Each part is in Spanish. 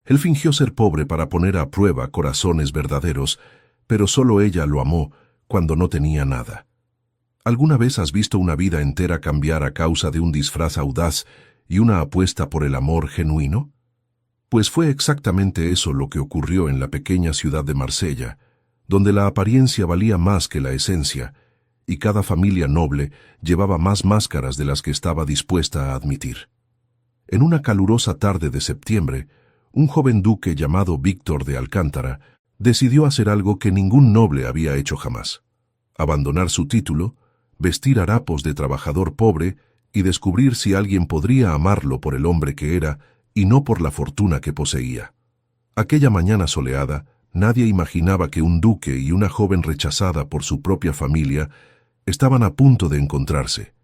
Él fingió ser pobre para poner a prueba corazones verdaderos, pero solo ella lo amó cuando no tenía nada. ¿Alguna vez has visto una vida entera cambiar a causa de un disfraz audaz y una apuesta por el amor genuino? Pues fue exactamente eso lo que ocurrió en la pequeña ciudad de Marsella, donde la apariencia valía más que la esencia, y cada familia noble llevaba más máscaras de las que estaba dispuesta a admitir. En una calurosa tarde de septiembre, un joven duque llamado Víctor de Alcántara decidió hacer algo que ningún noble había hecho jamás: abandonar su título, vestir harapos de trabajador pobre y descubrir si alguien podría amarlo por el hombre que era y no por la fortuna que poseía. Aquella mañana soleada, nadie imaginaba que un duque y una joven rechazada por su propia familia estaban a punto de encontrarse,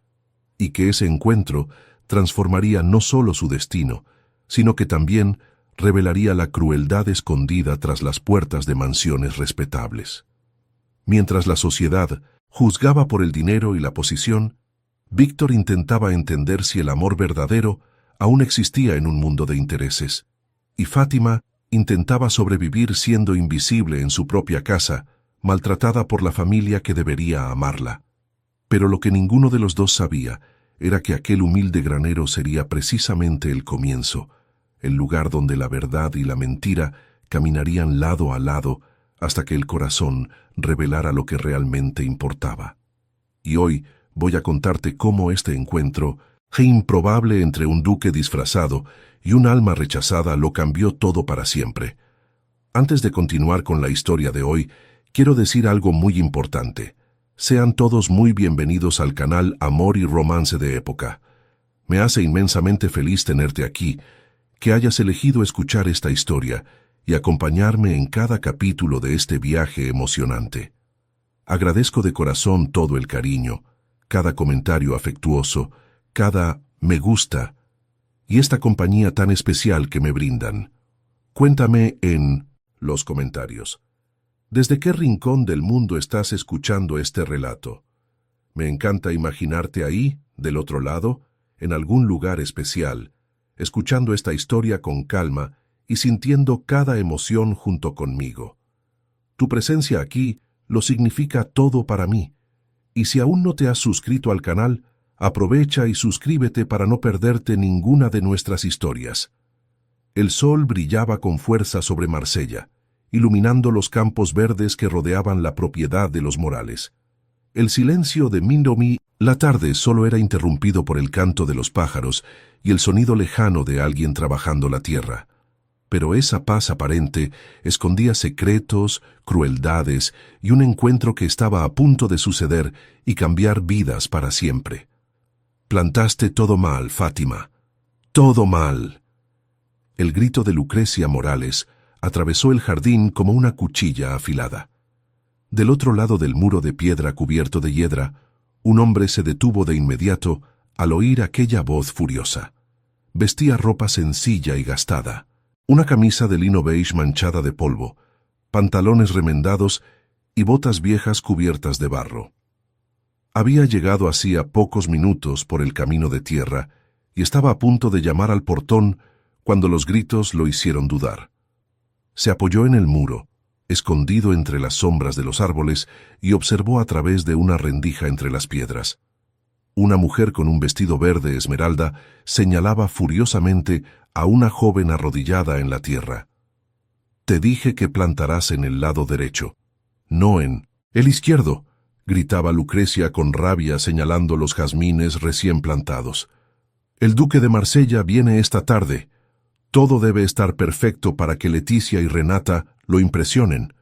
y que ese encuentro transformaría no solo su destino, sino que también revelaría la crueldad escondida tras las puertas de mansiones respetables. Mientras la sociedad juzgaba por el dinero y la posición, Víctor intentaba entender si el amor verdadero aún existía en un mundo de intereses, y Fátima intentaba sobrevivir siendo invisible en su propia casa, maltratada por la familia que debería amarla. Pero lo que ninguno de los dos sabía era que aquel humilde granero sería precisamente el comienzo, el lugar donde la verdad y la mentira caminarían lado a lado hasta que el corazón revelara lo que realmente importaba. Y hoy voy a contarte cómo este encuentro improbable entre un duque disfrazado y un alma rechazada lo cambió todo para siempre. Antes de continuar con la historia de hoy, quiero decir algo muy importante. Sean todos muy bienvenidos al canal Amor y Romance de Época. Me hace inmensamente feliz tenerte aquí, que hayas elegido escuchar esta historia y acompañarme en cada capítulo de este viaje emocionante. Agradezco de corazón todo el cariño, cada comentario afectuoso, cada me gusta y esta compañía tan especial que me brindan. Cuéntame en los comentarios, ¿desde qué rincón del mundo estás escuchando este relato? Me encanta imaginarte ahí, del otro lado, en algún lugar especial, escuchando esta historia con calma y sintiendo cada emoción junto conmigo. Tu presencia aquí lo significa todo para mí, y si aún no te has suscrito al canal, aprovecha y suscríbete para no perderte ninguna de nuestras historias. El sol brillaba con fuerza sobre Marsella, iluminando los campos verdes que rodeaban la propiedad de los Morales. El silencio de Mindomi, la tarde solo era interrumpido por el canto de los pájaros y el sonido lejano de alguien trabajando la tierra. Pero esa paz aparente escondía secretos, crueldades y un encuentro que estaba a punto de suceder y cambiar vidas para siempre. Plantaste todo mal, Fátima. Todo mal. El grito de Lucrecia Morales atravesó el jardín como una cuchilla afilada. Del otro lado del muro de piedra cubierto de hiedra, un hombre se detuvo de inmediato al oír aquella voz furiosa. Vestía ropa sencilla y gastada, una camisa de lino beige manchada de polvo, pantalones remendados y botas viejas cubiertas de barro. Había llegado hacía pocos minutos por el camino de tierra y estaba a punto de llamar al portón cuando los gritos lo hicieron dudar. Se apoyó en el muro, escondido entre las sombras de los árboles, y observó a través de una rendija entre las piedras. Una mujer con un vestido verde esmeralda señalaba furiosamente a una joven arrodillada en la tierra. «Te dije que plantarás en el lado derecho, no en el izquierdo», gritaba Lucrecia con rabia señalando los jazmines recién plantados. «El duque de Marsella viene esta tarde. Todo debe estar perfecto para que Leticia y Renata lo impresionen».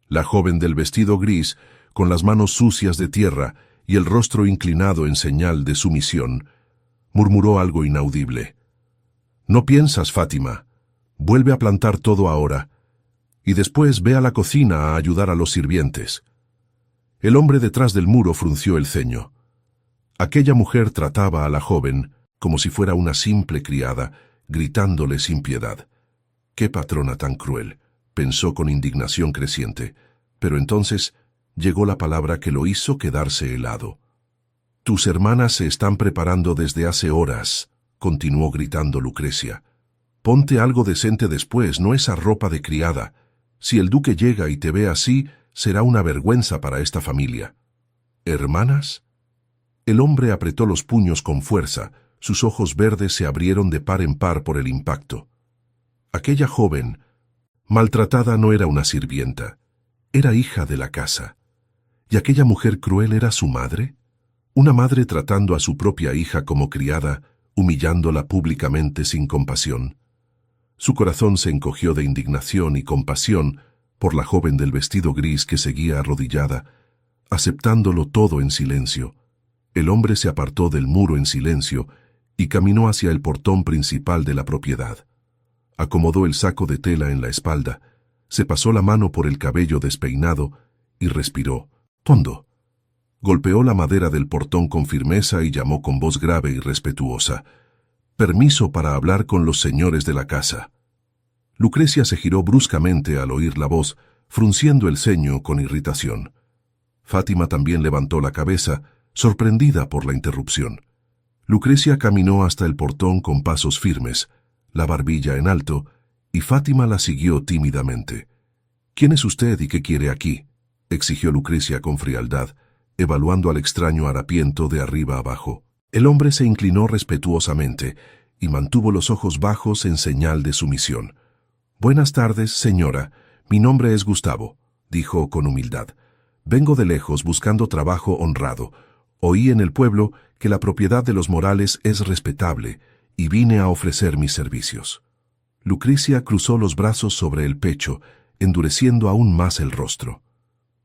La joven del vestido gris, con las manos sucias de tierra y el rostro inclinado en señal de sumisión, murmuró algo inaudible. «No piensas, Fátima. Vuelve a plantar todo ahora, y después ve a la cocina a ayudar a los sirvientes». El hombre detrás del muro frunció el ceño. Aquella mujer trataba a la joven como si fuera una simple criada, gritándole sin piedad. «¡Qué patrona tan cruel!», pensó con indignación creciente, pero entonces llegó la palabra que lo hizo quedarse helado. «Tus hermanas se están preparando desde hace horas», continuó gritando Lucrecia. Ponte algo decente después, no esa ropa de criada. Si el duque llega y te ve así, será una vergüenza para esta familia. ¿Hermanas? El hombre apretó los puños con fuerza, sus ojos verdes se abrieron de par en par por el impacto. Aquella joven, maltratada, no era una sirvienta, era hija de la casa. ¿Y aquella mujer cruel era su madre? Una madre tratando a su propia hija como criada, humillándola públicamente sin compasión. Su corazón se encogió de indignación y compasión por la joven del vestido gris que seguía arrodillada, aceptándolo todo en silencio. El hombre se apartó del muro en silencio y caminó hacia el portón principal de la propiedad. Acomodó el saco de tela en la espalda, se pasó la mano por el cabello despeinado y respiró hondo. Golpeó la madera del portón con firmeza y llamó con voz grave y respetuosa: «Permiso para hablar con los señores de la casa». Lucrecia se giró bruscamente al oír la voz, frunciendo el ceño con irritación. Fátima también levantó la cabeza, sorprendida por la interrupción. Lucrecia caminó hasta el portón con pasos firmes, la barbilla en alto, y Fátima la siguió tímidamente. «¿Quién es usted y qué quiere aquí?», exigió Lucrecia con frialdad, evaluando al extraño harapiento de arriba abajo. El hombre se inclinó respetuosamente y mantuvo los ojos bajos en señal de sumisión. «Buenas tardes, señora. Mi nombre es Gustavo», dijo con humildad. «Vengo de lejos buscando trabajo honrado. Oí en el pueblo que la propiedad de los Morales es respetable y vine a ofrecer mis servicios». Lucrecia cruzó los brazos sobre el pecho, endureciendo aún más el rostro.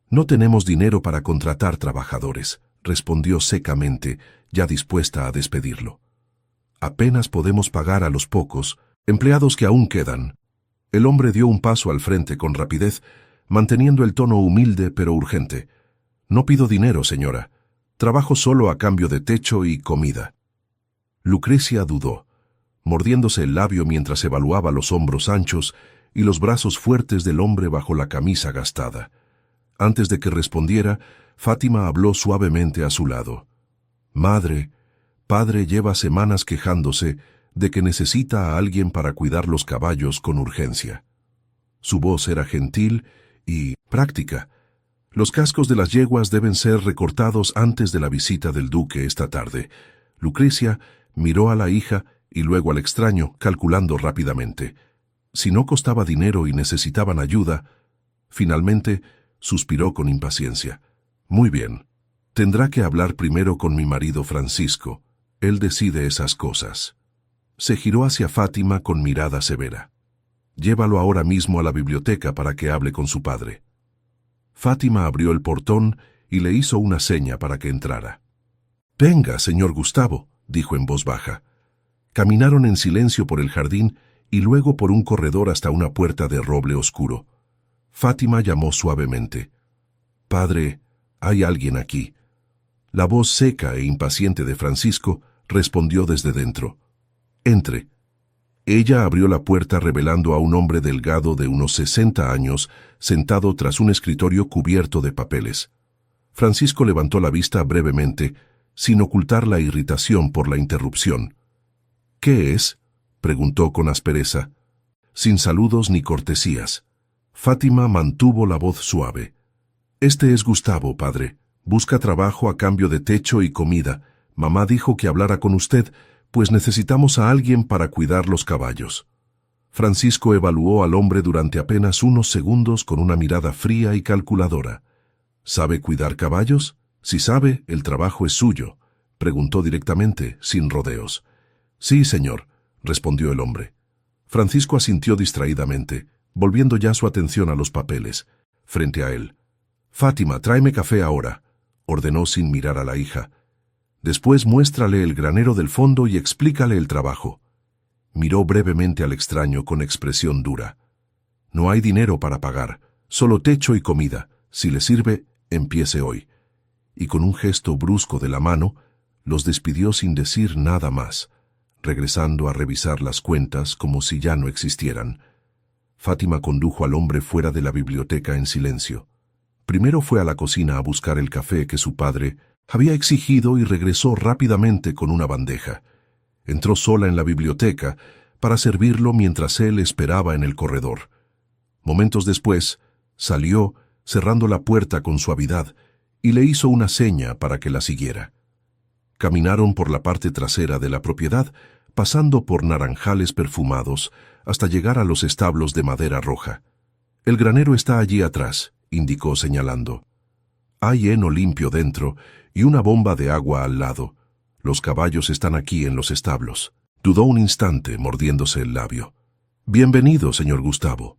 «No tenemos dinero para contratar trabajadores», respondió secamente, ya dispuesta a despedirlo. «Apenas podemos pagar a los pocos empleados que aún quedan». El hombre dio un paso al frente con rapidez, manteniendo el tono humilde pero urgente. «No pido dinero, señora. Trabajo solo a cambio de techo y comida». Lucrecia dudó, mordiéndose el labio mientras evaluaba los hombros anchos y los brazos fuertes del hombre bajo la camisa gastada. Antes de que respondiera, Fátima habló suavemente a su lado. «Madre, padre lleva semanas quejándose de que necesita a alguien para cuidar los caballos con urgencia». Su voz era gentil y práctica. «Los cascos de las yeguas deben ser recortados antes de la visita del duque esta tarde». Lucrecia miró a la hija y luego al extraño, calculando rápidamente. Si no costaba dinero y necesitaban ayuda, finalmente suspiró con impaciencia. «Muy bien. Tendrá que hablar primero con mi marido Francisco. Él decide esas cosas». Se giró hacia Fátima con mirada severa. «Llévalo ahora mismo a la biblioteca para que hable con su padre». Fátima abrió el portón y le hizo una seña para que entrara. «Venga, señor Gustavo», dijo en voz baja. Caminaron en silencio por el jardín y luego por un corredor hasta una puerta de roble oscuro. Fátima llamó suavemente. «Padre, hay alguien aquí». La voz seca e impaciente de Francisco respondió desde dentro. «Entre». Ella abrió la puerta revelando a un hombre delgado de unos 60 años, sentado tras un escritorio cubierto de papeles. Francisco levantó la vista brevemente, sin ocultar la irritación por la interrupción. «¿Qué es?», preguntó con aspereza. Sin saludos ni cortesías. Fátima mantuvo la voz suave. «Este es Gustavo, padre. Busca trabajo a cambio de techo y comida. Mamá dijo que hablara con usted, pues necesitamos a alguien para cuidar los caballos». Francisco evaluó al hombre durante apenas unos segundos con una mirada fría y calculadora. «¿Sabe cuidar caballos? Si sabe, el trabajo es suyo», preguntó directamente, sin rodeos. «Sí, señor», respondió el hombre. Francisco asintió distraídamente, volviendo ya su atención a los papeles. Frente a él. «Fátima, tráeme café ahora», ordenó sin mirar a la hija. «Después muéstrale el granero del fondo y explícale el trabajo». Miró brevemente al extraño con expresión dura. «No hay dinero para pagar, solo techo y comida. Si le sirve, empiece hoy». Y con un gesto brusco de la mano, los despidió sin decir nada más, regresando a revisar las cuentas como si ya no existieran. Fátima condujo al hombre fuera de la biblioteca en silencio. Primero fue a la cocina a buscar el café que su padre había exigido y regresó rápidamente con una bandeja. Entró sola en la biblioteca, para servirlo mientras él esperaba en el corredor. Momentos después, salió, cerrando la puerta con suavidad, y le hizo una seña para que la siguiera. Caminaron por la parte trasera de la propiedad, pasando por naranjales perfumados, hasta llegar a los establos de madera roja. «El granero está allí atrás», indicó señalando. «Hay heno limpio dentro y una bomba de agua al lado. Los caballos están aquí en los establos». Dudó un instante, mordiéndose el labio. «Bienvenido, señor Gustavo».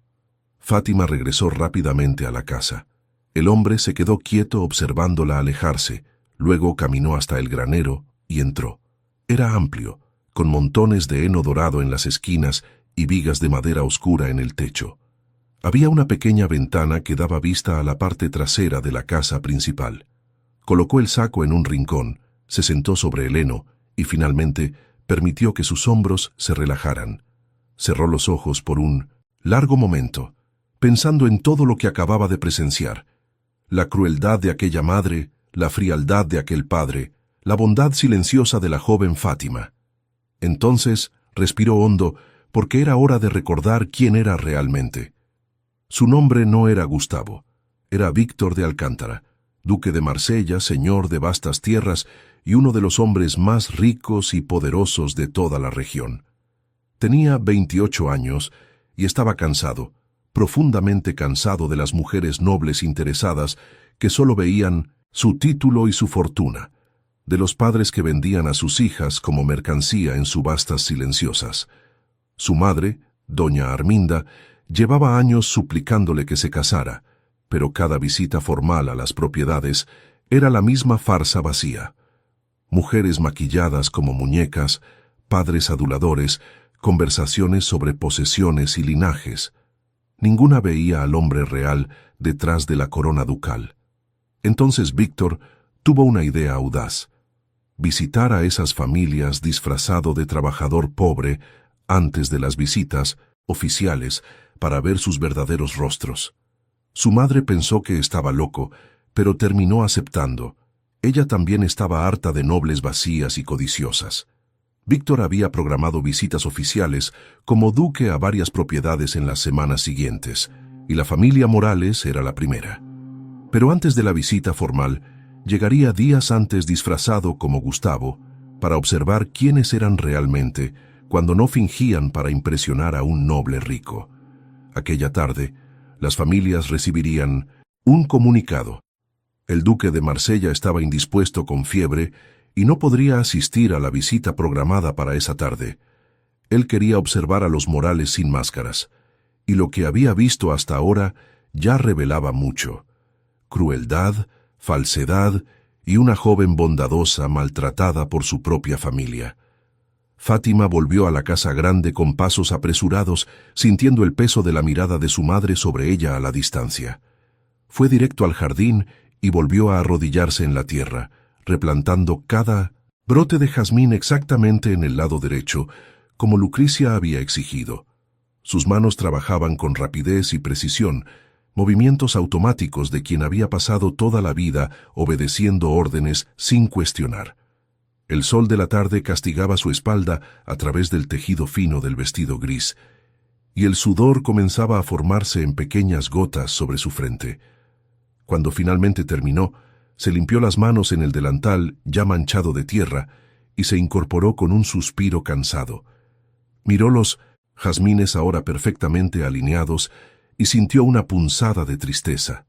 Fátima regresó rápidamente a la casa. El hombre se quedó quieto observándola alejarse, luego caminó hasta el granero y entró. Era amplio, con montones de heno dorado en las esquinas y vigas de madera oscura en el techo. Había una pequeña ventana que daba vista a la parte trasera de la casa principal. Colocó el saco en un rincón, se sentó sobre el heno y finalmente permitió que sus hombros se relajaran. Cerró los ojos por un largo momento, pensando en todo lo que acababa de presenciar. La crueldad de aquella madre, la frialdad de aquel padre, la bondad silenciosa de la joven Fátima. Entonces respiró hondo, porque era hora de recordar quién era realmente. Su nombre no era Gustavo, era Víctor de Alcántara, duque de Marsella, señor de vastas tierras y uno de los hombres más ricos y poderosos de toda la región. Tenía 28 años y estaba cansado, profundamente cansado de las mujeres nobles interesadas que solo veían su título y su fortuna, de los padres que vendían a sus hijas como mercancía en subastas silenciosas. Su madre, doña Arminda, llevaba años suplicándole que se casara, pero cada visita formal a las propiedades era la misma farsa vacía. Mujeres maquilladas como muñecas, padres aduladores, conversaciones sobre posesiones y linajes. Ninguna veía al hombre real detrás de la corona ducal. Entonces Víctor tuvo una idea audaz: visitar a esas familias disfrazado de trabajador pobre antes de las visitas oficiales para ver sus verdaderos rostros. Su madre pensó que estaba loco, pero terminó aceptando. Ella también estaba harta de nobles vacías y codiciosas. Víctor había programado visitas oficiales como duque a varias propiedades en las semanas siguientes, y la familia Morales era la primera. Pero antes de la visita formal, llegaría días antes disfrazado como Gustavo para observar quiénes eran realmente cuando no fingían para impresionar a un noble rico. Aquella tarde, las familias recibirían un comunicado. El duque de Marsella estaba indispuesto con fiebre y no podría asistir a la visita programada para esa tarde. Él quería observar a los Morales sin máscaras, y lo que había visto hasta ahora ya revelaba mucho: crueldad, falsedad y una joven bondadosa maltratada por su propia familia. Fátima volvió a la casa grande con pasos apresurados, sintiendo el peso de la mirada de su madre sobre ella a la distancia. Fue directo al jardín y volvió a arrodillarse en la tierra, replantando cada brote de jazmín exactamente en el lado derecho, como Lucrecia había exigido. Sus manos trabajaban con rapidez y precisión, movimientos automáticos de quien había pasado toda la vida obedeciendo órdenes sin cuestionar. El sol de la tarde castigaba su espalda a través del tejido fino del vestido gris, y el sudor comenzaba a formarse en pequeñas gotas sobre su frente. Cuando finalmente terminó, se limpió las manos en el delantal ya manchado de tierra y se incorporó con un suspiro cansado. Miró los jazmines ahora perfectamente alineados y sintió una punzada de tristeza.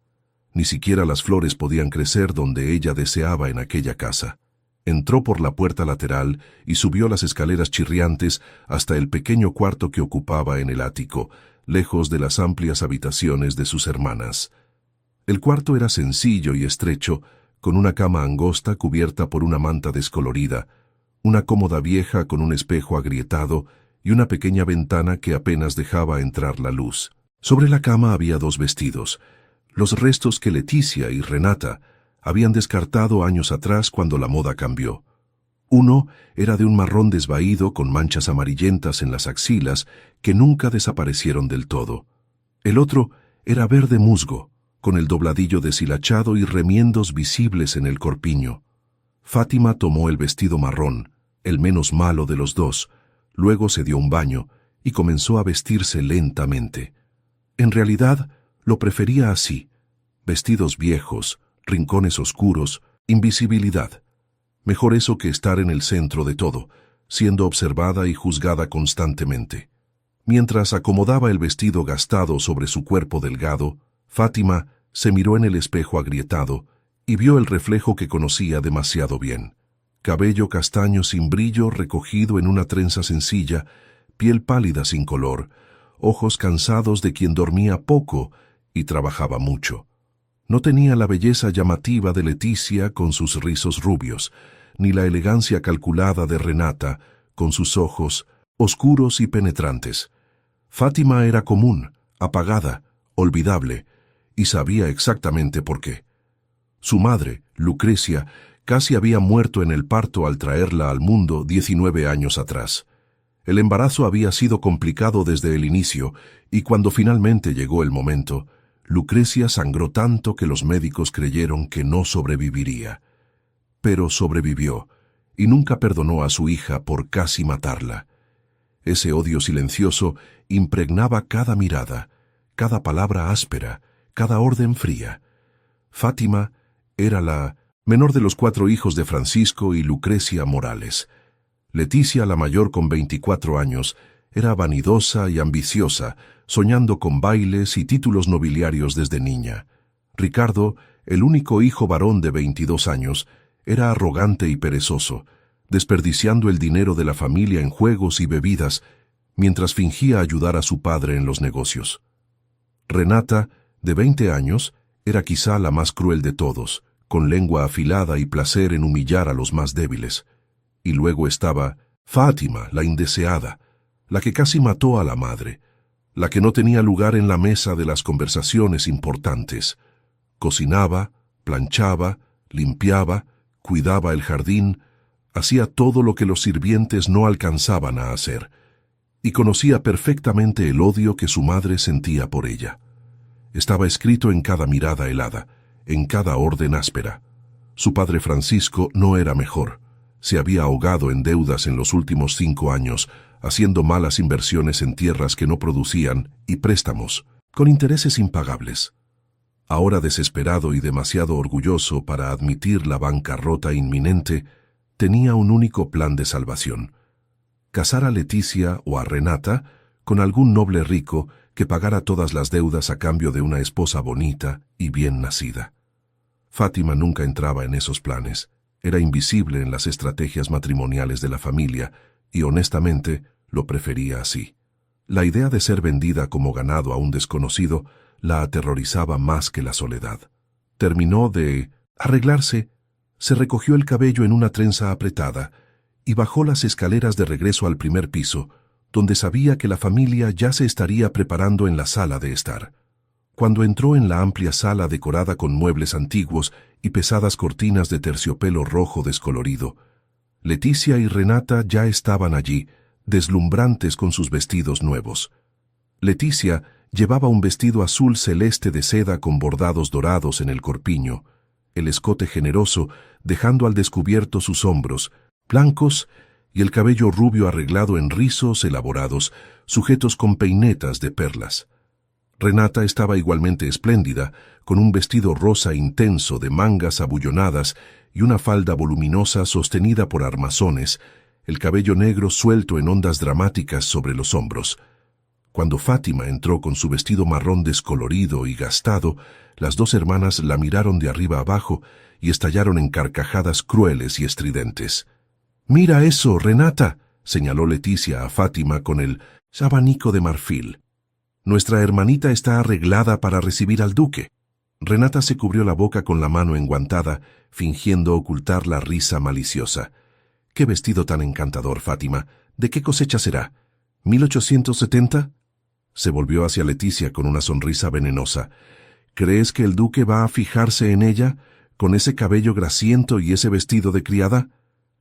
Ni siquiera las flores podían crecer donde ella deseaba en aquella casa. Entró por la puerta lateral y subió las escaleras chirriantes hasta el pequeño cuarto que ocupaba en el ático, lejos de las amplias habitaciones de sus hermanas. El cuarto era sencillo y estrecho, con una cama angosta cubierta por una manta descolorida, una cómoda vieja con un espejo agrietado y una pequeña ventana que apenas dejaba entrar la luz. Sobre la cama había dos vestidos, los restos que Leticia y Renata habían descartado años atrás cuando la moda cambió. Uno era de un marrón desvaído con manchas amarillentas en las axilas que nunca desaparecieron del todo. El otro era verde musgo, con el dobladillo deshilachado y remiendos visibles en el corpiño. Fátima tomó el vestido marrón, el menos malo de los dos, luego se dio un baño y comenzó a vestirse lentamente. En realidad, lo prefería así: vestidos viejos, rincones oscuros, invisibilidad. Mejor eso que estar en el centro de todo, siendo observada y juzgada constantemente. Mientras acomodaba el vestido gastado sobre su cuerpo delgado, Fátima se miró en el espejo agrietado y vio el reflejo que conocía demasiado bien. Cabello castaño sin brillo recogido en una trenza sencilla, piel pálida sin color, ojos cansados de quien dormía poco y trabajaba mucho. No tenía la belleza llamativa de Leticia con sus rizos rubios, ni la elegancia calculada de Renata con sus ojos oscuros y penetrantes. Fátima era común, apagada, olvidable, y sabía exactamente por qué. Su madre, Lucrecia, casi había muerto en el parto al traerla al mundo 19 años atrás. El embarazo había sido complicado desde el inicio, y cuando finalmente llegó el momento, Lucrecia sangró tanto que los médicos creyeron que no sobreviviría. Pero sobrevivió, y nunca perdonó a su hija por casi matarla. Ese odio silencioso impregnaba cada mirada, cada palabra áspera, cada orden fría. Fátima era la menor de los 4 hijos de Francisco y Lucrecia Morales. Leticia, la mayor con 24 años, era vanidosa y ambiciosa, soñando con bailes y títulos nobiliarios desde niña. Ricardo, el único hijo varón de 22 años, era arrogante y perezoso, desperdiciando el dinero de la familia en juegos y bebidas, mientras fingía ayudar a su padre en los negocios. Renata, de 20 años, era quizá la más cruel de todos, con lengua afilada y placer en humillar a los más débiles. Y luego estaba Fátima, la indeseada, la que casi mató a la madre, la que no tenía lugar en la mesa de las conversaciones importantes. Cocinaba, planchaba, limpiaba, cuidaba el jardín, hacía todo lo que los sirvientes no alcanzaban a hacer, y conocía perfectamente el odio que su madre sentía por ella. Estaba escrito en cada mirada helada, en cada orden áspera. Su padre Francisco no era mejor. Se había ahogado en deudas en los últimos 5 años, haciendo malas inversiones en tierras que no producían y préstamos, con intereses impagables. Ahora desesperado y demasiado orgulloso para admitir la bancarrota inminente, tenía un único plan de salvación: casar a Leticia o a Renata con algún noble rico que pagara todas las deudas a cambio de una esposa bonita y bien nacida. Fátima nunca entraba en esos planes. Era invisible en las estrategias matrimoniales de la familia y, honestamente, lo prefería así. La idea de ser vendida como ganado a un desconocido la aterrorizaba más que la soledad. Terminó de arreglarse, se recogió el cabello en una trenza apretada y bajó las escaleras de regreso al primer piso, donde sabía que la familia ya se estaría preparando en la sala de estar. Cuando entró en la amplia sala decorada con muebles antiguos y pesadas cortinas de terciopelo rojo descolorido, Leticia y Renata ya estaban allí, deslumbrantes con sus vestidos nuevos. Leticia llevaba un vestido azul celeste de seda con bordados dorados en el corpiño, el escote generoso dejando al descubierto sus hombros, blancos, y el cabello rubio arreglado en rizos elaborados, sujetos con peinetas de perlas. Renata estaba igualmente espléndida, con un vestido rosa intenso de mangas abullonadas y una falda voluminosa sostenida por armazones, el cabello negro suelto en ondas dramáticas sobre los hombros. Cuando Fátima entró con su vestido marrón descolorido y gastado, las 2 hermanas la miraron de arriba abajo y estallaron en carcajadas crueles y estridentes. «¡Mira eso, Renata!», señaló Leticia a Fátima con el abanico de marfil. «Nuestra hermanita está arreglada para recibir al duque». Renata se cubrió la boca con la mano enguantada, fingiendo ocultar la risa maliciosa. «¡Qué vestido tan encantador, Fátima! ¿De qué cosecha será? ¿1870? Se volvió hacia Leticia con una sonrisa venenosa. «¿Crees que el duque va a fijarse en ella, con ese cabello grasiento y ese vestido de criada?»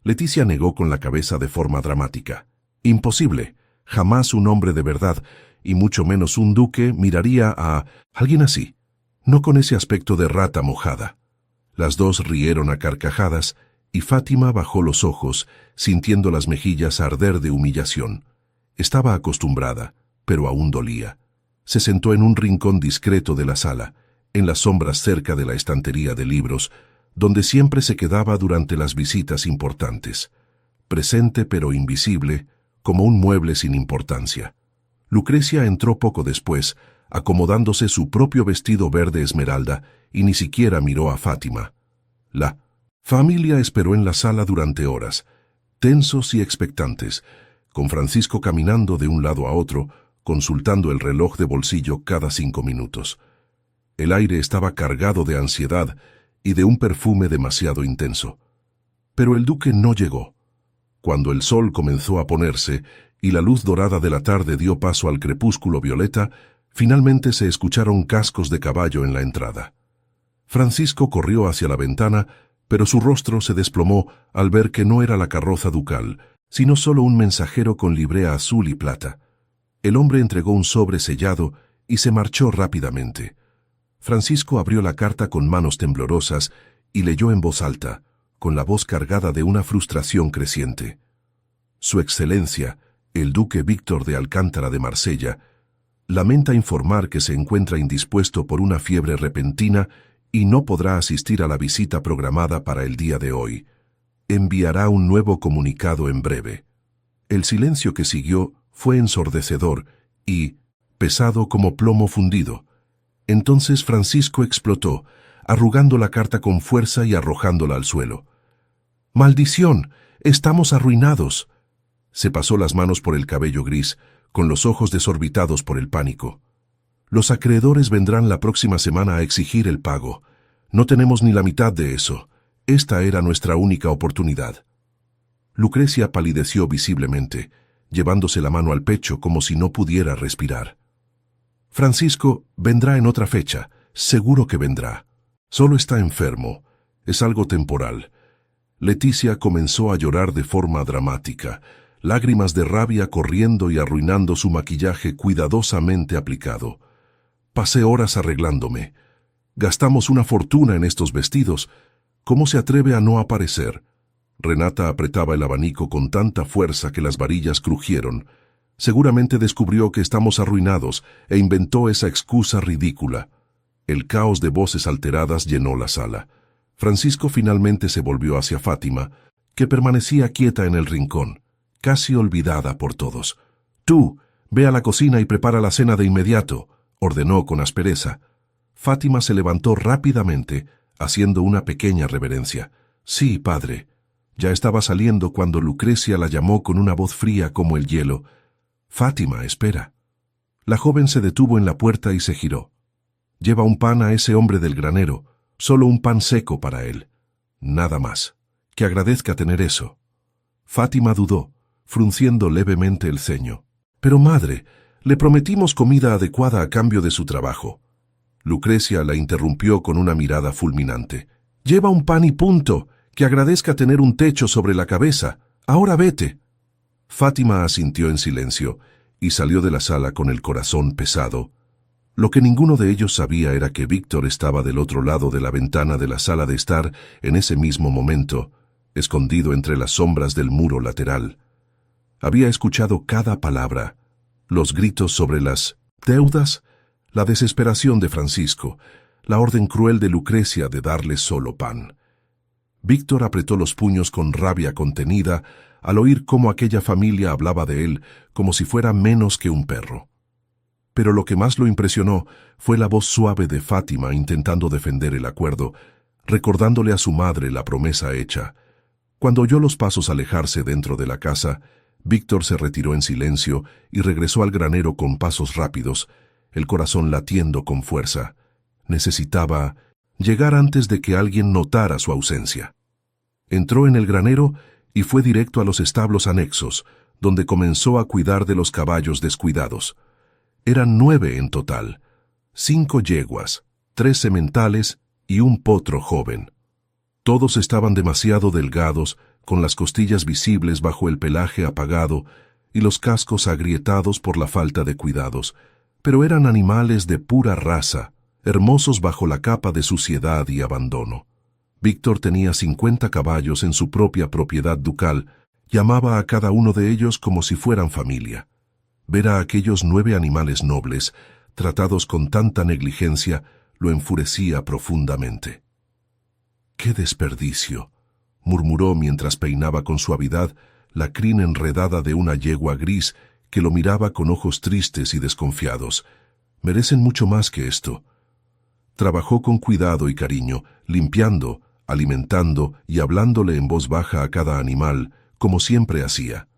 Leticia negó con la cabeza de forma dramática. «Imposible. Jamás un hombre de verdad, y mucho menos un duque, miraría a alguien así, no con ese aspecto de rata mojada». Las 2 rieron a carcajadas, y Fátima bajó los ojos, sintiendo las mejillas arder de humillación. Estaba acostumbrada, pero aún dolía. Se sentó en un rincón discreto de la sala, en las sombras cerca de la estantería de libros, donde siempre se quedaba durante las visitas importantes. Presente pero invisible, como un mueble sin importancia. Lucrecia entró poco después, acomodándose su propio vestido verde esmeralda, y ni siquiera miró a Fátima. La familia esperó en la sala durante horas, tensos y expectantes, con Francisco caminando de un lado a otro, consultando el reloj de bolsillo cada 5 minutos. El aire estaba cargado de ansiedad y de un perfume demasiado intenso. Pero el duque no llegó. Cuando el sol comenzó a ponerse y la luz dorada de la tarde dio paso al crepúsculo violeta, finalmente se escucharon cascos de caballo en la entrada. Francisco corrió hacia la ventana, pero su rostro se desplomó al ver que no era la carroza ducal, sino solo un mensajero con librea azul y plata. El hombre entregó un sobre sellado y se marchó rápidamente. Francisco abrió la carta con manos temblorosas y leyó en voz alta, con la voz cargada de una frustración creciente. Su Excelencia, el duque Víctor de Alcántara de Marsella, lamenta informar que se encuentra indispuesto por una fiebre repentina y no podrá asistir a la visita programada para el día de hoy. Enviará un nuevo comunicado en breve. El silencio que siguió fue ensordecedor y pesado como plomo fundido. Entonces Francisco explotó, arrugando la carta con fuerza y arrojándola al suelo. ¡Maldición! ¡Estamos arruinados! Se pasó las manos por el cabello gris, con los ojos desorbitados por el pánico. Los acreedores vendrán la próxima semana a exigir el pago. No tenemos ni la mitad de eso. Esta era nuestra única oportunidad. Lucrecia palideció visiblemente, llevándose la mano al pecho como si no pudiera respirar. Francisco vendrá en otra fecha, seguro que vendrá. Solo está enfermo, es algo temporal. Leticia comenzó a llorar de forma dramática, lágrimas de rabia corriendo y arruinando su maquillaje cuidadosamente aplicado. Pasé horas arreglándome. Gastamos una fortuna en estos vestidos. ¿Cómo se atreve a no aparecer? Renata apretaba el abanico con tanta fuerza que las varillas crujieron. Seguramente descubrió que estamos arruinados e inventó esa excusa ridícula. El caos de voces alteradas llenó la sala. Francisco finalmente se volvió hacia Fátima, que permanecía quieta en el rincón, casi olvidada por todos. «Tú, ve a la cocina y prepara la cena de inmediato», ordenó con aspereza. Fátima se levantó rápidamente, haciendo una pequeña reverencia. «Sí, padre». Ya estaba saliendo cuando Lucrecia la llamó con una voz fría como el hielo. «Fátima, espera». La joven se detuvo en la puerta y se giró. «Lleva un pan a ese hombre del granero, solo un pan seco para él. Nada más. Que agradezca tener eso». Fátima dudó, frunciendo levemente el ceño. «Pero madre, le prometimos comida adecuada a cambio de su trabajo». Lucrecia la interrumpió con una mirada fulminante. «Lleva un pan y punto. Que agradezca tener un techo sobre la cabeza. Ahora vete». Fátima asintió en silencio y salió de la sala con el corazón pesado. Lo que ninguno de ellos sabía era que Víctor estaba del otro lado de la ventana de la sala de estar en ese mismo momento, escondido entre las sombras del muro lateral. Había escuchado cada palabra, los gritos sobre las deudas, la desesperación de Francisco, la orden cruel de Lucrecia de darle solo pan. Víctor apretó los puños con rabia contenida al oír cómo aquella familia hablaba de él como si fuera menos que un perro. Pero lo que más lo impresionó fue la voz suave de Fátima intentando defender el acuerdo, recordándole a su madre la promesa hecha. Cuando oyó los pasos alejarse dentro de la casa, Víctor se retiró en silencio y regresó al granero con pasos rápidos, el corazón latiendo con fuerza. Necesitaba llegar antes de que alguien notara su ausencia. Entró en el granero y fue directo a los establos anexos, donde comenzó a cuidar de los caballos descuidados. Eran 9 en total, 5 yeguas, 3 sementales y un potro joven. Todos estaban demasiado delgados, con las costillas visibles bajo el pelaje apagado y los cascos agrietados por la falta de cuidados, pero eran animales de pura raza, hermosos bajo la capa de suciedad y abandono. Víctor tenía 50 caballos en su propia propiedad ducal, llamaba a cada uno de ellos como si fueran familia. Ver a aquellos 9 animales nobles, tratados con tanta negligencia, lo enfurecía profundamente. ¡Qué desperdicio!, murmuró mientras peinaba con suavidad la crin enredada de una yegua gris que lo miraba con ojos tristes y desconfiados. Merecen mucho más que esto. Trabajó con cuidado y cariño, limpiando, alimentando y hablándole en voz baja a cada animal, como siempre hacía.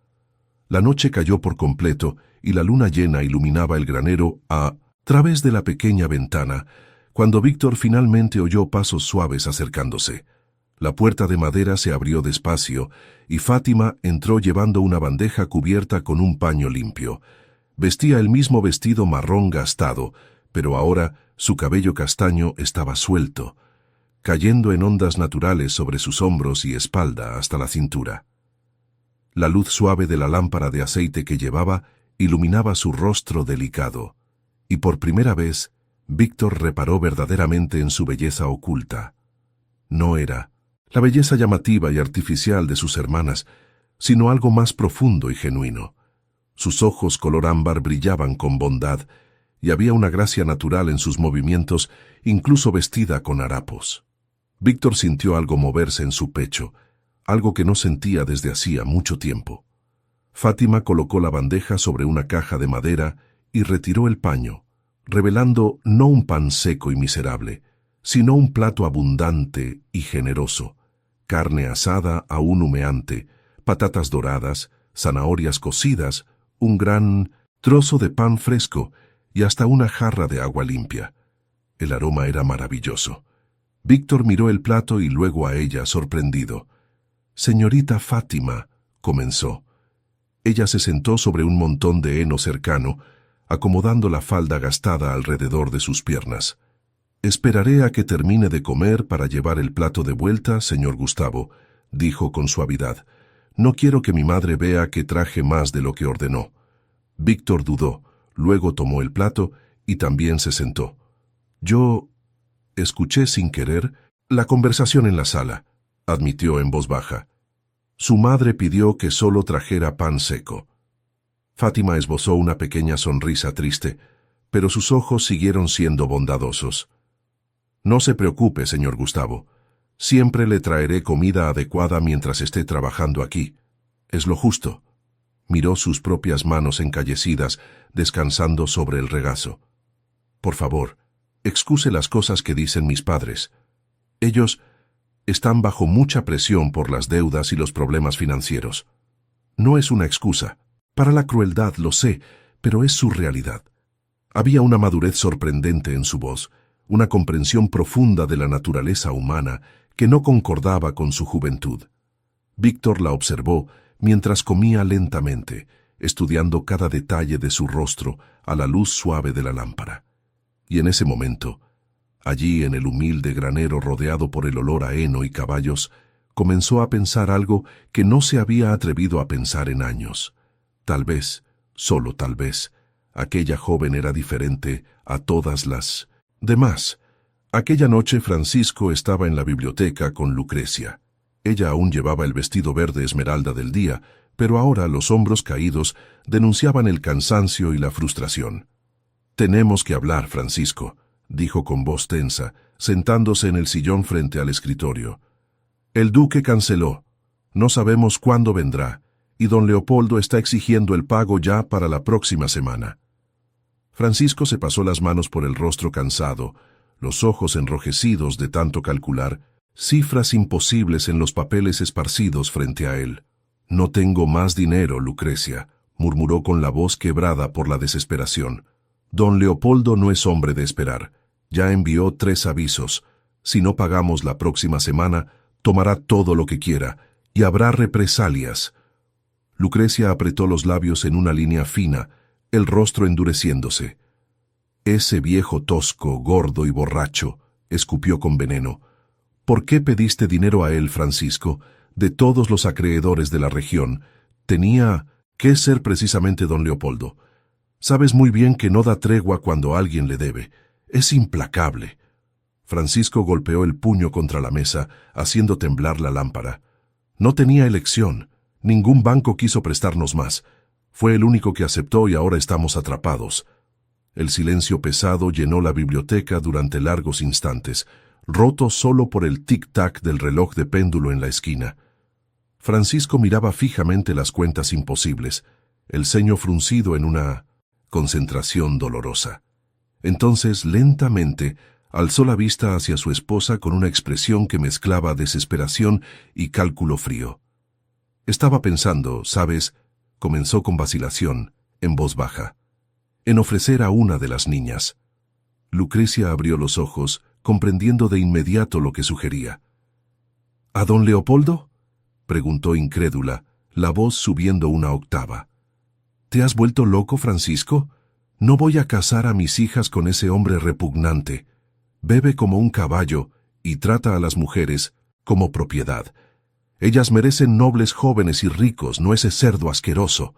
La noche cayó por completo y la luna llena iluminaba el granero a través de la pequeña ventana, cuando Víctor finalmente oyó pasos suaves acercándose. La puerta de madera se abrió despacio y Fátima entró llevando una bandeja cubierta con un paño limpio. Vestía el mismo vestido marrón gastado, pero ahora su cabello castaño estaba suelto, cayendo en ondas naturales sobre sus hombros y espalda hasta la cintura. La luz suave de la lámpara de aceite que llevaba iluminaba su rostro delicado, y por primera vez Víctor reparó verdaderamente en su belleza oculta. No era la belleza llamativa y artificial de sus hermanas, sino algo más profundo y genuino. Sus ojos color ámbar brillaban con bondad, y había una gracia natural en sus movimientos, incluso vestida con harapos. Víctor sintió algo moverse en su pecho, algo que no sentía desde hacía mucho tiempo. Fátima colocó la bandeja sobre una caja de madera y retiró el paño, revelando no un pan seco y miserable, sino un plato abundante y generoso: carne asada aún humeante, patatas doradas, zanahorias cocidas, un gran trozo de pan fresco y hasta una jarra de agua limpia. El aroma era maravilloso. Víctor miró el plato y luego a ella, sorprendido. «Señorita Fátima», comenzó. Ella se sentó sobre un montón de heno cercano, acomodando la falda gastada alrededor de sus piernas. «Esperaré a que termine de comer para llevar el plato de vuelta, señor Gustavo», dijo con suavidad. «No quiero que mi madre vea que traje más de lo que ordenó». Víctor dudó, luego tomó el plato y también se sentó. «Yo escuché sin querer la conversación en la sala», admitió en voz baja. «Su madre pidió que solo trajera pan seco». Fátima esbozó una pequeña sonrisa triste, pero sus ojos siguieron siendo bondadosos. «No se preocupe, señor Gustavo. Siempre le traeré comida adecuada mientras esté trabajando aquí. Es lo justo». Miró sus propias manos encallecidas, descansando sobre el regazo. «Por favor, excuse las cosas que dicen mis padres. Ellos están bajo mucha presión por las deudas y los problemas financieros. No es una excusa. Para la crueldad, lo sé, pero es su realidad». Había una madurez sorprendente en su voz, una comprensión profunda de la naturaleza humana que no concordaba con su juventud. Víctor la observó mientras comía lentamente, estudiando cada detalle de su rostro a la luz suave de la lámpara. Y en ese momento, allí en el humilde granero rodeado por el olor a heno y caballos, comenzó a pensar algo que no se había atrevido a pensar en años. Tal vez, solo tal vez, aquella joven era diferente a todas las demás. Aquella noche Francisco estaba en la biblioteca con Lucrecia. Ella aún llevaba el vestido verde esmeralda del día, pero ahora los hombros caídos denunciaban el cansancio y la frustración. «Tenemos que hablar, Francisco», dijo con voz tensa, sentándose en el sillón frente al escritorio. «El duque canceló. No sabemos cuándo vendrá, y don Leopoldo está exigiendo el pago ya para la próxima semana». Francisco se pasó las manos por el rostro cansado, los ojos enrojecidos de tanto calcular, cifras imposibles en los papeles esparcidos frente a él. «No tengo más dinero, Lucrecia», murmuró con la voz quebrada por la desesperación. «Don Leopoldo no es hombre de esperar. Ya envió 3 avisos. Si no pagamos la próxima semana, tomará todo lo que quiera, y habrá represalias». Lucrecia apretó los labios en una línea fina, el rostro endureciéndose. «Ese viejo tosco, gordo y borracho», escupió con veneno. «¿Por qué pediste dinero a él, Francisco? De todos los acreedores de la región, tenía que ser precisamente don Leopoldo. Sabes muy bien que no da tregua cuando alguien le debe. Es implacable». Francisco golpeó el puño contra la mesa, haciendo temblar la lámpara. «No tenía elección. Ningún banco quiso prestarnos más. Fue el único que aceptó y ahora estamos atrapados. El silencio pesado llenó la biblioteca durante largos instantes, roto solo por el tic-tac del reloj de péndulo en la esquina. Francisco miraba fijamente las cuentas imposibles, el ceño fruncido en una concentración dolorosa. Entonces, lentamente, alzó la vista hacia su esposa con una expresión que mezclaba desesperación y cálculo frío. Estaba pensando, ¿sabes? Comenzó con vacilación, en voz baja, en ofrecer a una de las niñas. Lucrecia abrió los ojos, comprendiendo de inmediato lo que sugería. ¿A don Leopoldo?, preguntó incrédula, la voz subiendo una octava. ¿Te has vuelto loco, Francisco? No voy a casar a mis hijas con ese hombre repugnante. Bebe como un caballo y trata a las mujeres como propiedad. Ellas merecen nobles jóvenes y ricos, no ese cerdo asqueroso.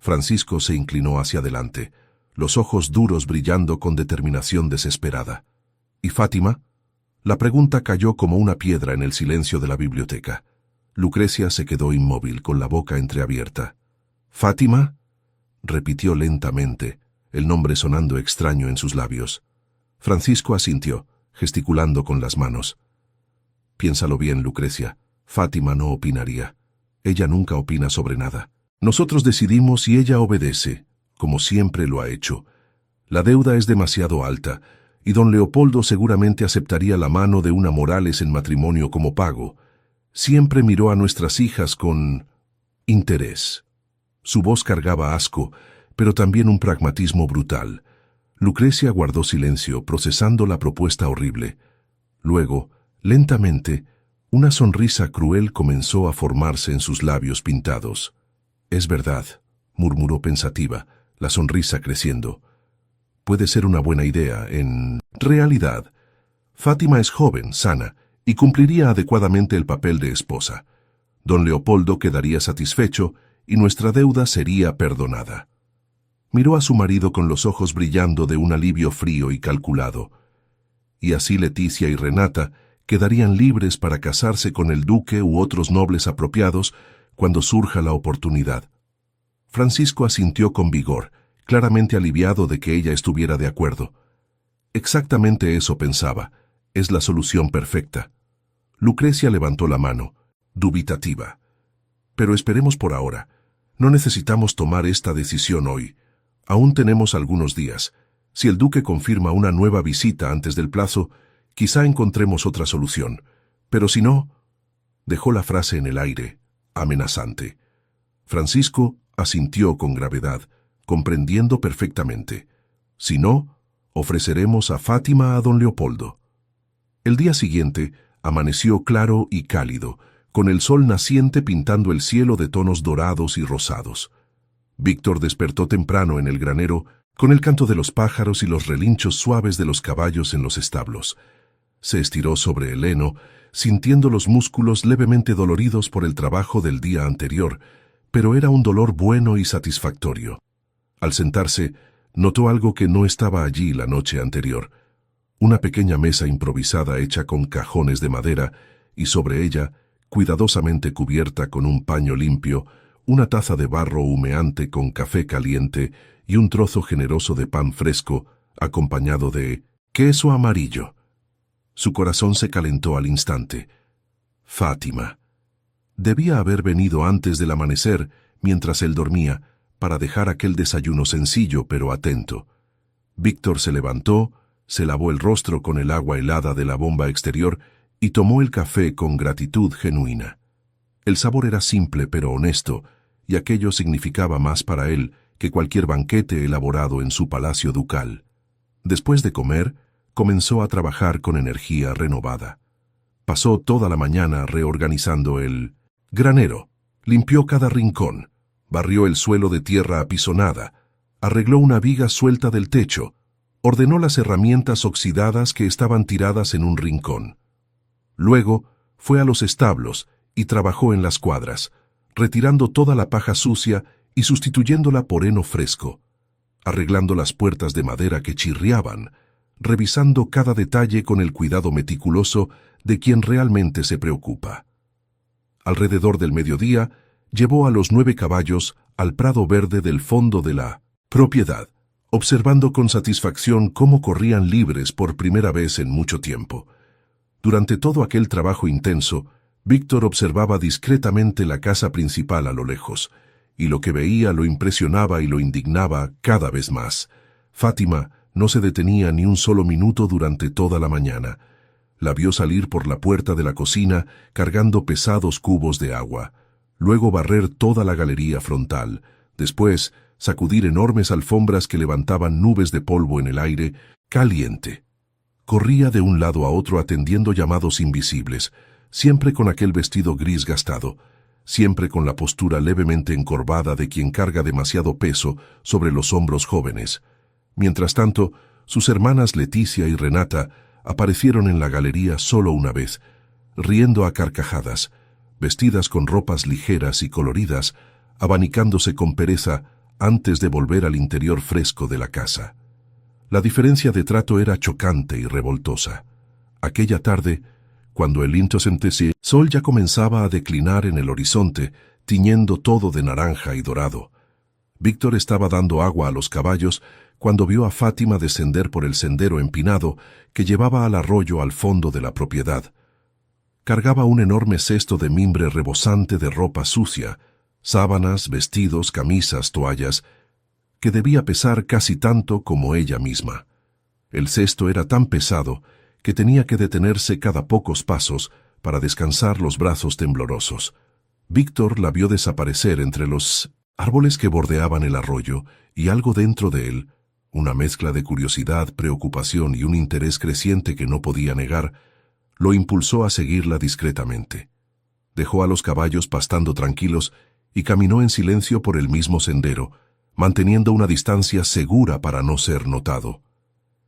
Francisco se inclinó hacia adelante, los ojos duros brillando con determinación desesperada. ¿Y Fátima? La pregunta cayó como una piedra en el silencio de la biblioteca. Lucrecia se quedó inmóvil, con la boca entreabierta. ¿Fátima?, repitió lentamente, el nombre sonando extraño en sus labios. Francisco asintió, gesticulando con las manos. Piénsalo bien, Lucrecia. Fátima no opinaría. Ella nunca opina sobre nada. Nosotros decidimos y ella obedece, como siempre lo ha hecho. La deuda es demasiado alta, y don Leopoldo seguramente aceptaría la mano de una Morales en matrimonio como pago. Siempre miró a nuestras hijas con interés. Su voz cargaba asco, pero también un pragmatismo brutal. Lucrecia guardó silencio, procesando la propuesta horrible. Luego, lentamente, una sonrisa cruel comenzó a formarse en sus labios pintados. «Es verdad», murmuró pensativa, la sonrisa creciendo. «Puede ser una buena idea. En realidad, Fátima es joven, sana, y cumpliría adecuadamente el papel de esposa. Don Leopoldo quedaría satisfecho y nuestra deuda sería perdonada». Miró a su marido con los ojos brillando de un alivio frío y calculado. Y así Leticia y Renata quedarían libres para casarse con el duque u otros nobles apropiados cuando surja la oportunidad. Francisco asintió con vigor, claramente aliviado de que ella estuviera de acuerdo. Exactamente eso pensaba. Es la solución perfecta. Lucrecia levantó la mano, dubitativa. Pero esperemos por ahora. No necesitamos tomar esta decisión hoy. Aún tenemos algunos días. Si el duque confirma una nueva visita antes del plazo, quizá encontremos otra solución. Pero si no... Dejó la frase en el aire, amenazante. Francisco asintió con gravedad, comprendiendo perfectamente. Si no, ofreceremos a Fátima a don Leopoldo. El día siguiente amaneció claro y cálido, con el sol naciente pintando el cielo de tonos dorados y rosados. Víctor despertó temprano en el granero con el canto de los pájaros y los relinchos suaves de los caballos en los establos. Se estiró sobre el heno, sintiendo los músculos levemente doloridos por el trabajo del día anterior, pero era un dolor bueno y satisfactorio. Al sentarse, notó algo que no estaba allí la noche anterior. Una pequeña mesa improvisada hecha con cajones de madera y sobre ella, cuidadosamente cubierta con un paño limpio, una taza de barro humeante con café caliente y un trozo generoso de pan fresco, acompañado de queso amarillo. Su corazón se calentó al instante. Fátima. Debía haber venido antes del amanecer, mientras él dormía, para dejar aquel desayuno sencillo pero atento. Víctor se levantó, se lavó el rostro con el agua helada de la bomba exterior y tomó el café con gratitud genuina. El sabor era simple pero honesto, y aquello significaba más para él que cualquier banquete elaborado en su palacio ducal. Después de comer, comenzó a trabajar con energía renovada. Pasó toda la mañana reorganizando el granero, limpió cada rincón, barrió el suelo de tierra apisonada, arregló una viga suelta del techo, ordenó las herramientas oxidadas que estaban tiradas en un rincón. Luego fue a los establos y trabajó en las cuadras, retirando toda la paja sucia y sustituyéndola por heno fresco, arreglando las puertas de madera que chirriaban, revisando cada detalle con el cuidado meticuloso de quien realmente se preocupa. Alrededor del mediodía, llevó a los 9 caballos al prado verde del fondo de la propiedad, observando con satisfacción cómo corrían libres por primera vez en mucho tiempo. Durante todo aquel trabajo intenso, Víctor observaba discretamente la casa principal a lo lejos, y lo que veía lo impresionaba y lo indignaba cada vez más. Fátima no se detenía ni un solo minuto durante toda la mañana. La vio salir por la puerta de la cocina cargando pesados cubos de agua, luego barrer toda la galería frontal, después sacudir enormes alfombras que levantaban nubes de polvo en el aire caliente. Corría de un lado a otro atendiendo llamados invisibles, siempre con aquel vestido gris gastado, siempre con la postura levemente encorvada de quien carga demasiado peso sobre los hombros jóvenes. Mientras tanto, sus hermanas Leticia y Renata aparecieron en la galería solo una vez, riendo a carcajadas, vestidas con ropas ligeras y coloridas, abanicándose con pereza antes de volver al interior fresco de la casa. La diferencia de trato era chocante y revoltosa. Aquella tarde, cuando el sol ya comenzaba a declinar en el horizonte, tiñendo todo de naranja y dorado. Víctor estaba dando agua a los caballos cuando vio a Fátima descender por el sendero empinado que llevaba al arroyo al fondo de la propiedad. Cargaba un enorme cesto de mimbre rebosante de ropa sucia, sábanas, vestidos, camisas, toallas, que debía pesar casi tanto como ella misma. El cesto era tan pesado que tenía que detenerse cada pocos pasos para descansar los brazos temblorosos. Víctor la vio desaparecer entre los árboles que bordeaban el arroyo y algo dentro de él, una mezcla de curiosidad, preocupación y un interés creciente que no podía negar, lo impulsó a seguirla discretamente. Dejó a los caballos pastando tranquilos y caminó en silencio por el mismo sendero, manteniendo una distancia segura para no ser notado.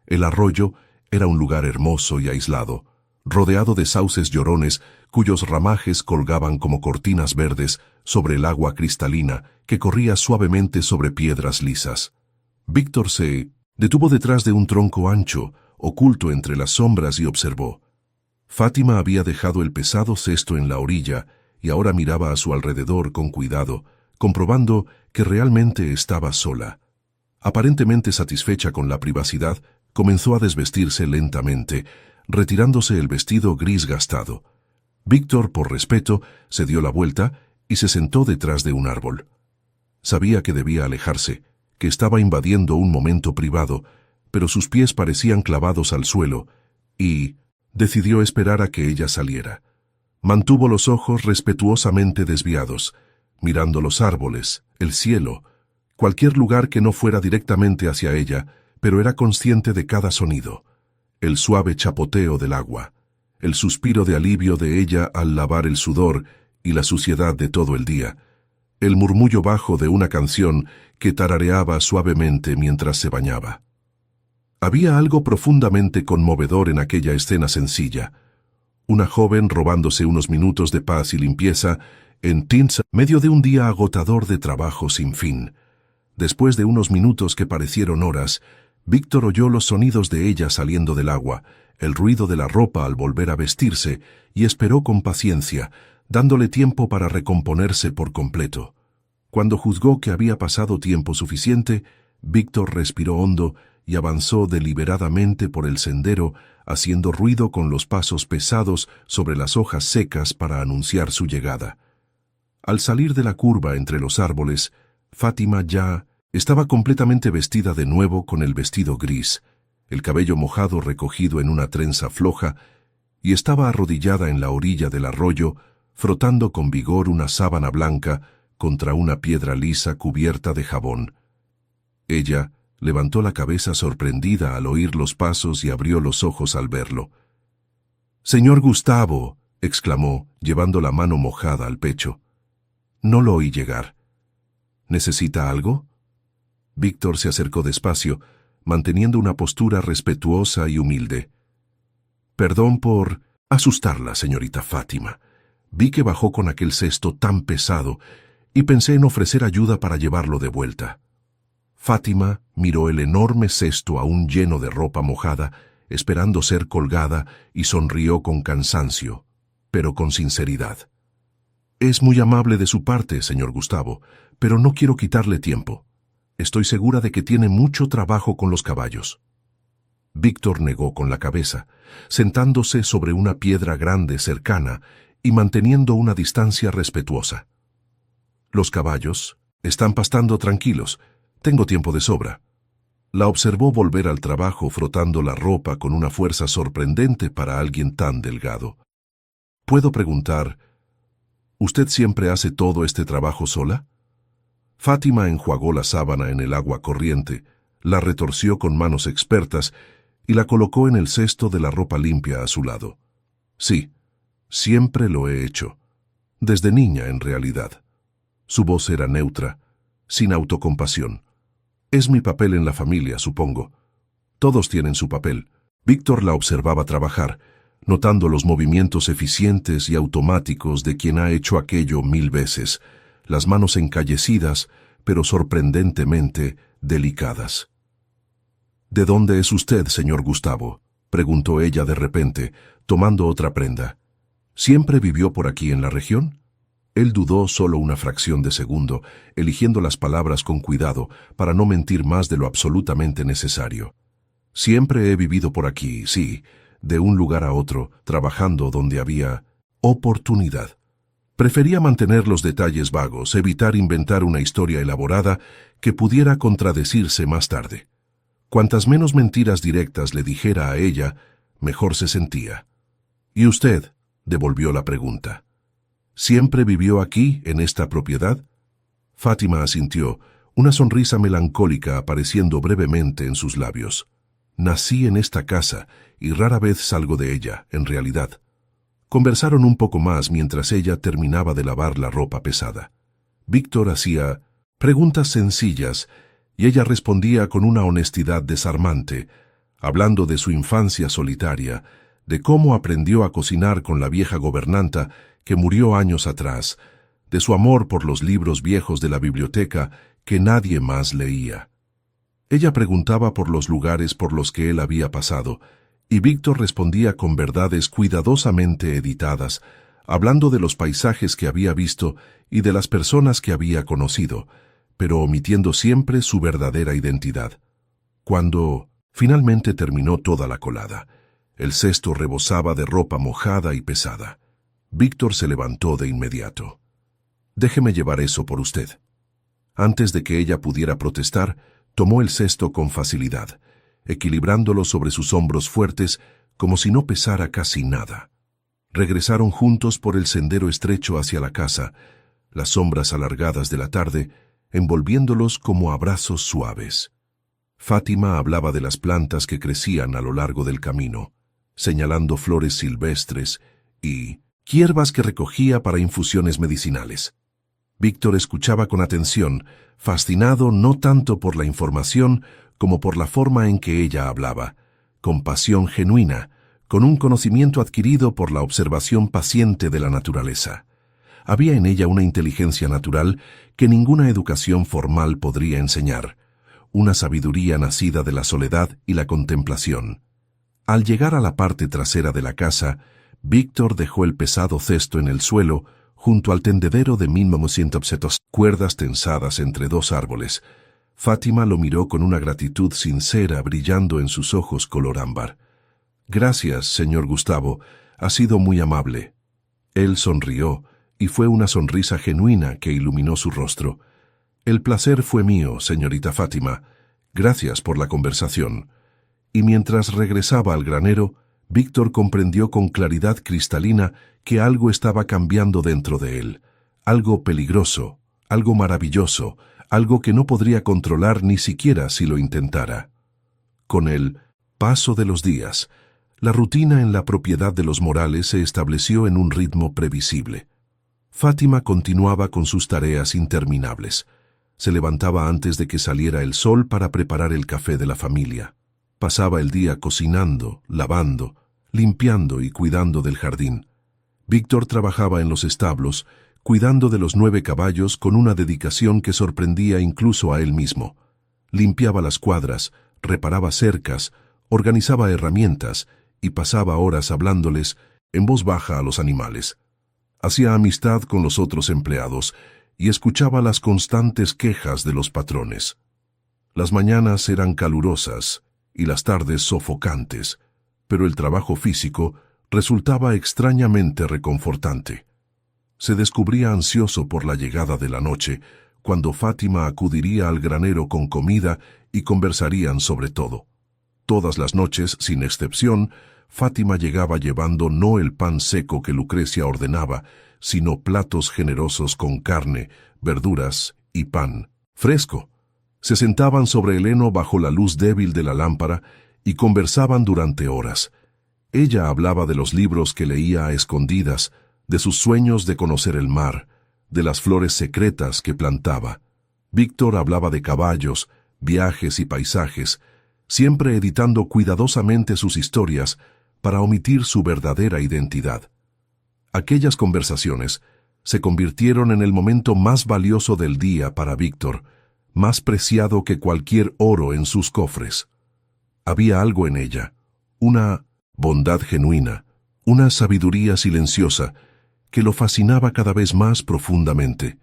El arroyo era un lugar hermoso y aislado, rodeado de sauces llorones cuyos ramajes colgaban como cortinas verdes sobre el agua cristalina que corría suavemente sobre piedras lisas. Víctor se detuvo detrás de un tronco ancho, oculto entre las sombras, y observó. Fátima había dejado el pesado cesto en la orilla y ahora miraba a su alrededor con cuidado, comprobando que realmente estaba sola. Aparentemente satisfecha con la privacidad, comenzó a desvestirse lentamente, retirándose el vestido gris gastado. Víctor, por respeto, se dio la vuelta y se sentó detrás de un árbol. Sabía que debía alejarse, que estaba invadiendo un momento privado, pero sus pies parecían clavados al suelo, y decidió esperar a que ella saliera. Mantuvo los ojos respetuosamente desviados, mirando los árboles, el cielo, cualquier lugar que no fuera directamente hacia ella, pero era consciente de cada sonido: el suave chapoteo del agua, el suspiro de alivio de ella al lavar el sudor y la suciedad de todo el día, el murmullo bajo de una canción que tarareaba suavemente mientras se bañaba. Había algo profundamente conmovedor en aquella escena sencilla. Una joven robándose unos minutos de paz y limpieza en medio de un día agotador de trabajo sin fin. Después de unos minutos que parecieron horas, Víctor oyó los sonidos de ella saliendo del agua, el ruido de la ropa al volver a vestirse, y esperó con paciencia, dándole tiempo para recomponerse por completo. Cuando juzgó que había pasado tiempo suficiente, Víctor respiró hondo y avanzó deliberadamente por el sendero, haciendo ruido con los pasos pesados sobre las hojas secas para anunciar su llegada. Al salir de la curva entre los árboles, Fátima ya estaba completamente vestida de nuevo con el vestido gris, el cabello mojado recogido en una trenza floja, y estaba arrodillada en la orilla del arroyo, frotando con vigor una sábana blanca contra una piedra lisa cubierta de jabón. Ella levantó la cabeza sorprendida al oír los pasos y abrió los ojos al verlo. «¡Señor Gustavo!», exclamó, llevando la mano mojada al pecho. No lo oí llegar. «¿Necesita algo?». Víctor se acercó despacio, manteniendo una postura respetuosa y humilde. «Perdón por asustarla, señorita Fátima. Vi que bajó con aquel cesto tan pesado y pensé en ofrecer ayuda para llevarlo de vuelta». Fátima miró el enorme cesto aún lleno de ropa mojada, esperando ser colgada, y sonrió con cansancio, pero con sinceridad. «Es muy amable de su parte, señor Gustavo, pero no quiero quitarle tiempo. Estoy segura de que tiene mucho trabajo con los caballos. Víctor negó con la cabeza, sentándose sobre una piedra grande cercana y manteniendo una distancia respetuosa. Los caballos están pastando tranquilos. Tengo tiempo de sobra. La observó volver al trabajo frotando la ropa con una fuerza sorprendente para alguien tan delgado. ¿Puedo preguntar, ¿usted siempre hace todo este trabajo sola? Fátima enjuagó la sábana en el agua corriente, la retorció con manos expertas y la colocó en el cesto de la ropa limpia a su lado. Sí, siempre lo he hecho. Desde niña, en realidad. Su voz era neutra, sin autocompasión. Es mi papel en la familia, supongo. Todos tienen su papel. Víctor la observaba trabajar, notando los movimientos eficientes y automáticos de quien ha hecho aquello 1000 veces, las manos encallecidas, pero sorprendentemente delicadas. ¿De dónde es usted, señor Gustavo?, preguntó ella de repente, tomando otra prenda. ¿Siempre vivió por aquí en la región? Él dudó solo una fracción de segundo, eligiendo las palabras con cuidado para no mentir más de lo absolutamente necesario. Siempre he vivido por aquí, sí, de un lugar a otro, trabajando donde había oportunidad. Prefería mantener los detalles vagos, evitar inventar una historia elaborada que pudiera contradecirse más tarde. Cuantas menos mentiras directas le dijera a ella, mejor se sentía. ¿Y usted?, devolvió la pregunta. ¿Siempre vivió aquí, en esta propiedad? Fátima asintió, una sonrisa melancólica apareciendo brevemente en sus labios. Nací en esta casa y rara vez salgo de ella, en realidad. Conversaron un poco más mientras ella terminaba de lavar la ropa pesada. Víctor hacía preguntas sencillas y ella respondía con una honestidad desarmante, hablando de su infancia solitaria, de cómo aprendió a cocinar con la vieja gobernanta que murió años atrás, de su amor por los libros viejos de la biblioteca que nadie más leía. Ella preguntaba por los lugares por los que él había pasado, y Víctor respondía con verdades cuidadosamente editadas, hablando de los paisajes que había visto y de las personas que había conocido, pero omitiendo siempre su verdadera identidad. Cuando finalmente terminó toda la colada, el cesto rebosaba de ropa mojada y pesada. Víctor se levantó de inmediato. «Déjeme llevar eso por usted». Antes de que ella pudiera protestar, tomó el cesto con facilidad, equilibrándolo sobre sus hombros fuertes como si no pesara casi nada. Regresaron juntos por el sendero estrecho hacia la casa, las sombras alargadas de la tarde envolviéndolos como abrazos suaves. Fátima hablaba de las plantas que crecían a lo largo del camino, señalando flores silvestres y hierbas que recogía para infusiones medicinales. Víctor escuchaba con atención, fascinado no tanto por la información como por la forma en que ella hablaba, con pasión genuina, con un conocimiento adquirido por la observación paciente de la naturaleza. Había en ella una inteligencia natural que ninguna educación formal podría enseñar, una sabiduría nacida de la soledad y la contemplación. Al llegar a la parte trasera de la casa, Víctor dejó el pesado cesto en el suelo junto al tendedero de 1900 cuerdas tensadas entre dos árboles. Fátima lo miró con una gratitud sincera brillando en sus ojos color ámbar. «Gracias, señor Gustavo, ha sido muy amable». Él sonrió, y fue una sonrisa genuina que iluminó su rostro. «El placer fue mío, señorita Fátima. Gracias por la conversación». Y mientras regresaba al granero, Víctor comprendió con claridad cristalina que algo estaba cambiando dentro de él, algo peligroso, algo maravilloso, algo que no podría controlar ni siquiera si lo intentara. Con el paso de los días, la rutina en la propiedad de los Morales se estableció en un ritmo previsible. Fátima continuaba con sus tareas interminables. Se levantaba antes de que saliera el sol para preparar el café de la familia. Pasaba el día cocinando, lavando, limpiando y cuidando del jardín. Víctor trabajaba en los establos, cuidando de los 9 caballos con una dedicación que sorprendía incluso a él mismo. Limpiaba las cuadras, reparaba cercas, organizaba herramientas y pasaba horas hablándoles en voz baja a los animales. Hacía amistad con los otros empleados y escuchaba las constantes quejas de los patrones. Las mañanas eran calurosas y las tardes sofocantes, pero el trabajo físico resultaba extrañamente reconfortante. Se descubría ansioso por la llegada de la noche, cuando Fátima acudiría al granero con comida y conversarían sobre todo. Todas las noches, sin excepción, Fátima llegaba llevando no el pan seco que Lucrecia ordenaba, sino platos generosos con carne, verduras y pan fresco. Se sentaban sobre el heno bajo la luz débil de la lámpara y conversaban durante horas. Ella hablaba de los libros que leía a escondidas, de sus sueños de conocer el mar, de las flores secretas que plantaba. Víctor hablaba de caballos, viajes y paisajes, siempre editando cuidadosamente sus historias para omitir su verdadera identidad. Aquellas conversaciones se convirtieron en el momento más valioso del día para Víctor, más preciado que cualquier oro en sus cofres. Había algo en ella, una bondad genuina, una sabiduría silenciosa, que lo fascinaba cada vez más profundamente.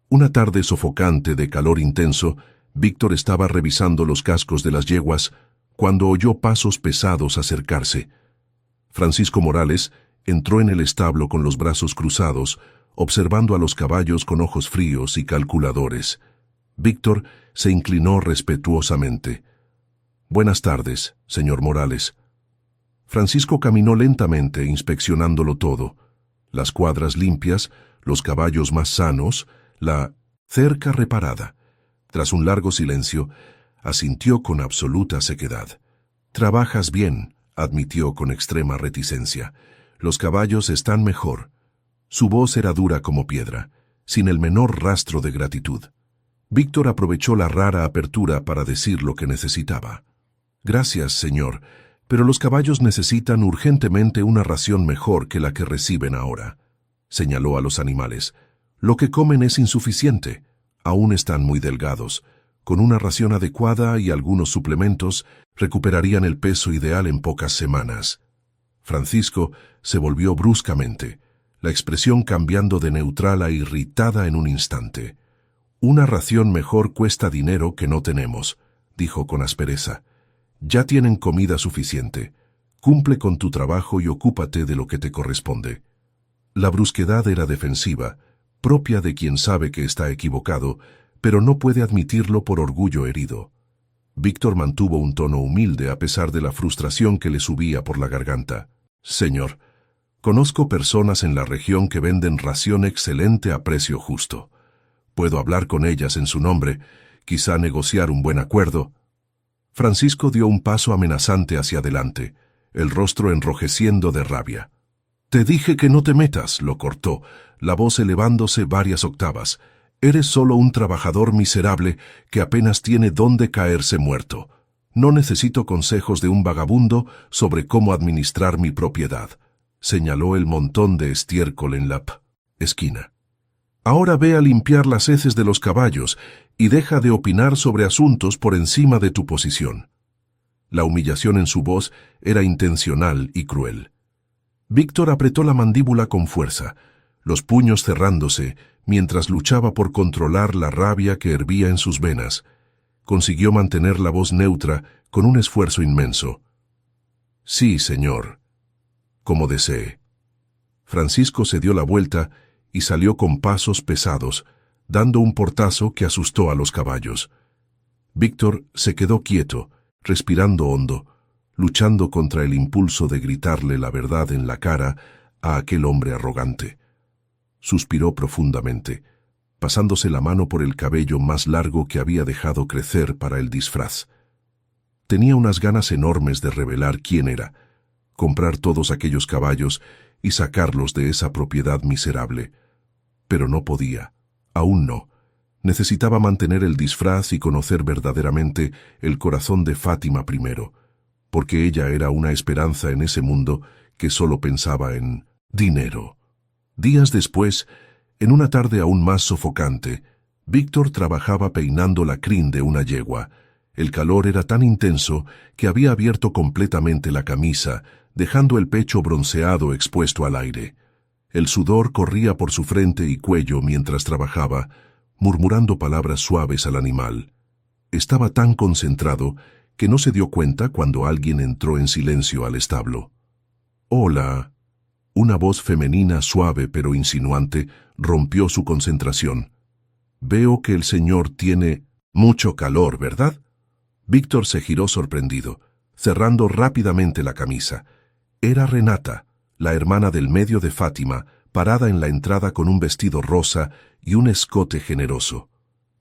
Una tarde sofocante de calor intenso, Víctor estaba revisando los cascos de las yeguas cuando oyó pasos pesados acercarse. Francisco Morales entró en el establo con los brazos cruzados, observando a los caballos con ojos fríos y calculadores. Víctor se inclinó respetuosamente. «Buenas tardes, señor Morales». Francisco caminó lentamente, inspeccionándolo todo. Las cuadras limpias, los caballos más sanos, la cerca reparada. Tras un largo silencio, asintió con absoluta sequedad. «Trabajas bien», admitió con extrema reticencia. «Los caballos están mejor». Su voz era dura como piedra, sin el menor rastro de gratitud. Víctor aprovechó la rara apertura para decir lo que necesitaba. «Gracias, señor, pero los caballos necesitan urgentemente una ración mejor que la que reciben ahora», señaló a los animales. «Lo que comen es insuficiente. Aún están muy delgados. Con una ración adecuada y algunos suplementos, recuperarían el peso ideal en pocas semanas». Francisco se volvió bruscamente, la expresión cambiando de neutral a irritada en un instante. «Una ración mejor cuesta dinero que no tenemos», dijo con aspereza. «Ya tienen comida suficiente. Cumple con tu trabajo y ocúpate de lo que te corresponde». La brusquedad era defensiva, propia de quien sabe que está equivocado, pero no puede admitirlo por orgullo herido. Víctor mantuvo un tono humilde a pesar de la frustración que le subía por la garganta. «Señor, conozco personas en la región que venden ración excelente a precio justo. Puedo hablar con ellas en su nombre, quizá negociar un buen acuerdo». Francisco dio un paso amenazante hacia adelante, el rostro enrojeciendo de rabia. «Te dije que no te metas», lo cortó, la voz elevándose varias octavas. «Eres solo un trabajador miserable que apenas tiene dónde caerse muerto. No necesito consejos de un vagabundo sobre cómo administrar mi propiedad», señaló el montón de estiércol en la esquina. «Ahora ve a limpiar las heces de los caballos y deja de opinar sobre asuntos por encima de tu posición». La humillación en su voz era intencional y cruel. Víctor apretó la mandíbula con fuerza, los puños cerrándose mientras luchaba por controlar la rabia que hervía en sus venas. Consiguió mantener la voz neutra con un esfuerzo inmenso. «Sí, señor, como desee». Francisco se dio la vuelta y salió con pasos pesados, dando un portazo que asustó a los caballos. Víctor se quedó quieto, respirando hondo, luchando contra el impulso de gritarle la verdad en la cara a aquel hombre arrogante. Suspiró profundamente, pasándose la mano por el cabello más largo que había dejado crecer para el disfraz. Tenía unas ganas enormes de revelar quién era, comprar todos aquellos caballos y sacarlos de esa propiedad miserable. Pero no podía, aún no. Necesitaba mantener el disfraz y conocer verdaderamente el corazón de Fátima primero, porque ella era una esperanza en ese mundo que solo pensaba en dinero. Días después, en una tarde aún más sofocante, Víctor trabajaba peinando la crin de una yegua. El calor era tan intenso que había abierto completamente la camisa, dejando el pecho bronceado expuesto al aire. El sudor corría por su frente y cuello mientras trabajaba, murmurando palabras suaves al animal. Estaba tan concentrado que no se dio cuenta cuando alguien entró en silencio al establo. «Hola». Una voz femenina suave pero insinuante rompió su concentración. «Veo que el señor tiene mucho calor, ¿verdad?» Víctor se giró sorprendido, cerrando rápidamente la camisa. Era Renata, la hermana del medio de Fátima, parada en la entrada con un vestido rosa y un escote generoso.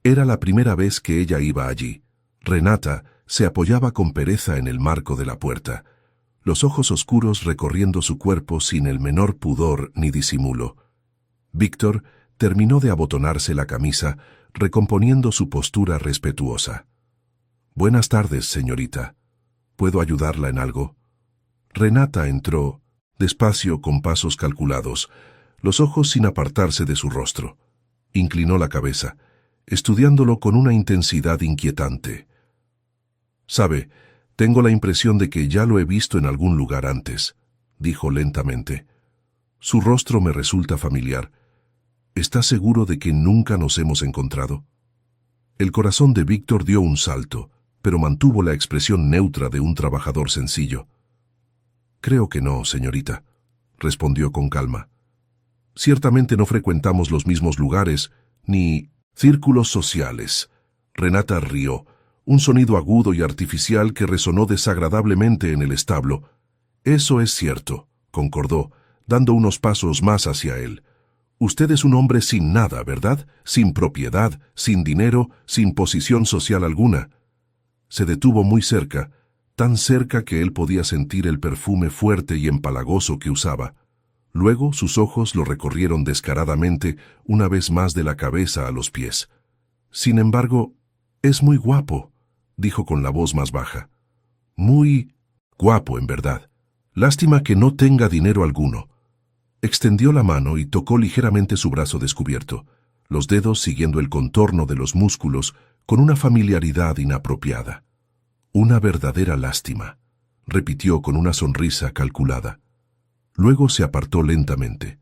Era la primera vez que ella iba allí. Renata se apoyaba con pereza en el marco de la puerta, los ojos oscuros recorriendo su cuerpo sin el menor pudor ni disimulo. Víctor terminó de abotonarse la camisa, recomponiendo su postura respetuosa. «Buenas tardes, señorita. ¿Puedo ayudarla en algo?» Renata entró, despacio, con pasos calculados, los ojos sin apartarse de su rostro. Inclinó la cabeza, estudiándolo con una intensidad inquietante. «Sabe, tengo la impresión de que ya lo he visto en algún lugar antes», dijo lentamente. «Su rostro me resulta familiar. ¿Está seguro de que nunca nos hemos encontrado?» El corazón de Víctor dio un salto, pero mantuvo la expresión neutra de un trabajador sencillo. «Creo que no, señorita», respondió con calma. «Ciertamente no frecuentamos los mismos lugares, ni círculos sociales». Renata rió, un sonido agudo y artificial que resonó desagradablemente en el establo. «Eso es cierto», concordó, dando unos pasos más hacia él. «Usted es un hombre sin nada, ¿verdad? Sin propiedad, sin dinero, sin posición social alguna». Se detuvo muy cerca, tan cerca que él podía sentir el perfume fuerte y empalagoso que usaba. Luego sus ojos lo recorrieron descaradamente, una vez más de la cabeza a los pies. «Sin embargo, es muy guapo», dijo con la voz más baja. «Muy guapo, en verdad. Lástima que no tenga dinero alguno». Extendió la mano y tocó ligeramente su brazo descubierto, los dedos siguiendo el contorno de los músculos con una familiaridad inapropiada. «Una verdadera lástima», repitió con una sonrisa calculada. Luego se apartó lentamente.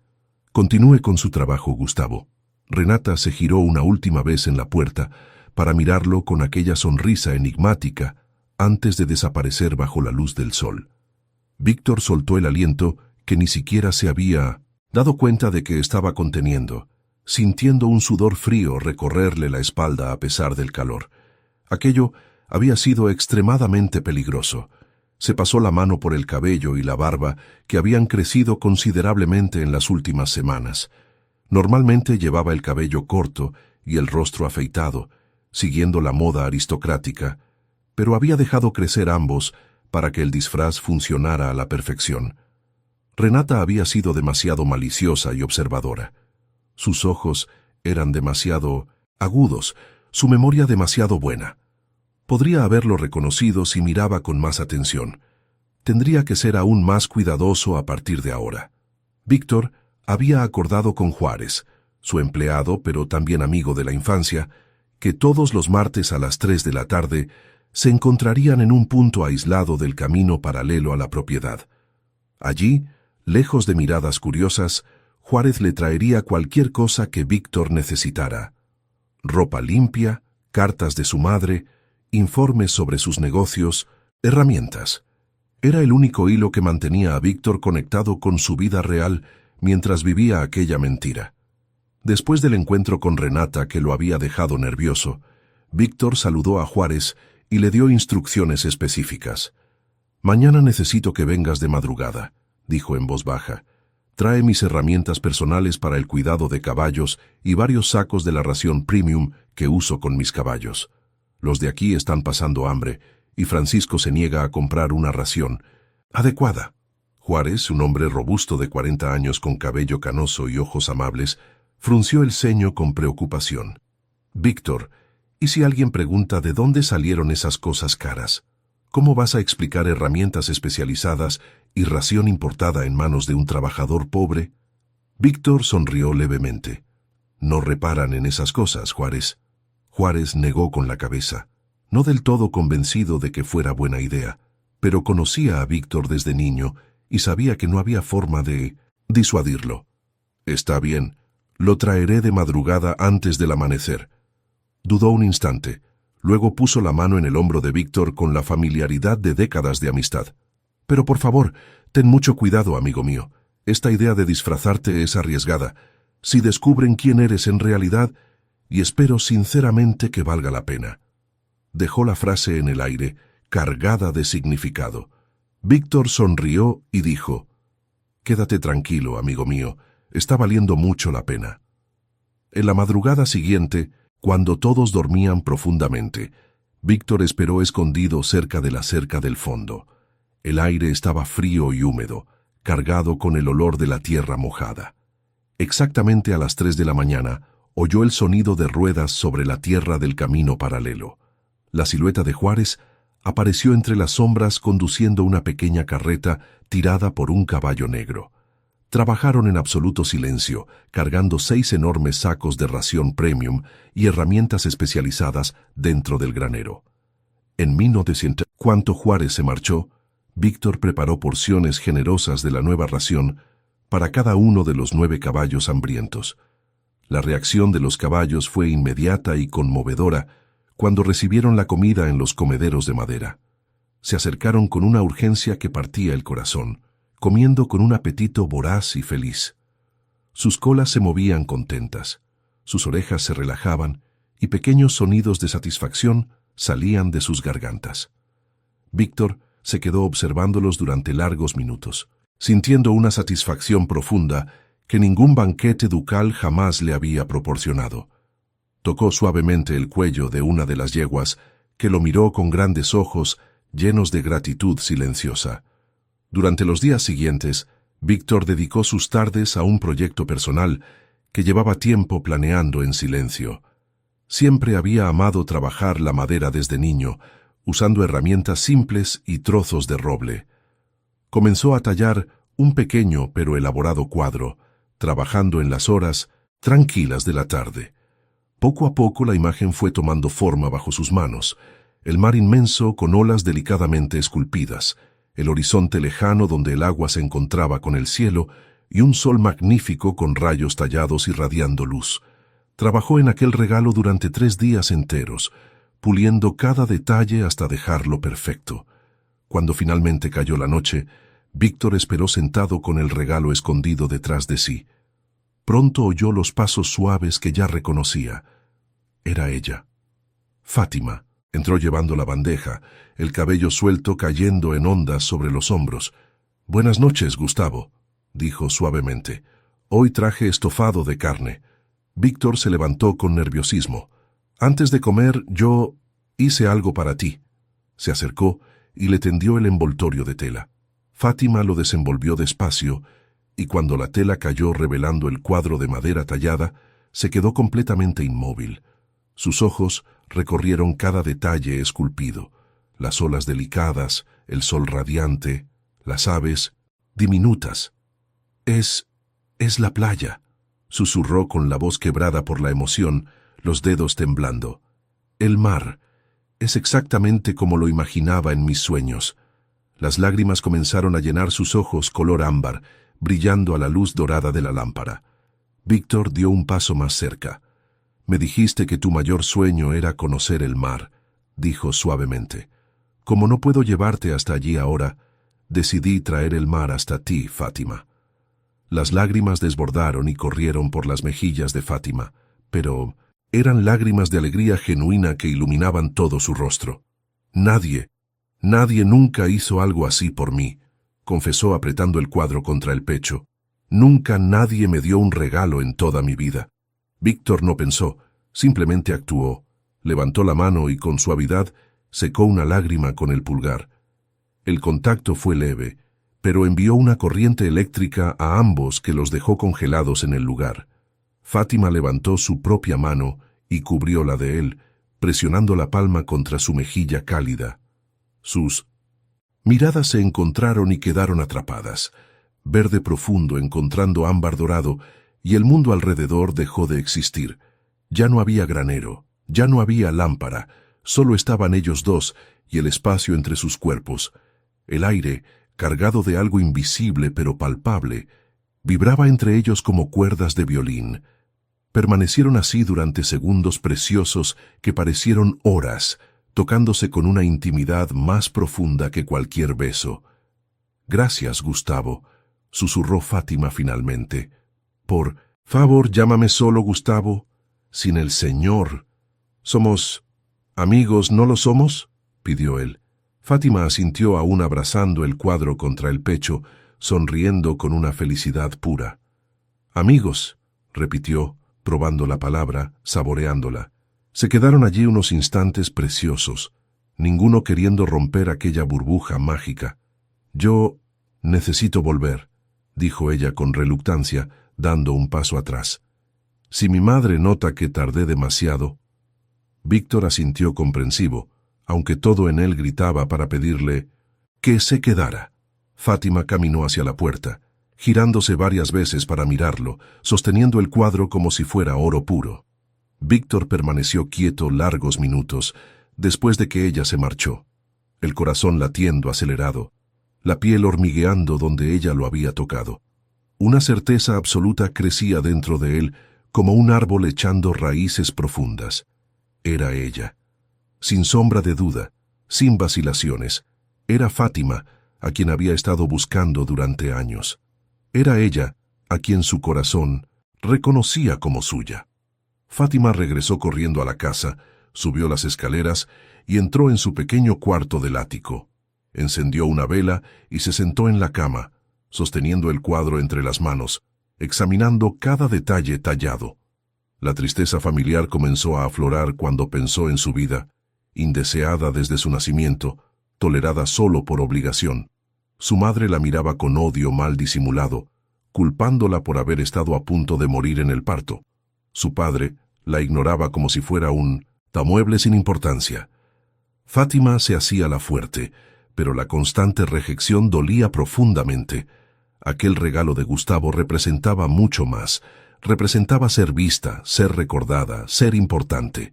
«Continúe con su trabajo, Gustavo». Renata se giró una última vez en la puerta para mirarlo con aquella sonrisa enigmática antes de desaparecer bajo la luz del sol. Víctor soltó el aliento que ni siquiera se había dado cuenta de que estaba conteniendo, sintiendo un sudor frío recorrerle la espalda a pesar del calor. Aquello había sido extremadamente peligroso. Se pasó la mano por el cabello y la barba que habían crecido considerablemente en las últimas semanas. Normalmente llevaba el cabello corto y el rostro afeitado, siguiendo la moda aristocrática, pero había dejado crecer ambos para que el disfraz funcionara a la perfección. Renata había sido demasiado maliciosa y observadora. Sus ojos eran demasiado agudos, su memoria demasiado buena. Podría haberlo reconocido si miraba con más atención. Tendría que ser aún más cuidadoso a partir de ahora. Víctor había acordado con Juárez, su empleado pero también amigo de la infancia, que todos los martes a las 3 de la tarde se encontrarían en un punto aislado del camino paralelo a la propiedad. Allí, lejos de miradas curiosas, Juárez le traería cualquier cosa que Víctor necesitara. Ropa limpia, cartas de su madre, informes sobre sus negocios, herramientas. Era el único hilo que mantenía a Víctor conectado con su vida real mientras vivía aquella mentira. Después del encuentro con Renata que lo había dejado nervioso, Víctor saludó a Juárez y le dio instrucciones específicas. «Mañana necesito que vengas de madrugada», dijo en voz baja. «Trae mis herramientas personales para el cuidado de caballos y varios sacos de la ración premium que uso con mis caballos. Los de aquí están pasando hambre y Francisco se niega a comprar una ración adecuada». Juárez, un hombre robusto de 40 años con cabello canoso y ojos amables, frunció el ceño con preocupación. «Víctor, ¿y si alguien pregunta de dónde salieron esas cosas caras? ¿Cómo vas a explicar herramientas especializadas y ración importada en manos de un trabajador pobre?» Víctor sonrió levemente. «No reparan en esas cosas, Juárez». Juárez negó con la cabeza, no del todo convencido de que fuera buena idea, pero conocía a Víctor desde niño y sabía que no había forma de disuadirlo. Está bien, lo traeré de madrugada antes del amanecer. Dudó un instante, luego puso la mano en el hombro de Víctor con la familiaridad de décadas de amistad. Pero por favor, ten mucho cuidado, amigo mío. Esta idea de disfrazarte es arriesgada. Si descubren quién eres en realidad, y espero sinceramente que valga la pena. Dejó la frase en el aire, cargada de significado. Víctor sonrió y dijo: «Quédate tranquilo, amigo mío, está valiendo mucho la pena». En la madrugada siguiente, cuando todos dormían profundamente, Víctor esperó escondido cerca de la cerca del fondo. El aire estaba frío y húmedo, cargado con el olor de la tierra mojada. Exactamente a las 3 de la mañana, oyó el sonido de ruedas sobre la tierra del camino paralelo. La silueta de Juárez apareció entre las sombras conduciendo una pequeña carreta tirada por un caballo negro. Trabajaron en absoluto silencio, cargando 6 enormes sacos de ración premium y herramientas especializadas dentro del granero. En 1900, cuando Juárez se marchó, Víctor preparó porciones generosas de la nueva ración para cada uno de los 9 caballos hambrientos. La reacción de los caballos fue inmediata y conmovedora cuando recibieron la comida en los comederos de madera. Se acercaron con una urgencia que partía el corazón, comiendo con un apetito voraz y feliz. Sus colas se movían contentas, sus orejas se relajaban y pequeños sonidos de satisfacción salían de sus gargantas. Víctor se quedó observándolos durante largos minutos, sintiendo una satisfacción profunda que ningún banquete ducal jamás le había proporcionado. Tocó suavemente el cuello de una de las yeguas, que lo miró con grandes ojos llenos de gratitud silenciosa. Durante los días siguientes, Víctor dedicó sus tardes a un proyecto personal que llevaba tiempo planeando en silencio. Siempre había amado trabajar la madera desde niño, usando herramientas simples y trozos de roble. Comenzó a tallar un pequeño pero elaborado cuadro, trabajando en las horas tranquilas de la tarde. Poco a poco la imagen fue tomando forma bajo sus manos, el mar inmenso con olas delicadamente esculpidas, el horizonte lejano donde el agua se encontraba con el cielo y un sol magnífico con rayos tallados irradiando luz. Trabajó en aquel regalo durante 3 días enteros, puliendo cada detalle hasta dejarlo perfecto. Cuando finalmente cayó la noche, Víctor esperó sentado con el regalo escondido detrás de sí. Pronto oyó los pasos suaves que ya reconocía. Era ella. Fátima. Entró llevando la bandeja, el cabello suelto cayendo en ondas sobre los hombros. «Buenas noches, Gustavo», dijo suavemente. «Hoy traje estofado de carne». Víctor se levantó con nerviosismo. «Antes de comer, yo hice algo para ti». Se acercó y le tendió el envoltorio de tela. Fátima lo desenvolvió despacio, y cuando la tela cayó revelando el cuadro de madera tallada, se quedó completamente inmóvil. Sus ojos recorrieron cada detalle esculpido, las olas delicadas, el sol radiante, las aves diminutas. Es la playa», susurró con la voz quebrada por la emoción, los dedos temblando. «El mar. Es exactamente como lo imaginaba en mis sueños». Las lágrimas comenzaron a llenar sus ojos color ámbar, brillando a la luz dorada de la lámpara. Víctor dio un paso más cerca. «Me dijiste que tu mayor sueño era conocer el mar», dijo suavemente. «Como no puedo llevarte hasta allí ahora, decidí traer el mar hasta ti, Fátima». Las lágrimas desbordaron y corrieron por las mejillas de Fátima, pero eran lágrimas de alegría genuina que iluminaban todo su rostro. Nadie nunca hizo algo así por mí», confesó apretando el cuadro contra el pecho. «Nunca nadie me dio un regalo en toda mi vida». Víctor no pensó, simplemente actuó. Levantó la mano y con suavidad secó una lágrima con el pulgar. El contacto fue leve, pero envió una corriente eléctrica a ambos que los dejó congelados en el lugar. Fátima levantó su propia mano y cubrió la de él, presionando la palma contra su mejilla cálida. Sus miradas se encontraron y quedaron atrapadas. Verde profundo encontrando ámbar dorado, y el mundo alrededor dejó de existir. Ya no había granero, ya no había lámpara, solo estaban ellos dos y el espacio entre sus cuerpos. El aire, cargado de algo invisible pero palpable, Vibraba entre ellos como cuerdas de violín. Permanecieron así durante segundos preciosos que parecieron horas, tocándose con una intimidad más profunda que cualquier beso. «Gracias, Gustavo», susurró Fátima finalmente. «Por favor, llámame solo Gustavo. Sin el Señor. ¿Somos amigos, no lo somos?», pidió él. Fátima asintió aún abrazando el cuadro contra el pecho, sonriendo con una felicidad pura. «Amigos», repitió, probando la palabra, saboreándola. Se quedaron allí unos instantes preciosos, ninguno queriendo romper aquella burbuja mágica. «Yo necesito volver», dijo ella con reluctancia, dando un paso atrás. «Si mi madre nota que tardé demasiado». Víctor asintió comprensivo, aunque todo en él gritaba para pedirle que se quedara. Fátima caminó hacia la puerta, girándose varias veces para mirarlo, sosteniendo el cuadro como si fuera oro puro. Víctor permaneció quieto largos minutos, después de que ella se marchó, el corazón latiendo acelerado, la piel hormigueando donde ella lo había tocado. Una certeza absoluta crecía dentro de él como un árbol echando raíces profundas. Era ella. Sin sombra de duda, sin vacilaciones, era Fátima, a quien había estado buscando durante años. Era ella, a quien su corazón reconocía como suya. Fátima regresó corriendo a la casa, subió las escaleras y entró en su pequeño cuarto del ático. Encendió una vela y se sentó en la cama, sosteniendo el cuadro entre las manos, examinando cada detalle tallado. La tristeza familiar comenzó a aflorar cuando pensó en su vida, indeseada desde su nacimiento, tolerada solo por obligación. Su madre la miraba con odio mal disimulado, culpándola por haber estado a punto de morir en el parto. Su padre la ignoraba como si fuera un tamueble sin importancia. Fátima se hacía la fuerte, pero la constante rejección dolía profundamente. Aquel regalo de Gustavo representaba mucho más. Representaba ser vista, ser recordada, ser importante.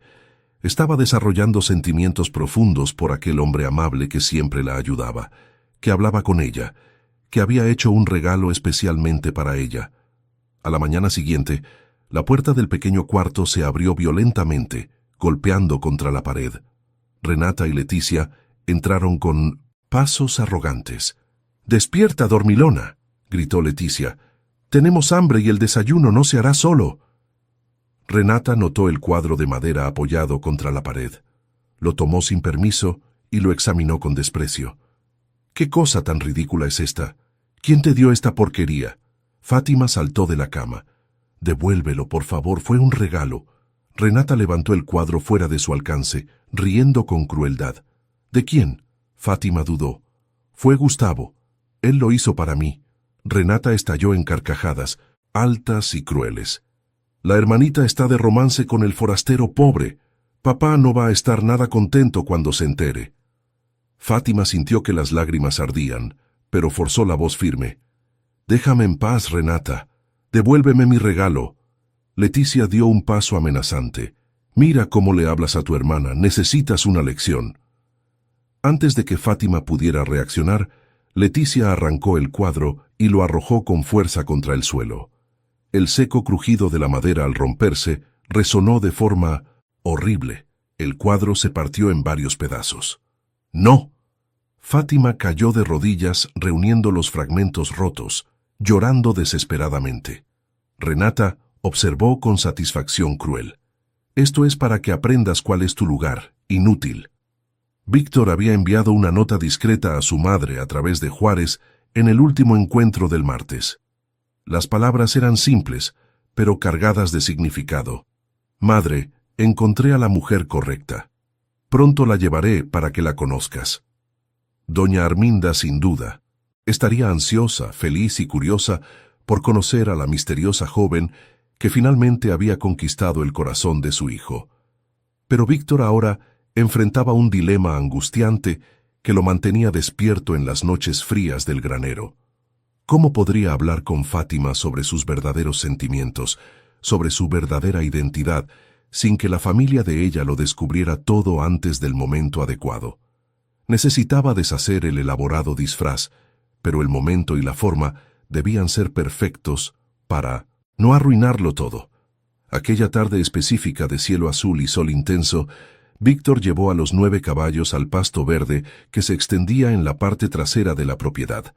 Estaba desarrollando sentimientos profundos por aquel hombre amable que siempre la ayudaba, que hablaba con ella, que había hecho un regalo especialmente para ella. A la mañana siguiente, la puerta del pequeño cuarto se abrió violentamente, golpeando contra la pared. Renata y Leticia entraron con pasos arrogantes. «¡Despierta, dormilona!», gritó Leticia. «Tenemos hambre y el desayuno no se hará solo». Renata notó el cuadro de madera apoyado contra la pared. Lo tomó sin permiso y lo examinó con desprecio. «¿Qué cosa tan ridícula es esta? ¿Quién te dio esta porquería?». Fátima saltó de la cama. «Devuélvelo, por favor, fue un regalo». Renata levantó el cuadro fuera de su alcance, riendo con crueldad. «¿De quién?». Fátima dudó. «Fue Gustavo. Él lo hizo para mí». Renata estalló en carcajadas, altas y crueles. «La hermanita está de romance con el forastero pobre. Papá no va a estar nada contento cuando se entere». Fátima sintió que las lágrimas ardían, pero forzó la voz firme. «Déjame en paz, Renata. Devuélveme mi regalo». Leticia dio un paso amenazante. «Mira cómo le hablas a tu hermana. Necesitas una lección». Antes de que Fátima pudiera reaccionar, Leticia arrancó el cuadro y lo arrojó con fuerza contra el suelo. El seco crujido de la madera al romperse resonó de forma horrible. El cuadro se partió en varios pedazos. «¡No!». Fátima cayó de rodillas reuniendo los fragmentos rotos, llorando desesperadamente. Renata observó con satisfacción cruel. «Esto es para que aprendas cuál es tu lugar, inútil». Víctor había enviado una nota discreta a su madre a través de Juárez en el último encuentro del martes. Las palabras eran simples, pero cargadas de significado. «Madre, encontré a la mujer correcta. Pronto la llevaré para que la conozcas». Doña Arminda, sin duda, estaría ansiosa, feliz y curiosa por conocer a la misteriosa joven que finalmente había conquistado el corazón de su hijo. Pero Víctor ahora enfrentaba un dilema angustiante que lo mantenía despierto en las noches frías del granero. ¿Cómo podría hablar con Fátima sobre sus verdaderos sentimientos, sobre su verdadera identidad, sin que la familia de ella lo descubriera todo antes del momento adecuado? Necesitaba deshacer el elaborado disfraz, pero el momento y la forma debían ser perfectos para no arruinarlo todo. Aquella tarde específica de cielo azul y sol intenso, Víctor llevó a los 9 caballos al pasto verde que se extendía en la parte trasera de la propiedad.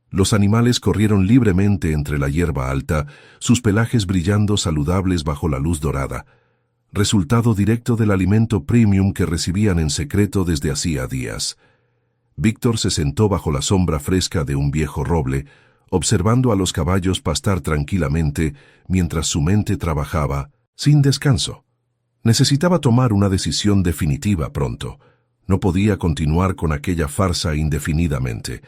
Los animales corrieron libremente entre la hierba alta, sus pelajes brillando saludables bajo la luz dorada, resultado directo del alimento premium que recibían en secreto desde hacía días. Víctor se sentó bajo la sombra fresca de un viejo roble, observando a los caballos pastar tranquilamente mientras su mente trabajaba, sin descanso. Necesitaba tomar una decisión definitiva pronto. No podía continuar con aquella farsa indefinidamente.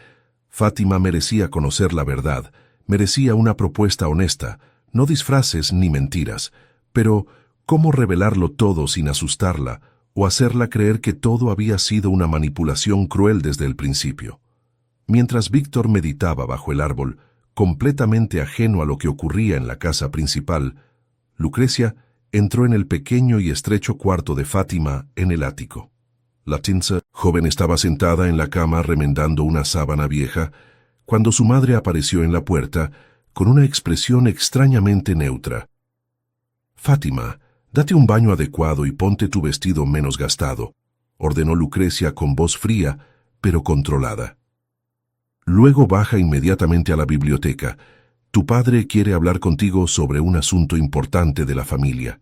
Fátima merecía conocer la verdad, merecía una propuesta honesta, no disfraces ni mentiras. Pero, ¿cómo revelarlo todo sin asustarla o hacerla creer que todo había sido una manipulación cruel desde el principio? Mientras Víctor meditaba bajo el árbol, completamente ajeno a lo que ocurría en la casa principal, Lucrecia entró en el pequeño y estrecho cuarto de Fátima en el ático. La joven estaba sentada en la cama remendando una sábana vieja, cuando su madre apareció en la puerta con una expresión extrañamente neutra. «Fátima, date un baño adecuado y ponte tu vestido menos gastado», ordenó Lucrecia con voz fría, pero controlada. «Luego baja inmediatamente a la biblioteca. Tu padre quiere hablar contigo sobre un asunto importante de la familia».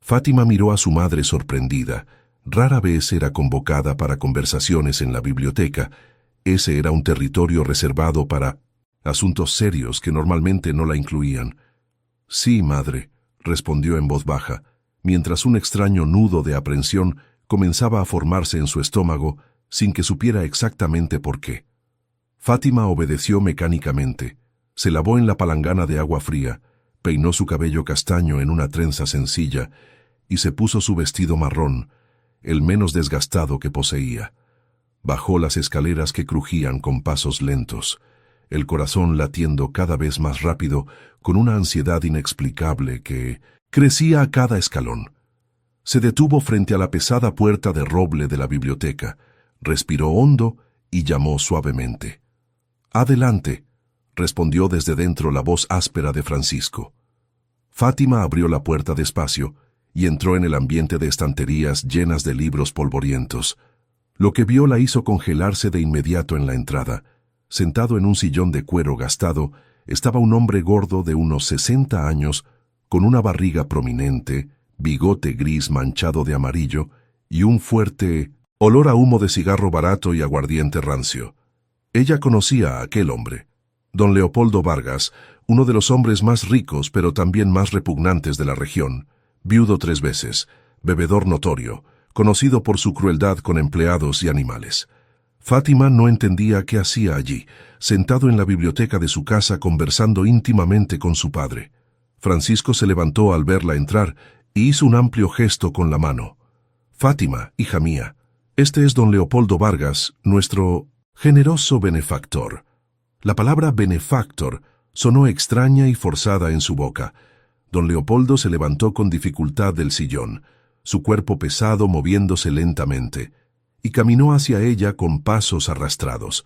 Fátima miró a su madre sorprendida. Rara vez era convocada para conversaciones en la biblioteca. Ese era un territorio reservado para asuntos serios que normalmente no la incluían. «Sí, madre», respondió en voz baja, mientras un extraño nudo de aprensión comenzaba a formarse en su estómago sin que supiera exactamente por qué. Fátima obedeció mecánicamente. Se lavó en la palangana de agua fría, peinó su cabello castaño en una trenza sencilla y se puso su vestido marrón, el menos desgastado que poseía. Bajó las escaleras que crujían con pasos lentos, el corazón latiendo cada vez más rápido con una ansiedad inexplicable que crecía a cada escalón. Se detuvo frente a la pesada puerta de roble de la biblioteca, respiró hondo y llamó suavemente. «Adelante», respondió desde dentro la voz áspera de Francisco. Fátima abrió la puerta despacio y entró en el ambiente de estanterías llenas de libros polvorientos. Lo que vio la hizo congelarse de inmediato en la entrada. Sentado en un sillón de cuero gastado, estaba un hombre gordo de unos 60 años, con una barriga prominente, bigote gris manchado de amarillo y un fuerte olor a humo de cigarro barato y aguardiente rancio. Ella conocía a aquel hombre, don Leopoldo Vargas, uno de los hombres más ricos pero también más repugnantes de la región, viudo 3 veces, bebedor notorio, conocido por su crueldad con empleados y animales. Fátima no entendía qué hacía allí, sentado en la biblioteca de su casa conversando íntimamente con su padre. Francisco se levantó al verla entrar y hizo un amplio gesto con la mano. «Fátima, hija mía, este es don Leopoldo Vargas, nuestro generoso benefactor». La palabra benefactor sonó extraña y forzada en su boca. Don Leopoldo se levantó con dificultad del sillón, su cuerpo pesado moviéndose lentamente, y caminó hacia ella con pasos arrastrados.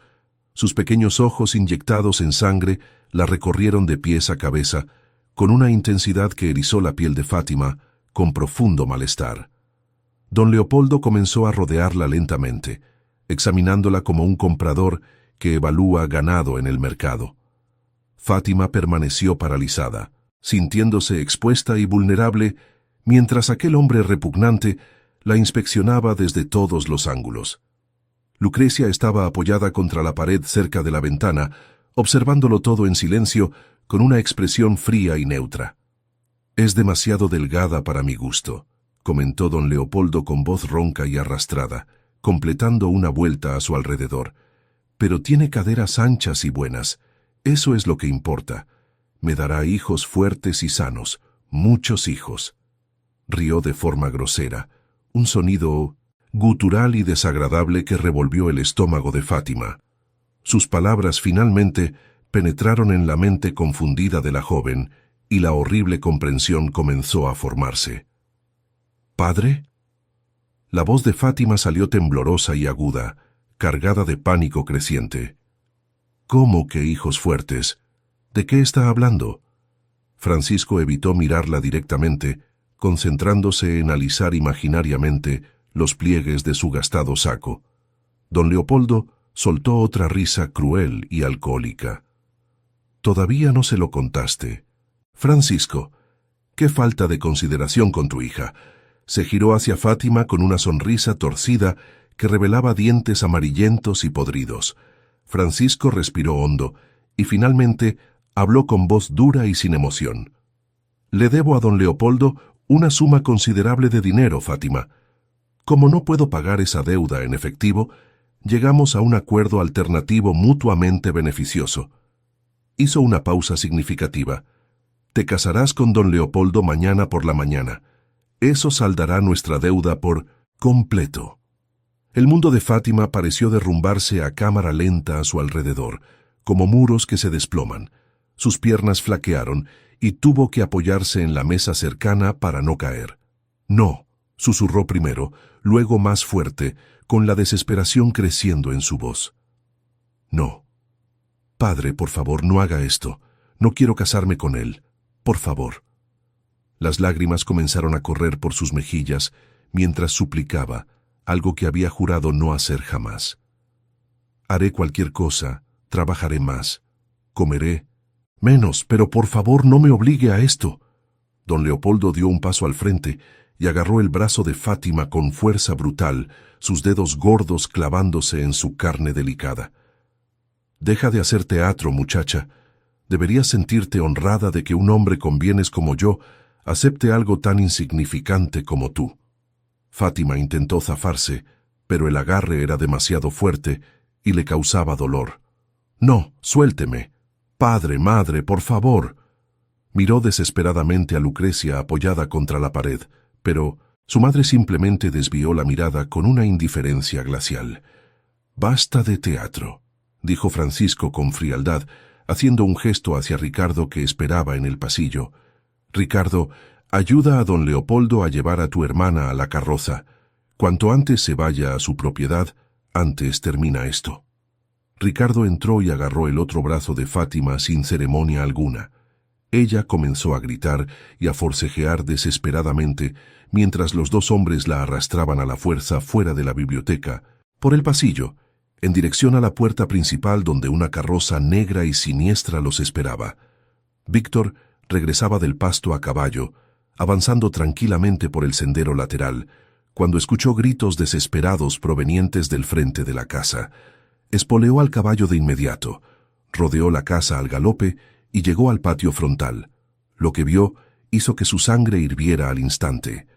Sus pequeños ojos inyectados en sangre la recorrieron de pies a cabeza, con una intensidad que erizó la piel de Fátima, con profundo malestar. Don Leopoldo comenzó a rodearla lentamente, examinándola como un comprador que evalúa ganado en el mercado. Fátima permaneció paralizada, sintiéndose expuesta y vulnerable, mientras aquel hombre repugnante la inspeccionaba desde todos los ángulos. Lucrecia estaba apoyada contra la pared cerca de la ventana, observándolo todo en silencio, con una expresión fría y neutra. «Es demasiado delgada para mi gusto», comentó don Leopoldo con voz ronca y arrastrada, completando una vuelta a su alrededor. «Pero tiene caderas anchas y buenas. Eso es lo que importa. Me dará hijos fuertes y sanos, muchos hijos». Rió de forma grosera, un sonido gutural y desagradable que revolvió el estómago de Fátima. Sus palabras finalmente penetraron en la mente confundida de la joven y la horrible comprensión comenzó a formarse. «¿Padre?». La voz de Fátima salió temblorosa y aguda, cargada de pánico creciente. ¿Cómo que hijos fuertes? ¿De qué está hablando? Francisco evitó mirarla directamente, concentrándose en alisar imaginariamente los pliegues de su gastado saco. Don Leopoldo soltó otra risa cruel y alcohólica. «Todavía no se lo contaste. Francisco, qué falta de consideración con tu hija». Se giró hacia Fátima con una sonrisa torcida que revelaba dientes amarillentos y podridos. Francisco respiró hondo y finalmente habló con voz dura y sin emoción. «Le debo a don Leopoldo una suma considerable de dinero, Fátima. Como no puedo pagar esa deuda en efectivo, llegamos a un acuerdo alternativo mutuamente beneficioso». Hizo una pausa significativa. «Te casarás con don Leopoldo mañana por la mañana. Eso saldará nuestra deuda por completo». El mundo de Fátima pareció derrumbarse a cámara lenta a su alrededor, como muros que se desploman. Sus piernas flaquearon y tuvo que apoyarse en la mesa cercana para no caer. «No», susurró primero, luego más fuerte, con la desesperación creciendo en su voz. «No. Padre, por favor, no haga esto. No quiero casarme con él. Por favor». Las lágrimas comenzaron a correr por sus mejillas mientras suplicaba, algo que había jurado no hacer jamás. «Haré cualquier cosa, trabajaré más, comeré menos, pero por favor no me obligue a esto». Don Leopoldo dio un paso al frente y agarró el brazo de Fátima con fuerza brutal, sus dedos gordos clavándose en su carne delicada. «Deja de hacer teatro, muchacha. Deberías sentirte honrada de que un hombre con bienes como yo acepte algo tan insignificante como tú». Fátima intentó zafarse, pero el agarre era demasiado fuerte y le causaba dolor. «No, suélteme. Padre, madre, por favor». Miró desesperadamente a Lucrecia apoyada contra la pared, pero su madre simplemente desvió la mirada con una indiferencia glacial. «Basta de teatro», dijo Francisco con frialdad, haciendo un gesto hacia Ricardo que esperaba en el pasillo. «Ricardo, ayuda a don Leopoldo a llevar a tu hermana a la carroza. Cuanto antes se vaya a su propiedad, antes termina esto». Ricardo entró y agarró el otro brazo de Fátima sin ceremonia alguna. Ella comenzó a gritar y a forcejear desesperadamente mientras los dos hombres la arrastraban a la fuerza fuera de la biblioteca, por el pasillo, en dirección a la puerta principal donde una carroza negra y siniestra los esperaba. Víctor regresaba del pasto a caballo, avanzando tranquilamente por el sendero lateral, cuando escuchó gritos desesperados provenientes del frente de la casa. Espoleó al caballo de inmediato, rodeó la casa al galope y llegó al patio frontal. Lo que vio hizo que su sangre hirviera al instante.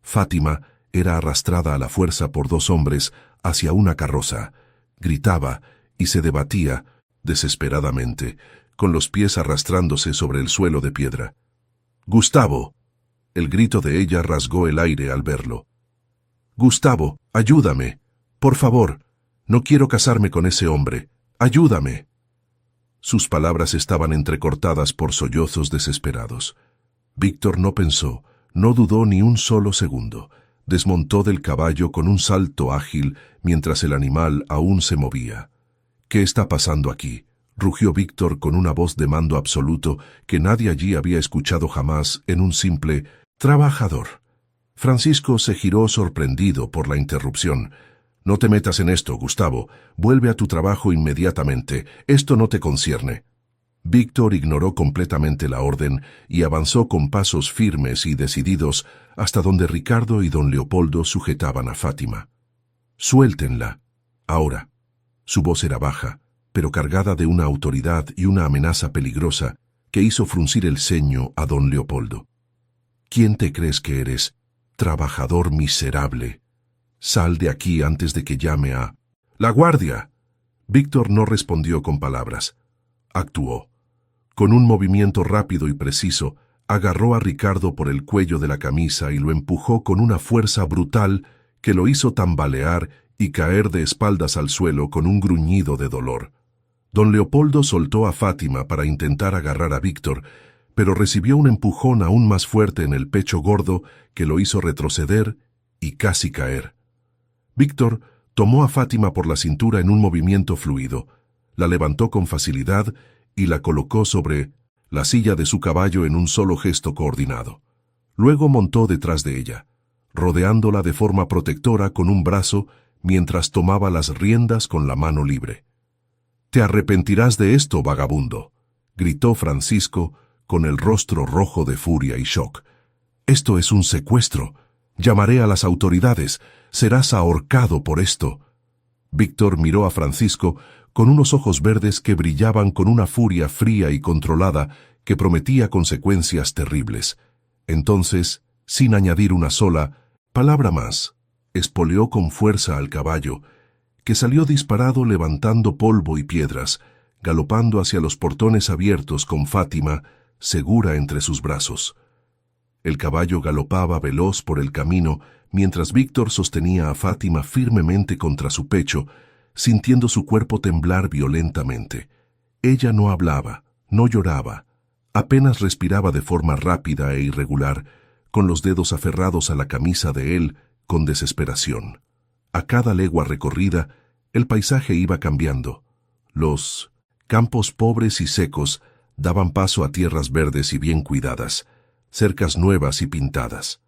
Fátima era arrastrada a la fuerza por dos hombres hacia una carroza. Gritaba y se debatía desesperadamente, con los pies arrastrándose sobre el suelo de piedra. «Gustavo». El grito de ella rasgó el aire al verlo. «Gustavo, ayúdame. Por favor. No quiero casarme con ese hombre. Ayúdame». Sus palabras estaban entrecortadas por sollozos desesperados. Víctor no pensó, no dudó ni un solo segundo. Desmontó del caballo con un salto ágil mientras el animal aún se movía. «¿Qué está pasando aquí?», rugió Víctor con una voz de mando absoluto que nadie allí había escuchado jamás en un simple trabajador. Francisco se giró sorprendido por la interrupción. «No te metas en esto, Gustavo. Vuelve a tu trabajo inmediatamente. Esto no te concierne». Víctor ignoró completamente la orden y avanzó con pasos firmes y decididos hasta donde Ricardo y don Leopoldo sujetaban a Fátima. «Suéltenla. Ahora». Su voz era baja, pero cargada de una autoridad y una amenaza peligrosa que hizo fruncir el ceño a don Leopoldo. «¿Quién te crees que eres? Trabajador miserable. Sal de aquí antes de que llame a la guardia». Víctor no respondió con palabras. Actuó. Con un movimiento rápido y preciso, agarró a Ricardo por el cuello de la camisa y lo empujó con una fuerza brutal que lo hizo tambalear y caer de espaldas al suelo con un gruñido de dolor. Don Leopoldo soltó a Fátima para intentar agarrar a Víctor, pero recibió un empujón aún más fuerte en el pecho gordo que lo hizo retroceder y casi caer. Víctor tomó a Fátima por la cintura en un movimiento fluido. la levantó con facilidad y la colocó sobre la silla de su caballo en un solo gesto coordinado. Luego montó detrás de ella, rodeándola de forma protectora con un brazo mientras tomaba las riendas con la mano libre. «Te arrepentirás de esto, vagabundo», gritó Francisco con el rostro rojo de furia y shock. «Esto es un secuestro. Llamaré a las autoridades. Serás ahorcado por esto». Víctor miró a Francisco con unos ojos verdes que brillaban con una furia fría y controlada que prometía consecuencias terribles. Entonces, sin añadir una sola palabra más, espoleó con fuerza al caballo, que salió disparado levantando polvo y piedras, galopando hacia los portones abiertos con Fátima segura entre sus brazos. El caballo galopaba veloz por el camino mientras Víctor sostenía a Fátima firmemente contra su pecho, sintiendo su cuerpo temblar violentamente. Ella no hablaba, no lloraba, apenas respiraba de forma rápida e irregular, con los dedos aferrados a la camisa de él con desesperación. A cada legua recorrida, el paisaje iba cambiando. Los campos pobres y secos daban paso a tierras verdes y bien cuidadas, cercas nuevas y pintadas.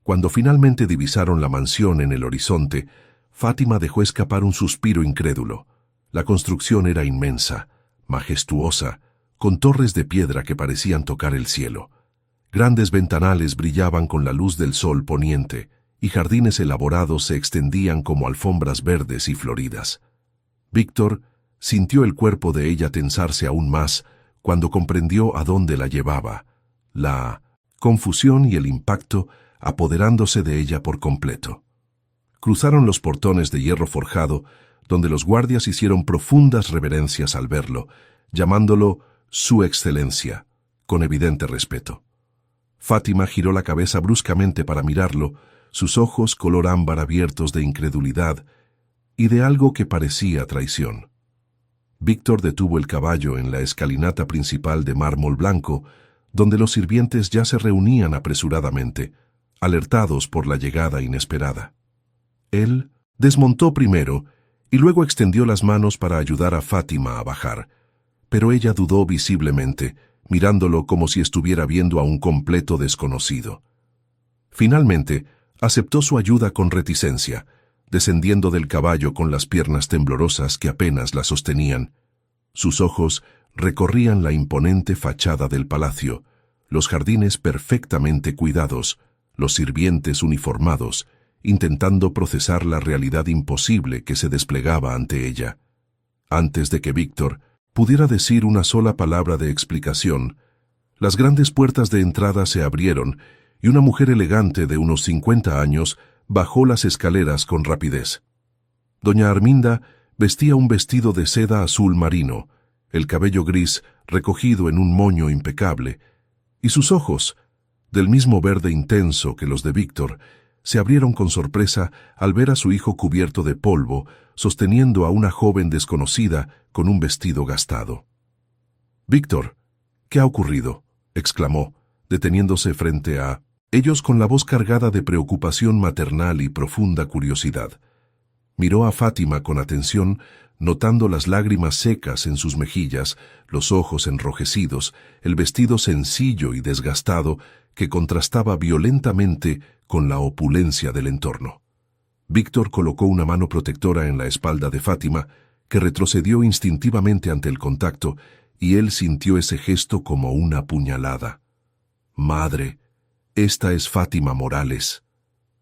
Cuando finalmente divisaron la mansión en el horizonte, Fátima dejó escapar un suspiro incrédulo. La construcción era inmensa, majestuosa, con torres de piedra que parecían tocar el cielo. Grandes ventanales brillaban con la luz del sol poniente, y jardines elaborados se extendían como alfombras verdes y floridas. Víctor sintió el cuerpo de ella tensarse aún más cuando comprendió a dónde la llevaba, la confusión y el impacto apoderándose de ella por completo. Cruzaron los portones de hierro forjado, donde los guardias hicieron profundas reverencias al verlo, llamándolo Su Excelencia, con evidente respeto. Fátima giró la cabeza bruscamente para mirarlo, sus ojos color ámbar abiertos de incredulidad y de algo que parecía traición. Víctor detuvo el caballo en la escalinata principal de mármol blanco, donde los sirvientes ya se reunían apresuradamente, alertados por la llegada inesperada. Él desmontó primero y luego extendió las manos para ayudar a Fátima a bajar, pero ella dudó visiblemente, mirándolo como si estuviera viendo a un completo desconocido. Finalmente, aceptó su ayuda con reticencia, descendiendo del caballo con las piernas temblorosas que apenas la sostenían. Sus ojos recorrían la imponente fachada del palacio, los jardines perfectamente cuidados, los sirvientes uniformados, intentando procesar la realidad imposible que se desplegaba ante ella. Antes de que Víctor pudiera decir una sola palabra de explicación, las grandes puertas de entrada se abrieron y una mujer elegante de unos 50 años bajó las escaleras con rapidez. Doña Arminda vestía un vestido de seda azul marino, el cabello gris recogido en un moño impecable, y sus ojos, del mismo verde intenso que los de Víctor, se abrieron con sorpresa al ver a su hijo cubierto de polvo, sosteniendo a una joven desconocida con un vestido gastado. «Víctor, ¿qué ha ocurrido?», exclamó, deteniéndose frente a ellos con la voz cargada de preocupación maternal y profunda curiosidad. Miró a Fátima con atención, notando las lágrimas secas en sus mejillas, los ojos enrojecidos, el vestido sencillo y desgastado que contrastaba violentamente con la opulencia del entorno. Víctor colocó una mano protectora en la espalda de Fátima, que retrocedió instintivamente ante el contacto, y él sintió ese gesto como una puñalada. «Madre, esta es Fátima Morales»,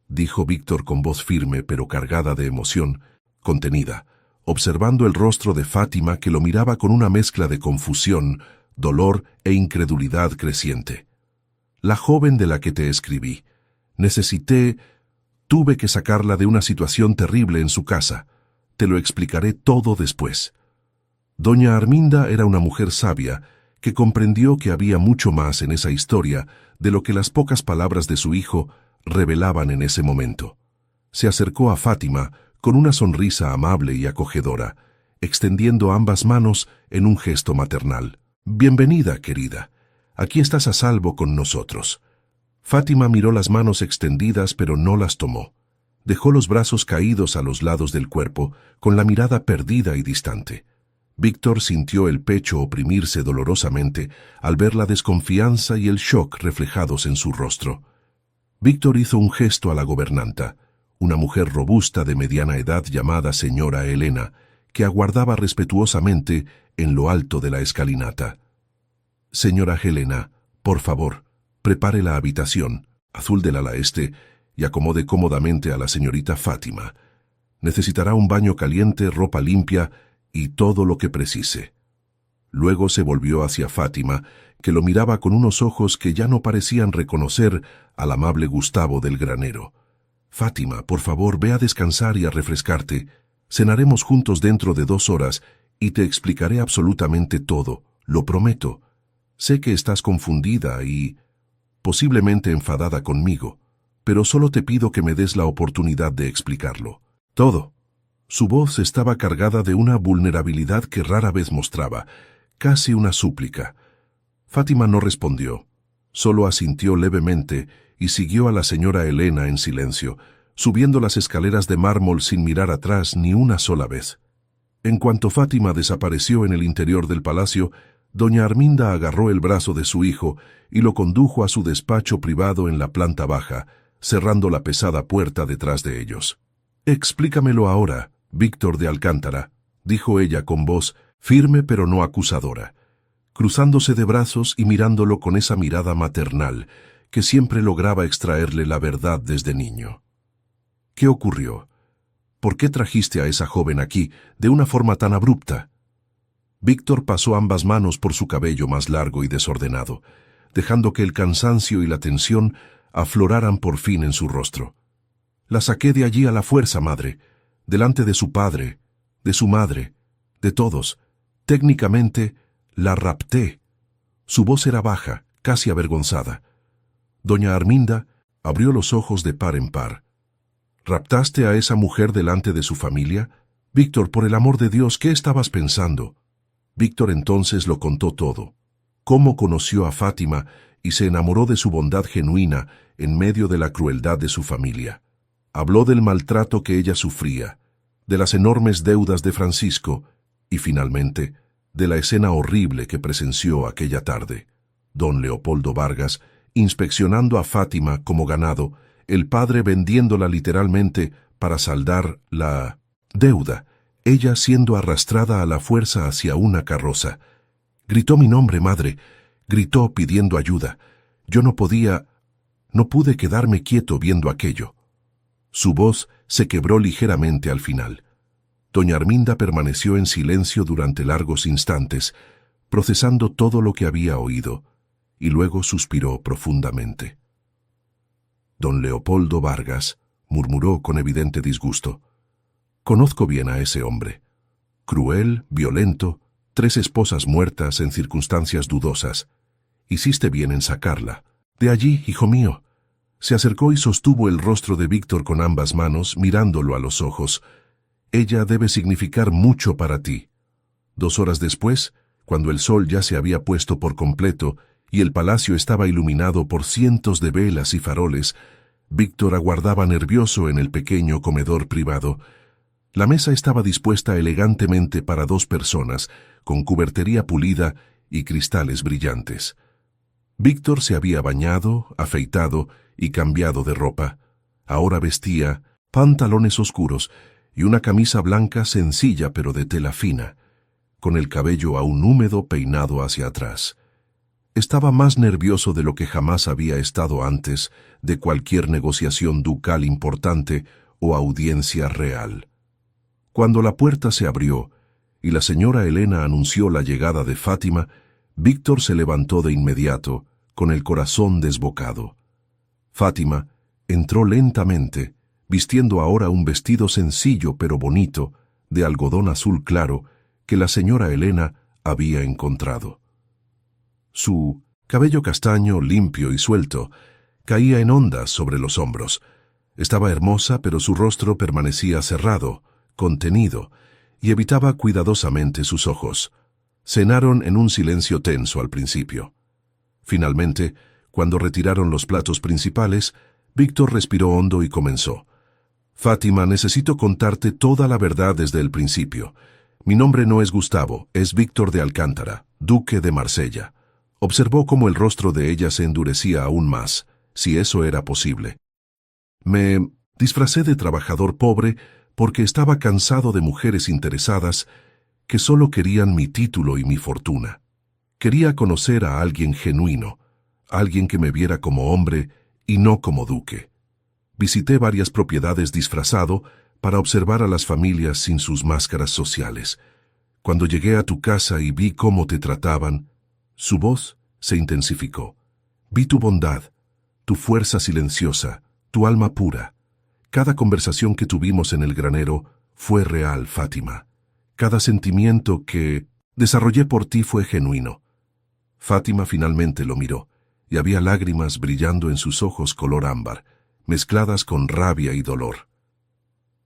dijo Víctor con voz firme pero cargada de emoción, contenida, observando el rostro de Fátima que lo miraba con una mezcla de confusión, dolor e incredulidad creciente. «La joven de la que te escribí. Tuve que sacarla de una situación terrible en su casa. Te lo explicaré todo después». Doña Arminda era una mujer sabia que comprendió que había mucho más en esa historia de lo que las pocas palabras de su hijo revelaban en ese momento. Se acercó a Fátima con una sonrisa amable y acogedora, extendiendo ambas manos en un gesto maternal. «Bienvenida, querida. Aquí estás a salvo con nosotros». Fátima miró las manos extendidas pero no las tomó. Dejó los brazos caídos a los lados del cuerpo, con la mirada perdida y distante. Víctor sintió el pecho oprimirse dolorosamente al ver la desconfianza y el shock reflejados en su rostro. Víctor hizo un gesto a la gobernanta, una mujer robusta de mediana edad llamada señora Helena, que aguardaba respetuosamente en lo alto de la escalinata. «Señora Helena, por favor, prepare la habitación, azul del ala este, y acomode cómodamente a la señorita Fátima. Necesitará un baño caliente, ropa limpia y todo lo que precise». Luego se volvió hacia Fátima, que lo miraba con unos ojos que ya no parecían reconocer al amable Gustavo del granero. «Fátima, por favor, ve a descansar y a refrescarte. Cenaremos juntos dentro de 2 horas y te explicaré absolutamente todo, lo prometo. Sé que estás confundida y posiblemente enfadada conmigo, pero solo te pido que me des la oportunidad de explicarlo. Todo». Su voz estaba cargada de una vulnerabilidad que rara vez mostraba, casi una súplica. Fátima no respondió, solo asintió levemente y siguió a la señora Helena en silencio, subiendo las escaleras de mármol sin mirar atrás ni una sola vez. En cuanto Fátima desapareció en el interior del palacio, doña Arminda agarró el brazo de su hijo y lo condujo a su despacho privado en la planta baja, cerrando la pesada puerta detrás de ellos. «Explícamelo ahora, Víctor de Alcántara», dijo ella con voz firme pero no acusadora, cruzándose de brazos y mirándolo con esa mirada maternal que siempre lograba extraerle la verdad desde niño. «¿Qué ocurrió? ¿Por qué trajiste a esa joven aquí de una forma tan abrupta?» Víctor pasó ambas manos por su cabello más largo y desordenado, dejando que el cansancio y la tensión afloraran por fin en su rostro. «La saqué de allí a la fuerza, madre, delante de su padre, de su madre, de todos. Técnicamente, la rapté». Su voz era baja, casi avergonzada. Doña Arminda abrió los ojos de par en par. «¿Raptaste a esa mujer delante de su familia? Víctor, por el amor de Dios, ¿qué estabas pensando?» Víctor entonces lo contó todo. Cómo conoció a Fátima y se enamoró de su bondad genuina en medio de la crueldad de su familia. Habló del maltrato que ella sufría, de las enormes deudas de Francisco y, finalmente, de la escena horrible que presenció aquella tarde. Don Leopoldo Vargas, inspeccionando a Fátima como ganado, el padre vendiéndola literalmente para saldar la deuda, ella siendo arrastrada a la fuerza hacia una carroza. Gritó mi nombre, madre, gritó pidiendo ayuda. Yo no pude quedarme quieto viendo aquello. Su voz se quebró ligeramente al final. Doña Arminda permaneció en silencio durante largos instantes, procesando todo lo que había oído, y luego suspiró profundamente. «Don Leopoldo Vargas», murmuró con evidente disgusto. «Conozco bien a ese hombre. Cruel, violento, 3 esposas muertas en circunstancias dudosas. Hiciste bien en sacarla. De allí, hijo mío». Se acercó y sostuvo el rostro de Víctor con ambas manos, mirándolo a los ojos. «Ella debe significar mucho para ti». 2 horas después, cuando el sol ya se había puesto por completo y el palacio estaba iluminado por cientos de velas y faroles, Víctor aguardaba nervioso en el pequeño comedor privado. La mesa estaba dispuesta elegantemente para 2 personas, con cubertería pulida y cristales brillantes. Víctor se había bañado, afeitado y cambiado de ropa. Ahora vestía pantalones oscuros y una camisa blanca sencilla pero de tela fina, con el cabello aún húmedo peinado hacia atrás. Estaba más nervioso de lo que jamás había estado antes de cualquier negociación ducal importante o audiencia real. Cuando la puerta se abrió y la señora Helena anunció la llegada de Fátima, Víctor se levantó de inmediato, con el corazón desbocado. Fátima entró lentamente, vistiendo ahora un vestido sencillo pero bonito, de algodón azul claro, que la señora Helena había encontrado. Su cabello castaño, limpio y suelto, caía en ondas sobre los hombros. Estaba hermosa, pero su rostro permanecía cerrado, contenido, y evitaba cuidadosamente sus ojos. Cenaron en un silencio tenso al principio. Finalmente, cuando retiraron los platos principales, Víctor respiró hondo y comenzó. «Fátima, necesito contarte toda la verdad desde el principio. Mi nombre no es Gustavo, es Víctor de Alcántara, duque de Marsella. Observó cómo el rostro de ella se endurecía aún más, si eso era posible. Me disfracé de trabajador pobre porque estaba cansado de mujeres interesadas que solo querían mi título y mi fortuna. Quería conocer a alguien genuino, alguien que me viera como hombre y no como duque. Visité varias propiedades disfrazado para observar a las familias sin sus máscaras sociales. Cuando llegué a tu casa y vi cómo te trataban, su voz se intensificó. Vi tu bondad, tu fuerza silenciosa, tu alma pura. Cada conversación que tuvimos en el granero fue real, Fátima. Cada sentimiento que desarrollé por ti fue genuino. Fátima finalmente lo miró, y había lágrimas brillando en sus ojos color ámbar, mezcladas con rabia y dolor.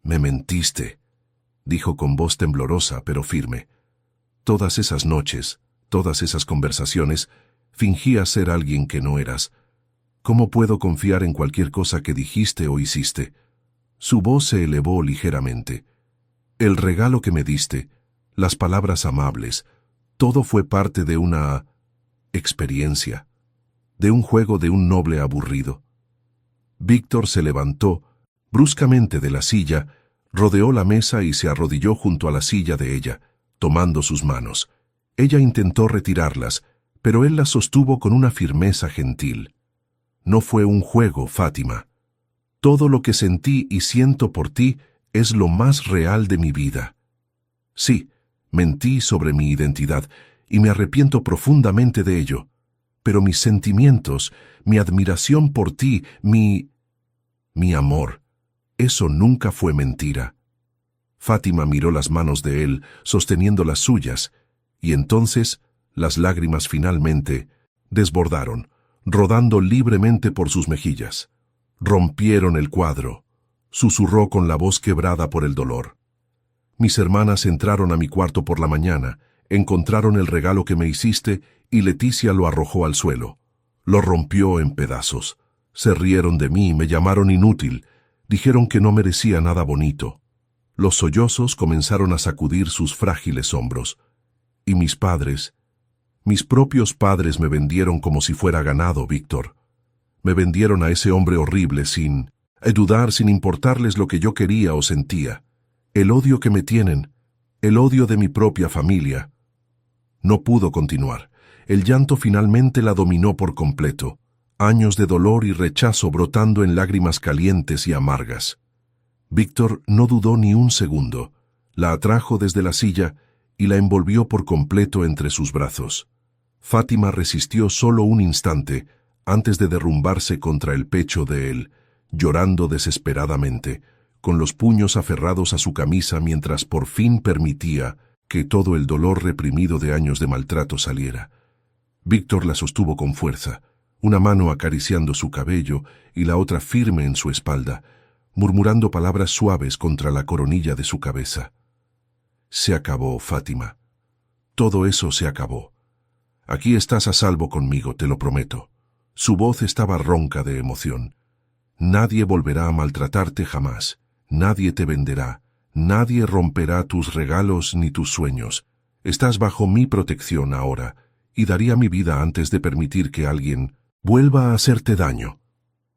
«Me mentiste», dijo con voz temblorosa pero firme. «Todas esas noches, todas esas conversaciones, fingías ser alguien que no eras. ¿Cómo puedo confiar en cualquier cosa que dijiste o hiciste?» Su voz se elevó ligeramente. «El regalo que me diste, las palabras amables, todo fue parte de una experiencia, de un juego de un noble aburrido». Víctor se levantó bruscamente de la silla, rodeó la mesa y se arrodilló junto a la silla de ella, tomando sus manos. Ella intentó retirarlas, pero él las sostuvo con una firmeza gentil. «No fue un juego, Fátima. Todo lo que sentí y siento por ti es lo más real de mi vida. Sí, mentí sobre mi identidad y me arrepiento profundamente de ello, pero mis sentimientos, mi admiración por ti, mi amor, eso nunca fue mentira». Fátima miró las manos de él, sosteniendo las suyas, y entonces las lágrimas finalmente desbordaron, rodando libremente por sus mejillas. Rompieron el cuadro. Susurró con la voz quebrada por el dolor. «Mis hermanas entraron a mi cuarto por la mañana, encontraron el regalo que me hiciste y Leticia lo arrojó al suelo. Lo rompió en pedazos. Se rieron de mí, me llamaron inútil, dijeron que no merecía nada bonito». Los sollozos comenzaron a sacudir sus frágiles hombros. «Y mis padres, mis propios padres me vendieron como si fuera ganado, Víctor. Me vendieron a ese hombre horrible sin dudar, sin importarles lo que yo quería o sentía. El odio que me tienen, el odio de mi propia familia». No pudo continuar. El llanto finalmente la dominó por completo. Años de dolor y rechazo brotando en lágrimas calientes y amargas. Víctor no dudó ni un segundo. La atrajo desde la silla y la envolvió por completo entre sus brazos. Fátima resistió solo un instante antes de derrumbarse contra el pecho de él, llorando desesperadamente, con los puños aferrados a su camisa mientras por fin permitía que todo el dolor reprimido de años de maltrato saliera. Víctor la sostuvo con fuerza, una mano acariciando su cabello y la otra firme en su espalda, murmurando palabras suaves contra la coronilla de su cabeza. «Se acabó, Fátima. Todo eso se acabó. Aquí estás a salvo conmigo, te lo prometo». Su voz estaba ronca de emoción. «Nadie volverá a maltratarte jamás. Nadie te venderá. Nadie romperá tus regalos ni tus sueños. Estás bajo mi protección ahora, y daría mi vida antes de permitir que alguien vuelva a hacerte daño».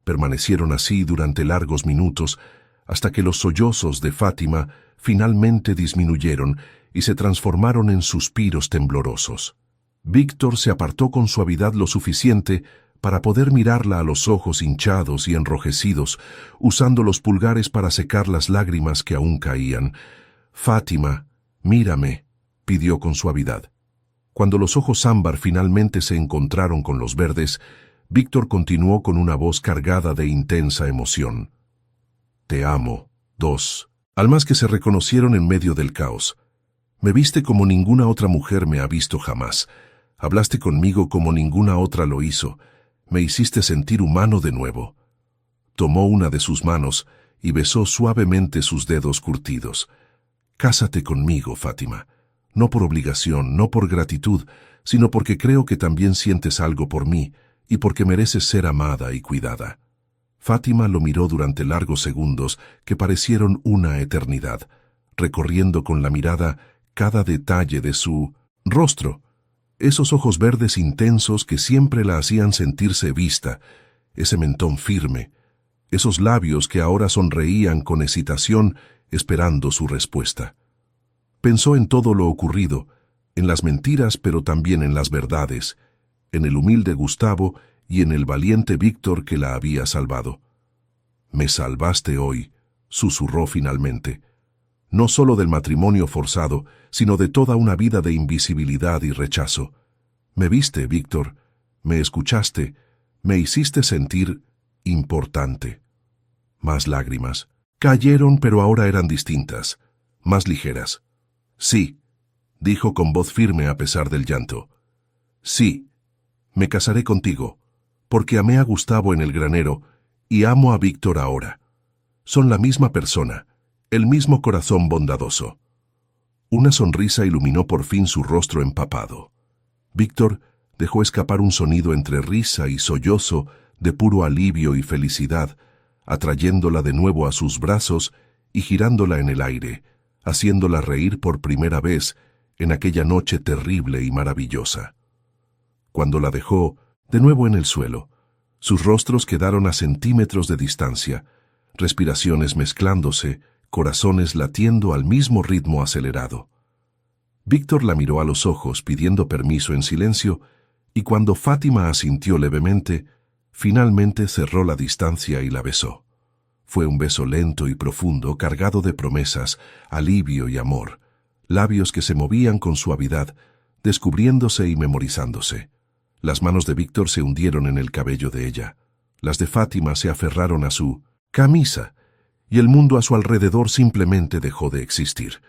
Permanecieron así durante largos minutos, hasta que los sollozos de Fátima finalmente disminuyeron y se transformaron en suspiros temblorosos. Víctor se apartó con suavidad lo suficiente para poder mirarla a los ojos hinchados y enrojecidos, usando los pulgares para secar las lágrimas que aún caían. «Fátima, mírame», pidió con suavidad. Cuando los ojos ámbar finalmente se encontraron con los verdes, Víctor continuó con una voz cargada de intensa emoción. «Te amo, dos». Almas que se reconocieron en medio del caos. «Me viste como ninguna otra mujer me ha visto jamás. Hablaste conmigo como ninguna otra lo hizo. Me hiciste sentir humano de nuevo». Tomó una de sus manos y besó suavemente sus dedos curtidos. «Cásate conmigo, Fátima. No por obligación, no por gratitud, sino porque creo que también sientes algo por mí y porque mereces ser amada y cuidada». Fátima lo miró durante largos segundos que parecieron una eternidad, recorriendo con la mirada cada detalle de su rostro, esos ojos verdes intensos que siempre la hacían sentirse vista, ese mentón firme, esos labios que ahora sonreían con excitación esperando su respuesta. Pensó en todo lo ocurrido, en las mentiras pero también en las verdades, en el humilde Gustavo y en el valiente Víctor que la había salvado. «Me salvaste hoy», susurró finalmente, «no solo del matrimonio forzado, sino de toda una vida de invisibilidad y rechazo. Me viste, Víctor, me escuchaste, me hiciste sentir importante». Más lágrimas. Cayeron, pero ahora eran distintas, más ligeras. «Sí», dijo con voz firme a pesar del llanto. «Sí, me casaré contigo, porque amé a Gustavo en el granero y amo a Víctor ahora. Son la misma persona, el mismo corazón bondadoso». Una sonrisa iluminó por fin su rostro empapado. Víctor dejó escapar un sonido entre risa y sollozo de puro alivio y felicidad, atrayéndola de nuevo a sus brazos y girándola en el aire, haciéndola reír por primera vez en aquella noche terrible y maravillosa. Cuando la dejó, de nuevo en el suelo, sus rostros quedaron a centímetros de distancia, respiraciones mezclándose, corazones latiendo al mismo ritmo acelerado. Víctor la miró a los ojos pidiendo permiso en silencio, y cuando Fátima asintió levemente, finalmente cerró la distancia y la besó. Fue un beso lento y profundo, cargado de promesas, alivio y amor, labios que se movían con suavidad, descubriéndose y memorizándose. Las manos de Víctor se hundieron en el cabello de ella. Las de Fátima se aferraron a su camisa, y el mundo a su alrededor simplemente dejó de existir.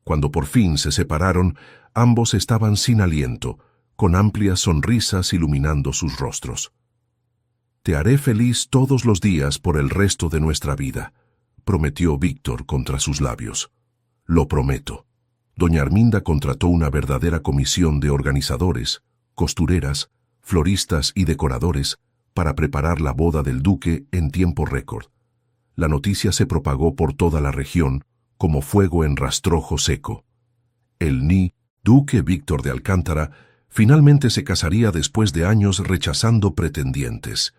Cuando por fin se separaron, ambos estaban sin aliento, con amplias sonrisas iluminando sus rostros. «Te haré feliz todos los días por el resto de nuestra vida», prometió Víctor contra sus labios. «Lo prometo». Doña Arminda contrató una verdadera comisión de organizadores, costureras, floristas y decoradores para preparar la boda del duque en tiempo récord. La noticia se propagó por toda la región como fuego en rastrojo seco. El duque Víctor de Alcántara finalmente se casaría después de años rechazando pretendientes.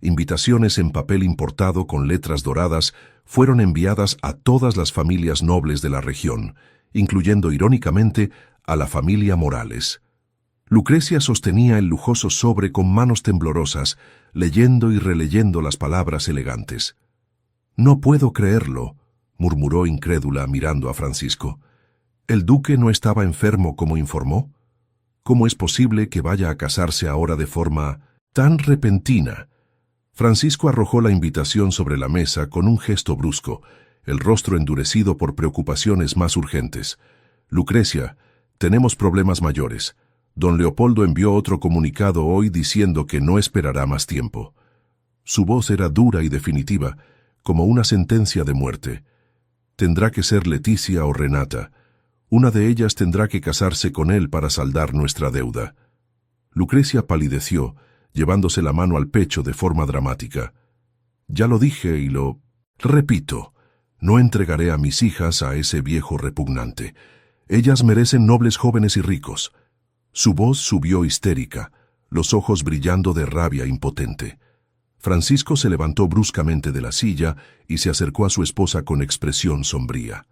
Invitaciones en papel importado con letras doradas fueron enviadas a todas las familias nobles de la región, incluyendo irónicamente a la familia Morales. Lucrecia sostenía el lujoso sobre con manos temblorosas, leyendo y releyendo las palabras elegantes. «No puedo creerlo», murmuró incrédula mirando a Francisco. «¿El duque no estaba enfermo como informó? ¿Cómo es posible que vaya a casarse ahora de forma tan repentina?» Francisco arrojó la invitación sobre la mesa con un gesto brusco, el rostro endurecido por preocupaciones más urgentes. «Lucrecia, tenemos problemas mayores. Don Leopoldo envió otro comunicado hoy diciendo que no esperará más tiempo». Su voz era dura y definitiva, como una sentencia de muerte. «Tendrá que ser Leticia o Renata. Una de ellas tendrá que casarse con él para saldar nuestra deuda». Lucrecia palideció, llevándose la mano al pecho de forma dramática. «Ya lo dije y lo repito. No entregaré a mis hijas a ese viejo repugnante. Ellas merecen nobles jóvenes y ricos». Su voz subió histérica, los ojos brillando de rabia impotente. Francisco se levantó bruscamente de la silla y se acercó a su esposa con expresión sombría.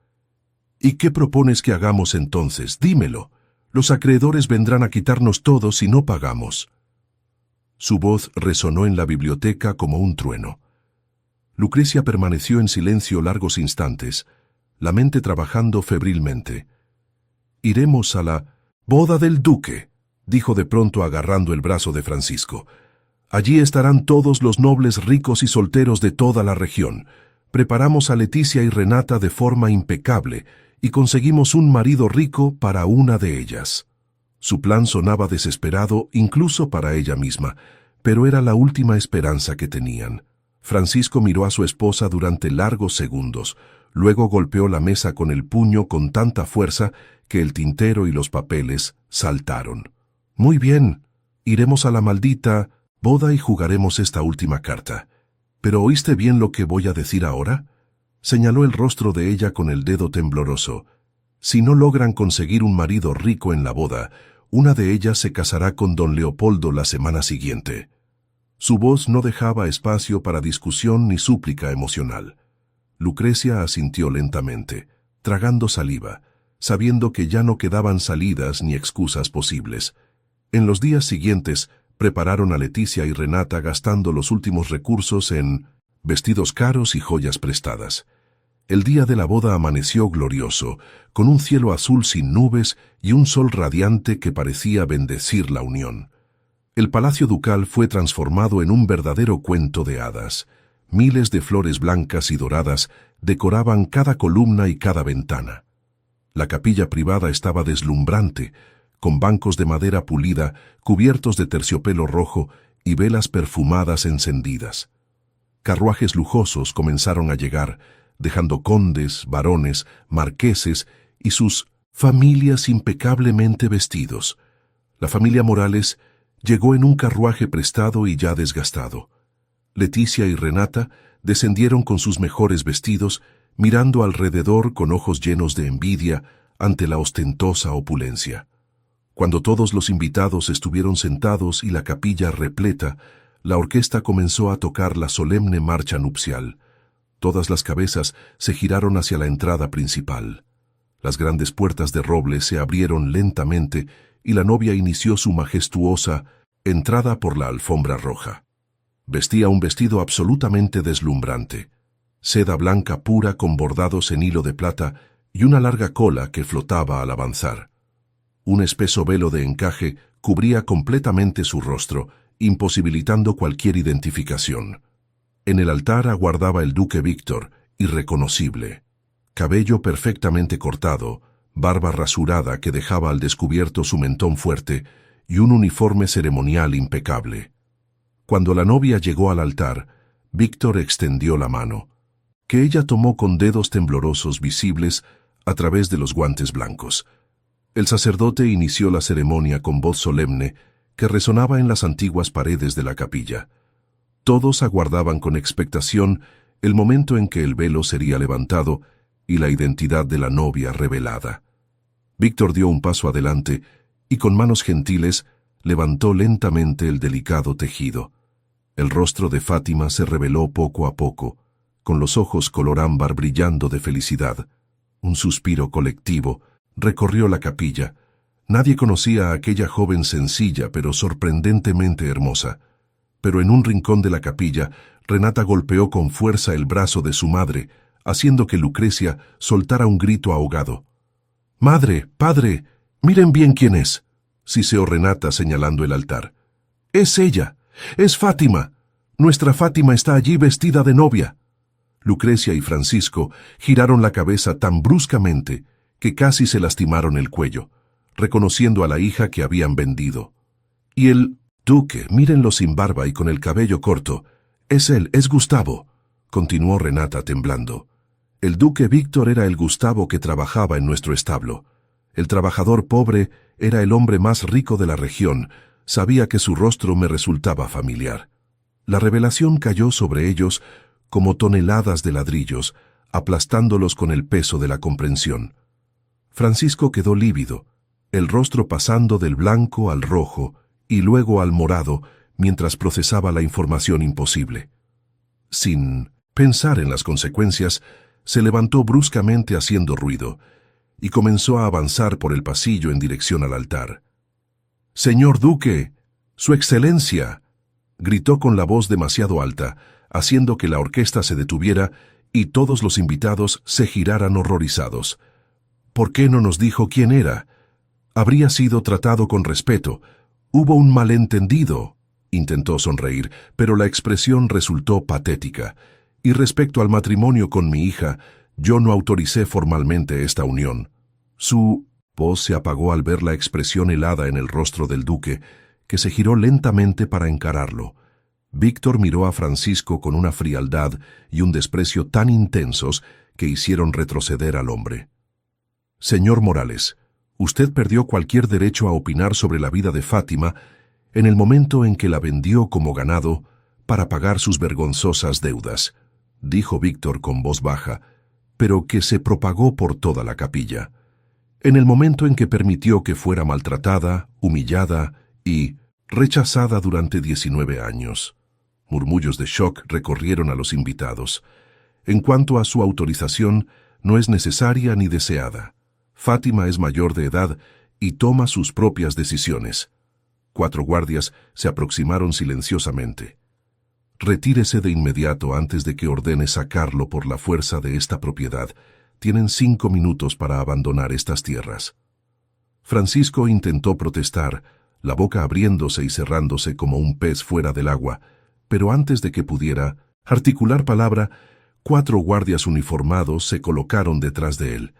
«¿Y qué propones que hagamos entonces? Dímelo. Los acreedores vendrán a quitarnos todo si no pagamos». Su voz resonó en la biblioteca como un trueno. Lucrecia permaneció en silencio largos instantes, la mente trabajando febrilmente. «Iremos a la boda del duque», dijo de pronto agarrando el brazo de Francisco. «Allí estarán todos los nobles ricos y solteros de toda la región. Preparamos a Leticia y Renata de forma impecable y conseguimos un marido rico para una de ellas». Su plan sonaba desesperado incluso para ella misma, pero era la última esperanza que tenían. Francisco miró a su esposa durante largos segundos, luego golpeó la mesa con el puño con tanta fuerza que el tintero y los papeles saltaron. «Muy bien, iremos a la maldita boda y jugaremos esta última carta. ¿Pero oíste bien lo que voy a decir ahora?», señaló el rostro de ella con el dedo tembloroso. Si no logran conseguir un marido rico en la boda, una de ellas se casará con don Leopoldo la semana siguiente. Su voz no dejaba espacio para discusión ni súplica emocional. Lucrecia asintió lentamente, tragando saliva, sabiendo que ya no quedaban salidas ni excusas posibles. En los días siguientes, prepararon a Leticia y Renata gastando los últimos recursos en vestidos caros y joyas prestadas. El día de la boda amaneció glorioso, con un cielo azul sin nubes y un sol radiante que parecía bendecir la unión. El palacio ducal fue transformado en un verdadero cuento de hadas. Miles de flores blancas y doradas decoraban cada columna y cada ventana. La capilla privada estaba deslumbrante, con bancos de madera pulida, cubiertos de terciopelo rojo y velas perfumadas encendidas. Carruajes lujosos comenzaron a llegar, dejando condes, barones, marqueses y sus familias impecablemente vestidos. La familia Morales llegó en un carruaje prestado y ya desgastado. Leticia y Renata descendieron con sus mejores vestidos, mirando alrededor con ojos llenos de envidia ante la ostentosa opulencia. Cuando todos los invitados estuvieron sentados y la capilla repleta, la orquesta comenzó a tocar la solemne marcha nupcial. Todas las cabezas se giraron hacia la entrada principal. Las grandes puertas de roble se abrieron lentamente y la novia inició su majestuosa entrada por la alfombra roja. Vestía un vestido absolutamente deslumbrante, seda blanca pura con bordados en hilo de plata y una larga cola que flotaba al avanzar. Un espeso velo de encaje cubría completamente su rostro, imposibilitando cualquier identificación. En el altar aguardaba el duque Víctor, irreconocible. Cabello perfectamente cortado, barba rasurada que dejaba al descubierto su mentón fuerte y un uniforme ceremonial impecable. Cuando la novia llegó al altar, Víctor extendió la mano, que ella tomó con dedos temblorosos visibles a través de los guantes blancos. El sacerdote inició la ceremonia con voz solemne que resonaba en las antiguas paredes de la capilla. Todos aguardaban con expectación el momento en que el velo sería levantado y la identidad de la novia revelada. Víctor dio un paso adelante y con manos gentiles levantó lentamente el delicado tejido. El rostro de Fátima se reveló poco a poco, con los ojos color ámbar brillando de felicidad. Un suspiro colectivo recorrió la capilla. Nadie conocía a aquella joven sencilla pero sorprendentemente hermosa. Pero en un rincón de la capilla, Renata golpeó con fuerza el brazo de su madre, haciendo que Lucrecia soltara un grito ahogado. «¡Madre! ¡Padre! ¡Miren bien quién es!», siseó Renata señalando el altar. «¡Es ella! ¡Es Fátima! Nuestra Fátima está allí vestida de novia». Lucrecia y Francisco giraron la cabeza tan bruscamente que casi se lastimaron el cuello, reconociendo a la hija que habían vendido. «Y el duque, mírenlo sin barba y con el cabello corto. Es él, es Gustavo», continuó Renata temblando. «El duque Víctor era el Gustavo que trabajaba en nuestro establo. El trabajador pobre era el hombre más rico de la región. Sabía que su rostro me resultaba familiar». La revelación cayó sobre ellos como toneladas de ladrillos, aplastándolos con el peso de la comprensión. Francisco quedó lívido, el rostro pasando del blanco al rojo y luego al morado mientras procesaba la información imposible. Sin pensar en las consecuencias, se levantó bruscamente haciendo ruido y comenzó a avanzar por el pasillo en dirección al altar. «Señor duque, su excelencia», gritó con la voz demasiado alta, haciendo que la orquesta se detuviera y todos los invitados se giraran horrorizados. «¿Por qué no nos dijo quién era? Habría sido tratado con respeto. Hubo un malentendido». Intentó sonreír, pero la expresión resultó patética. «Y respecto al matrimonio con mi hija, yo no autoricé formalmente esta unión». Su voz se apagó al ver la expresión helada en el rostro del duque, que se giró lentamente para encararlo. Víctor miró a Francisco con una frialdad y un desprecio tan intensos que hicieron retroceder al hombre. «Señor Morales, usted perdió cualquier derecho a opinar sobre la vida de Fátima en el momento en que la vendió como ganado para pagar sus vergonzosas deudas», dijo Víctor con voz baja, pero que se propagó por toda la capilla. en el momento en que permitió que fuera maltratada, humillada y rechazada durante 19 años. Murmullos de shock recorrieron a los invitados. En cuanto a su autorización, no es necesaria ni deseada. Fátima es mayor de edad y toma sus propias decisiones. 4 guardias se aproximaron silenciosamente. Retírese de inmediato antes de que ordene sacarlo por la fuerza de esta propiedad. Tienen 5 minutos para abandonar estas tierras. Francisco intentó protestar, la boca abriéndose y cerrándose como un pez fuera del agua, pero antes de que pudiera articular palabra, 4 guardias uniformados se colocaron detrás de él.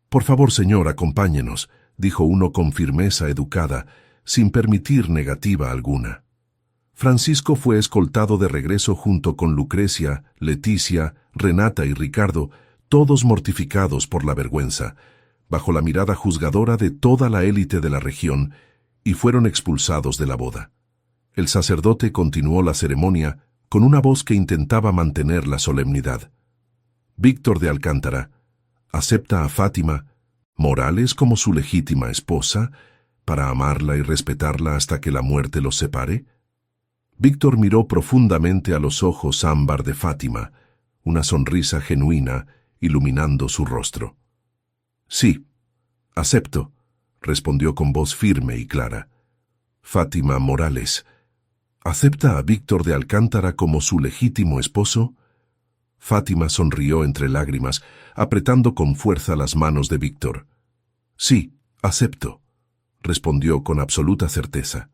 «Por favor, señor, acompáñenos», dijo uno con firmeza educada, sin permitir negativa alguna. Francisco fue escoltado de regreso junto con Lucrecia, Leticia, Renata y Ricardo, todos mortificados por la vergüenza, bajo la mirada juzgadora de toda la élite de la región, y fueron expulsados de la boda. El sacerdote continuó la ceremonia con una voz que intentaba mantener la solemnidad. Víctor de Alcántara acepta a Fátima Morales como su legítima esposa para amarla y respetarla hasta que la muerte los separe. Víctor miró profundamente a los ojos ámbar de Fátima, una sonrisa genuina iluminando su rostro. «Sí, acepto», respondió con voz firme y clara. «Fátima Morales, ¿acepta a Víctor de Alcántara como su legítimo esposo?» Fátima sonrió entre lágrimas, apretando con fuerza las manos de Víctor. «Sí, acepto», respondió con absoluta certeza.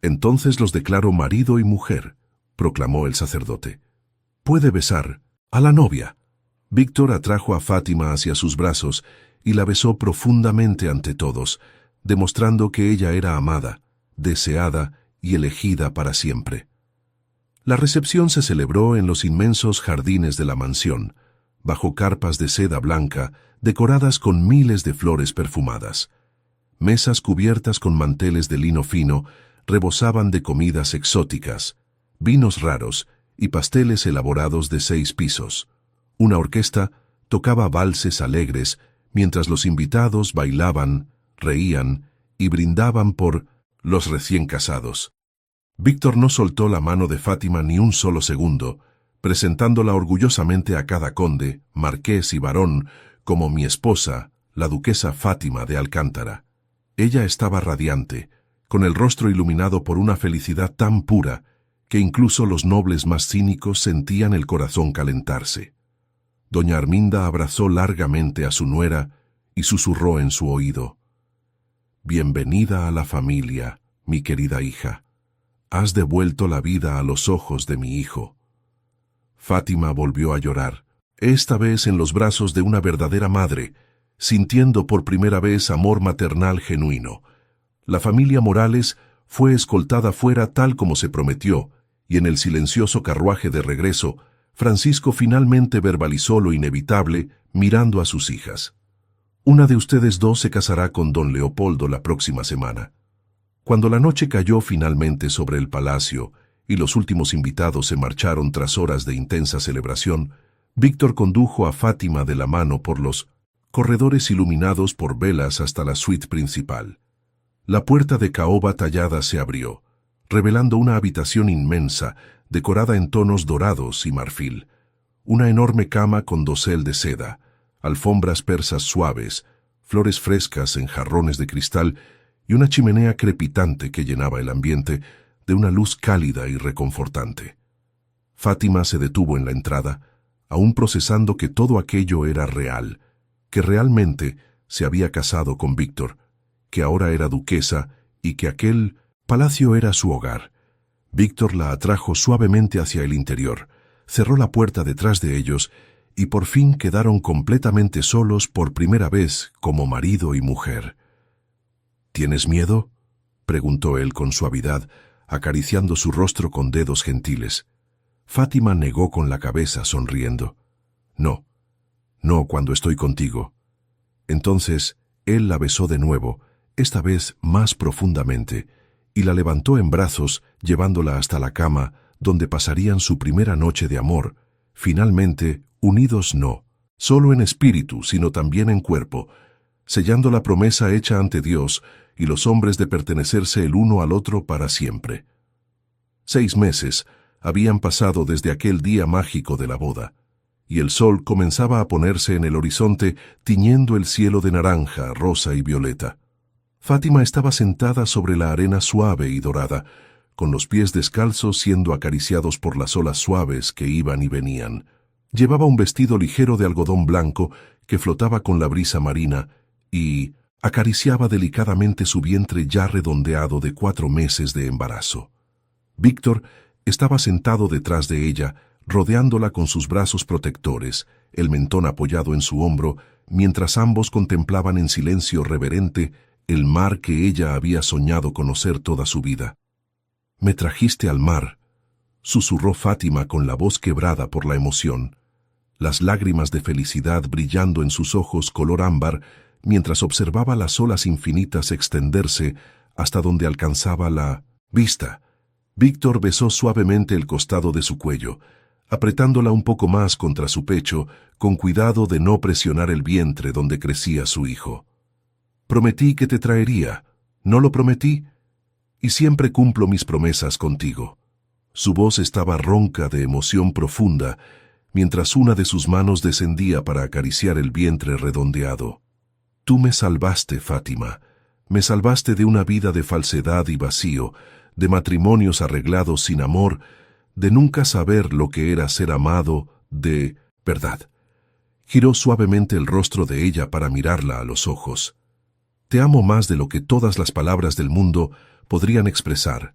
«Entonces los declaro marido y mujer», proclamó el sacerdote. «Puede besar a la novia». Víctor atrajo a Fátima hacia sus brazos y la besó profundamente ante todos, demostrando que ella era amada, deseada y elegida para siempre. La recepción se celebró en los inmensos jardines de la mansión, bajo carpas de seda blanca decoradas con miles de flores perfumadas. Mesas cubiertas con manteles de lino fino rebosaban de comidas exóticas, vinos raros y pasteles elaborados de 6 pisos. Una orquesta tocaba valses alegres mientras los invitados bailaban, reían y brindaban por los recién casados. Víctor no soltó la mano de Fátima ni un solo segundo, presentándola orgullosamente a cada conde, marqués y barón como mi esposa, la duquesa Fátima de Alcántara. Ella estaba radiante, con el rostro iluminado por una felicidad tan pura que incluso los nobles más cínicos sentían el corazón calentarse. Doña Arminda abrazó largamente a su nuera y susurró en su oído: «Bienvenida a la familia, mi querida hija. Has devuelto la vida a los ojos de mi hijo». Fátima volvió a llorar, esta vez en los brazos de una verdadera madre, sintiendo por primera vez amor maternal genuino. La familia Morales fue escoltada fuera tal como se prometió, y en el silencioso carruaje de regreso, Francisco finalmente verbalizó lo inevitable mirando a sus hijas. «Una de ustedes dos se casará con don Leopoldo la próxima semana». Cuando la noche cayó finalmente sobre el palacio y los últimos invitados se marcharon tras horas de intensa celebración, Víctor condujo a Fátima de la mano por los corredores iluminados por velas hasta la suite principal. La puerta de caoba tallada se abrió, revelando una habitación inmensa, decorada en tonos dorados y marfil. Una enorme cama con dosel de seda, alfombras persas suaves, flores frescas en jarrones de cristal y una chimenea crepitante que llenaba el ambiente de una luz cálida y reconfortante. Fátima se detuvo en la entrada, aún procesando que todo aquello era real, que realmente se había casado con Víctor, que ahora era duquesa y que aquel palacio era su hogar. Víctor la atrajo suavemente hacia el interior, cerró la puerta detrás de ellos y por fin quedaron completamente solos por primera vez como marido y mujer. «¿Tienes miedo?», preguntó él con suavidad, acariciando su rostro con dedos gentiles. Fátima negó con la cabeza, sonriendo. «No, no cuando estoy contigo». Entonces él la besó de nuevo, esta vez más profundamente, y la levantó en brazos, llevándola hasta la cama, donde pasarían su primera noche de amor, finalmente unidos no, solo en espíritu, sino también en cuerpo, sellando la promesa hecha ante Dios y los hombres de pertenecerse el uno al otro para siempre. 6 meses habían pasado desde aquel día mágico de la boda, y el sol comenzaba a ponerse en el horizonte, tiñendo el cielo de naranja, rosa y violeta. Fátima estaba sentada sobre la arena suave y dorada, con los pies descalzos siendo acariciados por las olas suaves que iban y venían. Llevaba un vestido ligero de algodón blanco que flotaba con la brisa marina y acariciaba delicadamente su vientre ya redondeado de 4 meses de embarazo. Víctor estaba sentado detrás de ella, rodeándola con sus brazos protectores, el mentón apoyado en su hombro, mientras ambos contemplaban en silencio reverente el mar que ella había soñado conocer toda su vida. «Me trajiste al mar», susurró Fátima con la voz quebrada por la emoción, las lágrimas de felicidad brillando en sus ojos color ámbar mientras observaba las olas infinitas extenderse hasta donde alcanzaba la vista. Víctor besó suavemente el costado de su cuello, apretándola un poco más contra su pecho, con cuidado de no presionar el vientre donde crecía su hijo. «Prometí que te traería, ¿no lo prometí? Y siempre cumplo mis promesas contigo». Su voz estaba ronca de emoción profunda, mientras una de sus manos descendía para acariciar el vientre redondeado. «Tú me salvaste, Fátima, me salvaste de una vida de falsedad y vacío, de matrimonios arreglados sin amor, de nunca saber lo que era ser amado, de verdad». Giró suavemente el rostro de ella para mirarla a los ojos. «Te amo más de lo que todas las palabras del mundo podrían expresar,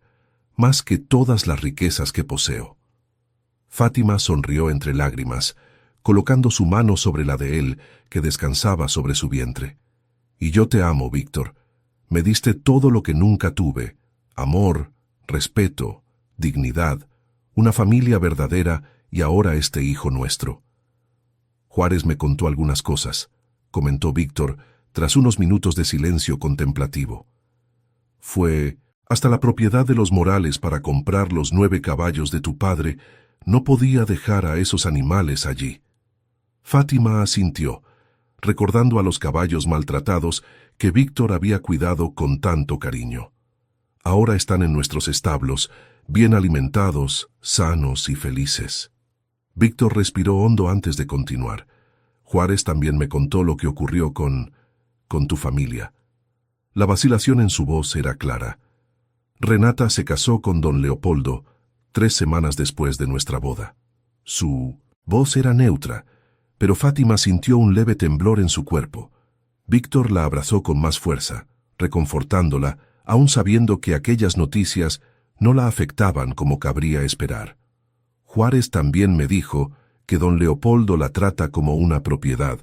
más que todas las riquezas que poseo». Fátima sonrió entre lágrimas, colocando su mano sobre la de él, que descansaba sobre su vientre. «Y yo te amo, Víctor. Me diste todo lo que nunca tuve: amor, respeto, dignidad, una familia verdadera y ahora este hijo nuestro». «Juárez me contó algunas cosas», comentó Víctor, tras unos minutos de silencio contemplativo. «Fue hasta la propiedad de los Morales para comprar los 9 caballos de tu padre. No podía dejar a esos animales allí». Fátima asintió, recordando a los caballos maltratados que Víctor había cuidado con tanto cariño. «Ahora están en nuestros establos, bien alimentados, sanos y felices». Víctor respiró hondo antes de continuar. «Juárez también me contó lo que ocurrió con tu familia». La vacilación en su voz era clara. «Renata se casó con don Leopoldo 3 semanas después de nuestra boda». Su voz era neutra, pero Fátima sintió un leve temblor en su cuerpo. Víctor la abrazó con más fuerza, reconfortándola, aún sabiendo que aquellas noticias no la afectaban como cabría esperar. «Juárez también me dijo que don Leopoldo la trata como una propiedad,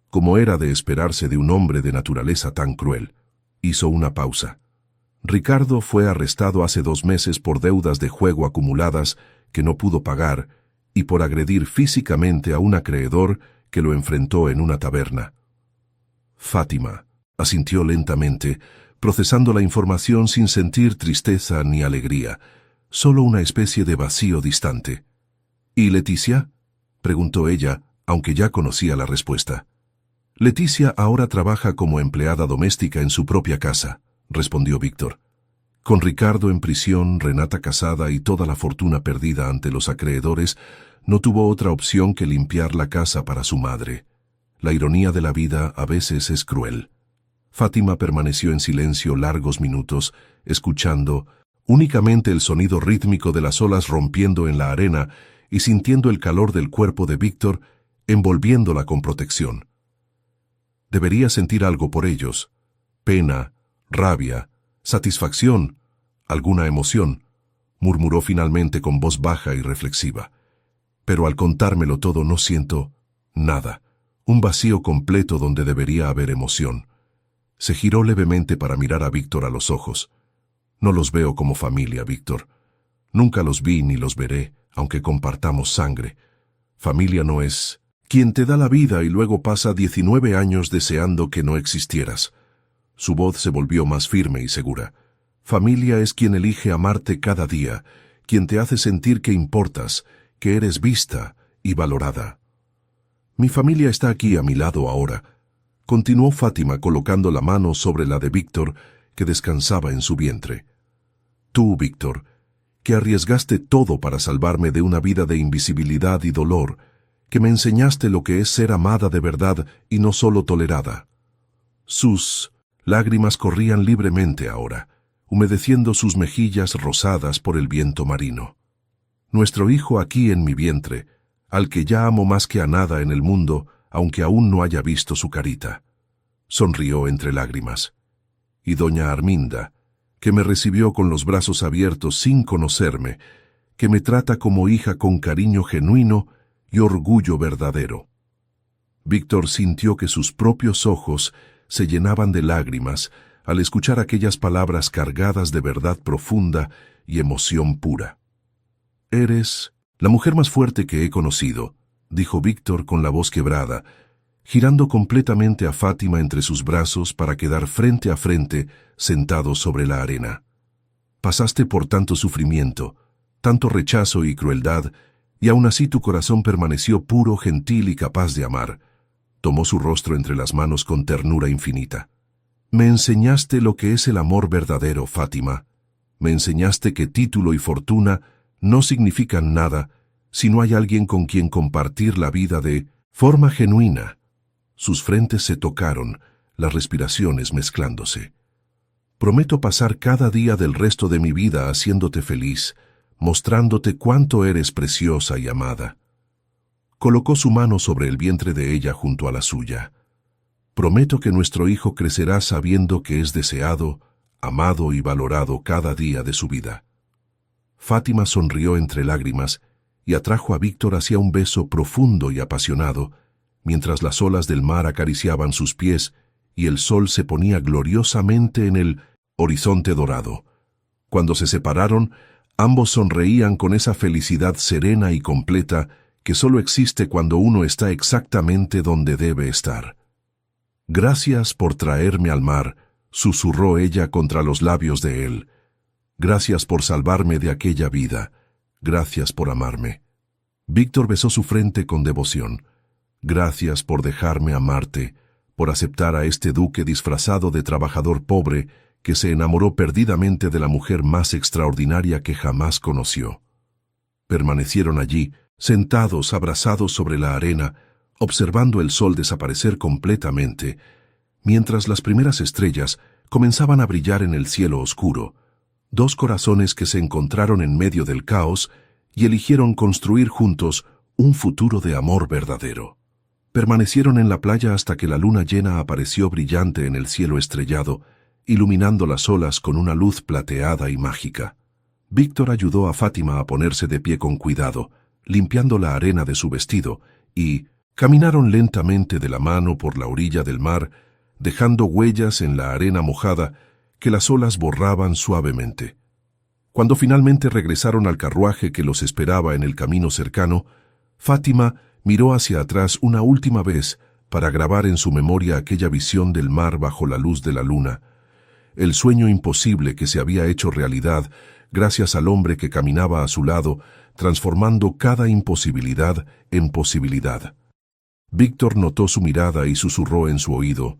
como era de esperarse de un hombre de naturaleza tan cruel». Hizo una pausa. «Ricardo fue arrestado hace 2 meses por deudas de juego acumuladas que no pudo pagar y por agredir físicamente a un acreedor que lo enfrentó en una taberna». Fátima asintió lentamente, procesando la información sin sentir tristeza ni alegría, solo una especie de vacío distante. «¿Y Leticia?», preguntó ella, aunque ya conocía la respuesta. «Leticia ahora trabaja como empleada doméstica en su propia casa», respondió Víctor. «Con Ricardo en prisión, Renata casada y toda la fortuna perdida ante los acreedores, no tuvo otra opción que limpiar la casa para su madre. La ironía de la vida a veces es cruel». Fátima permaneció en silencio largos minutos, escuchando únicamente el sonido rítmico de las olas rompiendo en la arena y sintiendo el calor del cuerpo de Víctor envolviéndola con protección. Debería sentir algo por ellos: pena, rabia, satisfacción, alguna emoción, murmuró finalmente con voz baja y reflexiva. «Pero al contármelo todo no siento nada, un vacío completo donde debería haber emoción». Se giró levemente para mirar a Víctor a los ojos. «No los veo como familia, Víctor. Nunca los vi ni los veré, aunque compartamos sangre. Familia no es quien te da la vida y luego pasa 19 años deseando que no existieras». Su voz se volvió más firme y segura. «Familia es quien elige amarte cada día, quien te hace sentir que importas, que eres vista y valorada». «Mi familia está aquí a mi lado ahora», continuó Fátima colocando la mano sobre la de Víctor, que descansaba en su vientre. Tú, Víctor, que arriesgaste todo para salvarme de una vida de invisibilidad y dolor, que me enseñaste lo que es ser amada de verdad y no solo tolerada. Sus lágrimas corrían libremente ahora, humedeciendo sus mejillas rosadas por el viento marino. Nuestro hijo aquí en mi vientre, al que ya amo más que a nada en el mundo, aunque aún no haya visto su carita. Sonrió entre lágrimas. Y doña Arminda, que me recibió con los brazos abiertos sin conocerme, que me trata como hija con cariño genuino y orgullo verdadero. Víctor sintió que sus propios ojos se llenaban de lágrimas al escuchar aquellas palabras cargadas de verdad profunda y emoción pura. «Eres la mujer más fuerte que he conocido», dijo Víctor con la voz quebrada, girando completamente a Fátima entre sus brazos para quedar frente a frente, sentados sobre la arena. «Pasaste por tanto sufrimiento, tanto rechazo y crueldad, y aún así tu corazón permaneció puro, gentil y capaz de amar». Tomó su rostro entre las manos con ternura infinita. «Me enseñaste lo que es el amor verdadero, Fátima. Me enseñaste que título y fortuna no significan nada si no hay alguien con quien compartir la vida de forma genuina». Sus frentes se tocaron, las respiraciones mezclándose. «Prometo pasar cada día del resto de mi vida haciéndote feliz, mostrándote cuánto eres preciosa y amada». Colocó su mano sobre el vientre de ella junto a la suya. «Prometo que nuestro hijo crecerá sabiendo que es deseado, amado y valorado cada día de su vida». Fátima sonrió entre lágrimas y atrajo a Víctor hacia un beso profundo y apasionado, mientras las olas del mar acariciaban sus pies y el sol se ponía gloriosamente en el horizonte dorado. Cuando se separaron, ambos sonreían con esa felicidad serena y completa que solo existe cuando uno está exactamente donde debe estar. «Gracias por traerme al mar», susurró ella contra los labios de él. «Gracias por salvarme de aquella vida. Gracias por amarme». Víctor besó su frente con devoción. «Gracias por dejarme amarte, por aceptar a este duque disfrazado de trabajador pobre que se enamoró perdidamente de la mujer más extraordinaria que jamás conoció». Permanecieron allí, sentados abrazados sobre la arena, observando el sol desaparecer completamente, mientras las primeras estrellas comenzaban a brillar en el cielo oscuro, dos corazones que se encontraron en medio del caos y eligieron construir juntos un futuro de amor verdadero. Permanecieron en la playa hasta que la luna llena apareció brillante en el cielo estrellado, iluminando las olas con una luz plateada y mágica. Víctor ayudó a Fátima a ponerse de pie con cuidado, limpiando la arena de su vestido, y caminaron lentamente de la mano por la orilla del mar, dejando huellas en la arena mojada que las olas borraban suavemente. Cuando finalmente regresaron al carruaje que los esperaba en el camino cercano, Fátima miró hacia atrás una última vez para grabar en su memoria aquella visión del mar bajo la luz de la luna, el sueño imposible que se había hecho realidad gracias al hombre que caminaba a su lado, transformando cada imposibilidad en posibilidad. Víctor notó su mirada y susurró en su oído: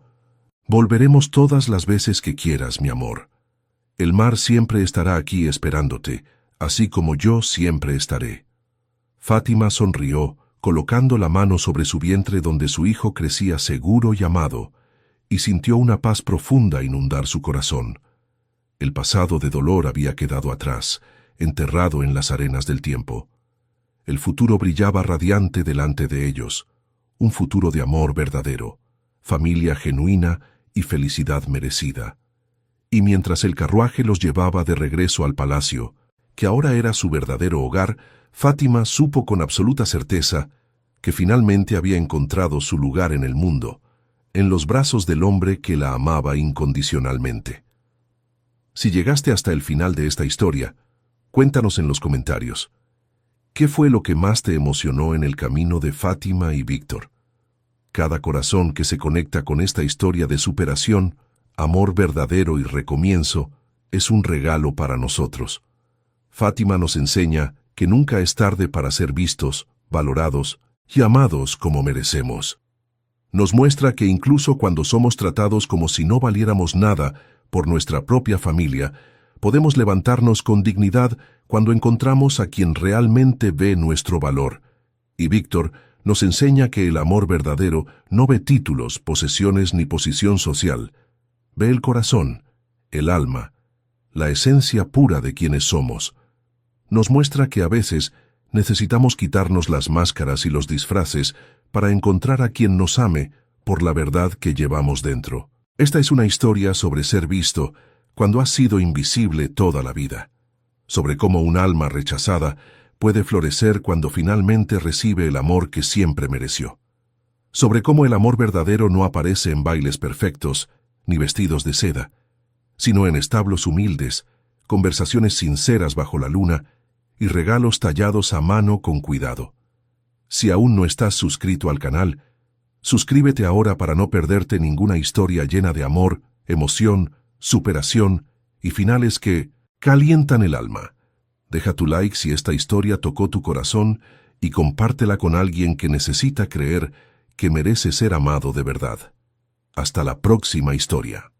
«Volveremos todas las veces que quieras, mi amor. El mar siempre estará aquí esperándote, así como yo siempre estaré». Fátima sonrió, colocando la mano sobre su vientre donde su hijo crecía seguro y amado, y sintió una paz profunda inundar su corazón. El pasado de dolor había quedado atrás, enterrado en las arenas del tiempo. El futuro brillaba radiante delante de ellos, un futuro de amor verdadero, familia genuina y felicidad merecida. Y mientras el carruaje los llevaba de regreso al palacio, que ahora era su verdadero hogar, Fátima supo con absoluta certeza que finalmente había encontrado su lugar en el mundo, en los brazos del hombre que la amaba incondicionalmente. Si llegaste hasta el final de esta historia, cuéntanos en los comentarios. ¿Qué fue lo que más te emocionó en el camino de Fátima y Víctor? Cada corazón que se conecta con esta historia de superación, amor verdadero y recomienzo, es un regalo para nosotros. Fátima nos enseña que nunca es tarde para ser vistos, valorados y amados como merecemos. Nos muestra que incluso cuando somos tratados como si no valiéramos nada por nuestra propia familia, podemos levantarnos con dignidad cuando encontramos a quien realmente ve nuestro valor. Y Víctor nos enseña que el amor verdadero no ve títulos, posesiones ni posición social. Ve el corazón, el alma, la esencia pura de quienes somos. Nos muestra que a veces necesitamos quitarnos las máscaras y los disfraces para encontrar a quien nos ame por la verdad que llevamos dentro. Esta es una historia sobre ser visto cuando has sido invisible toda la vida, sobre cómo un alma rechazada puede florecer cuando finalmente recibe el amor que siempre mereció, sobre cómo el amor verdadero no aparece en bailes perfectos ni vestidos de seda, sino en establos humildes, conversaciones sinceras bajo la luna y regalos tallados a mano con cuidado. Si aún no estás suscrito al canal, suscríbete ahora para no perderte ninguna historia llena de amor, emoción, superación y finales que calientan el alma. Deja tu like si esta historia tocó tu corazón y compártela con alguien que necesita creer que merece ser amado de verdad. Hasta la próxima historia.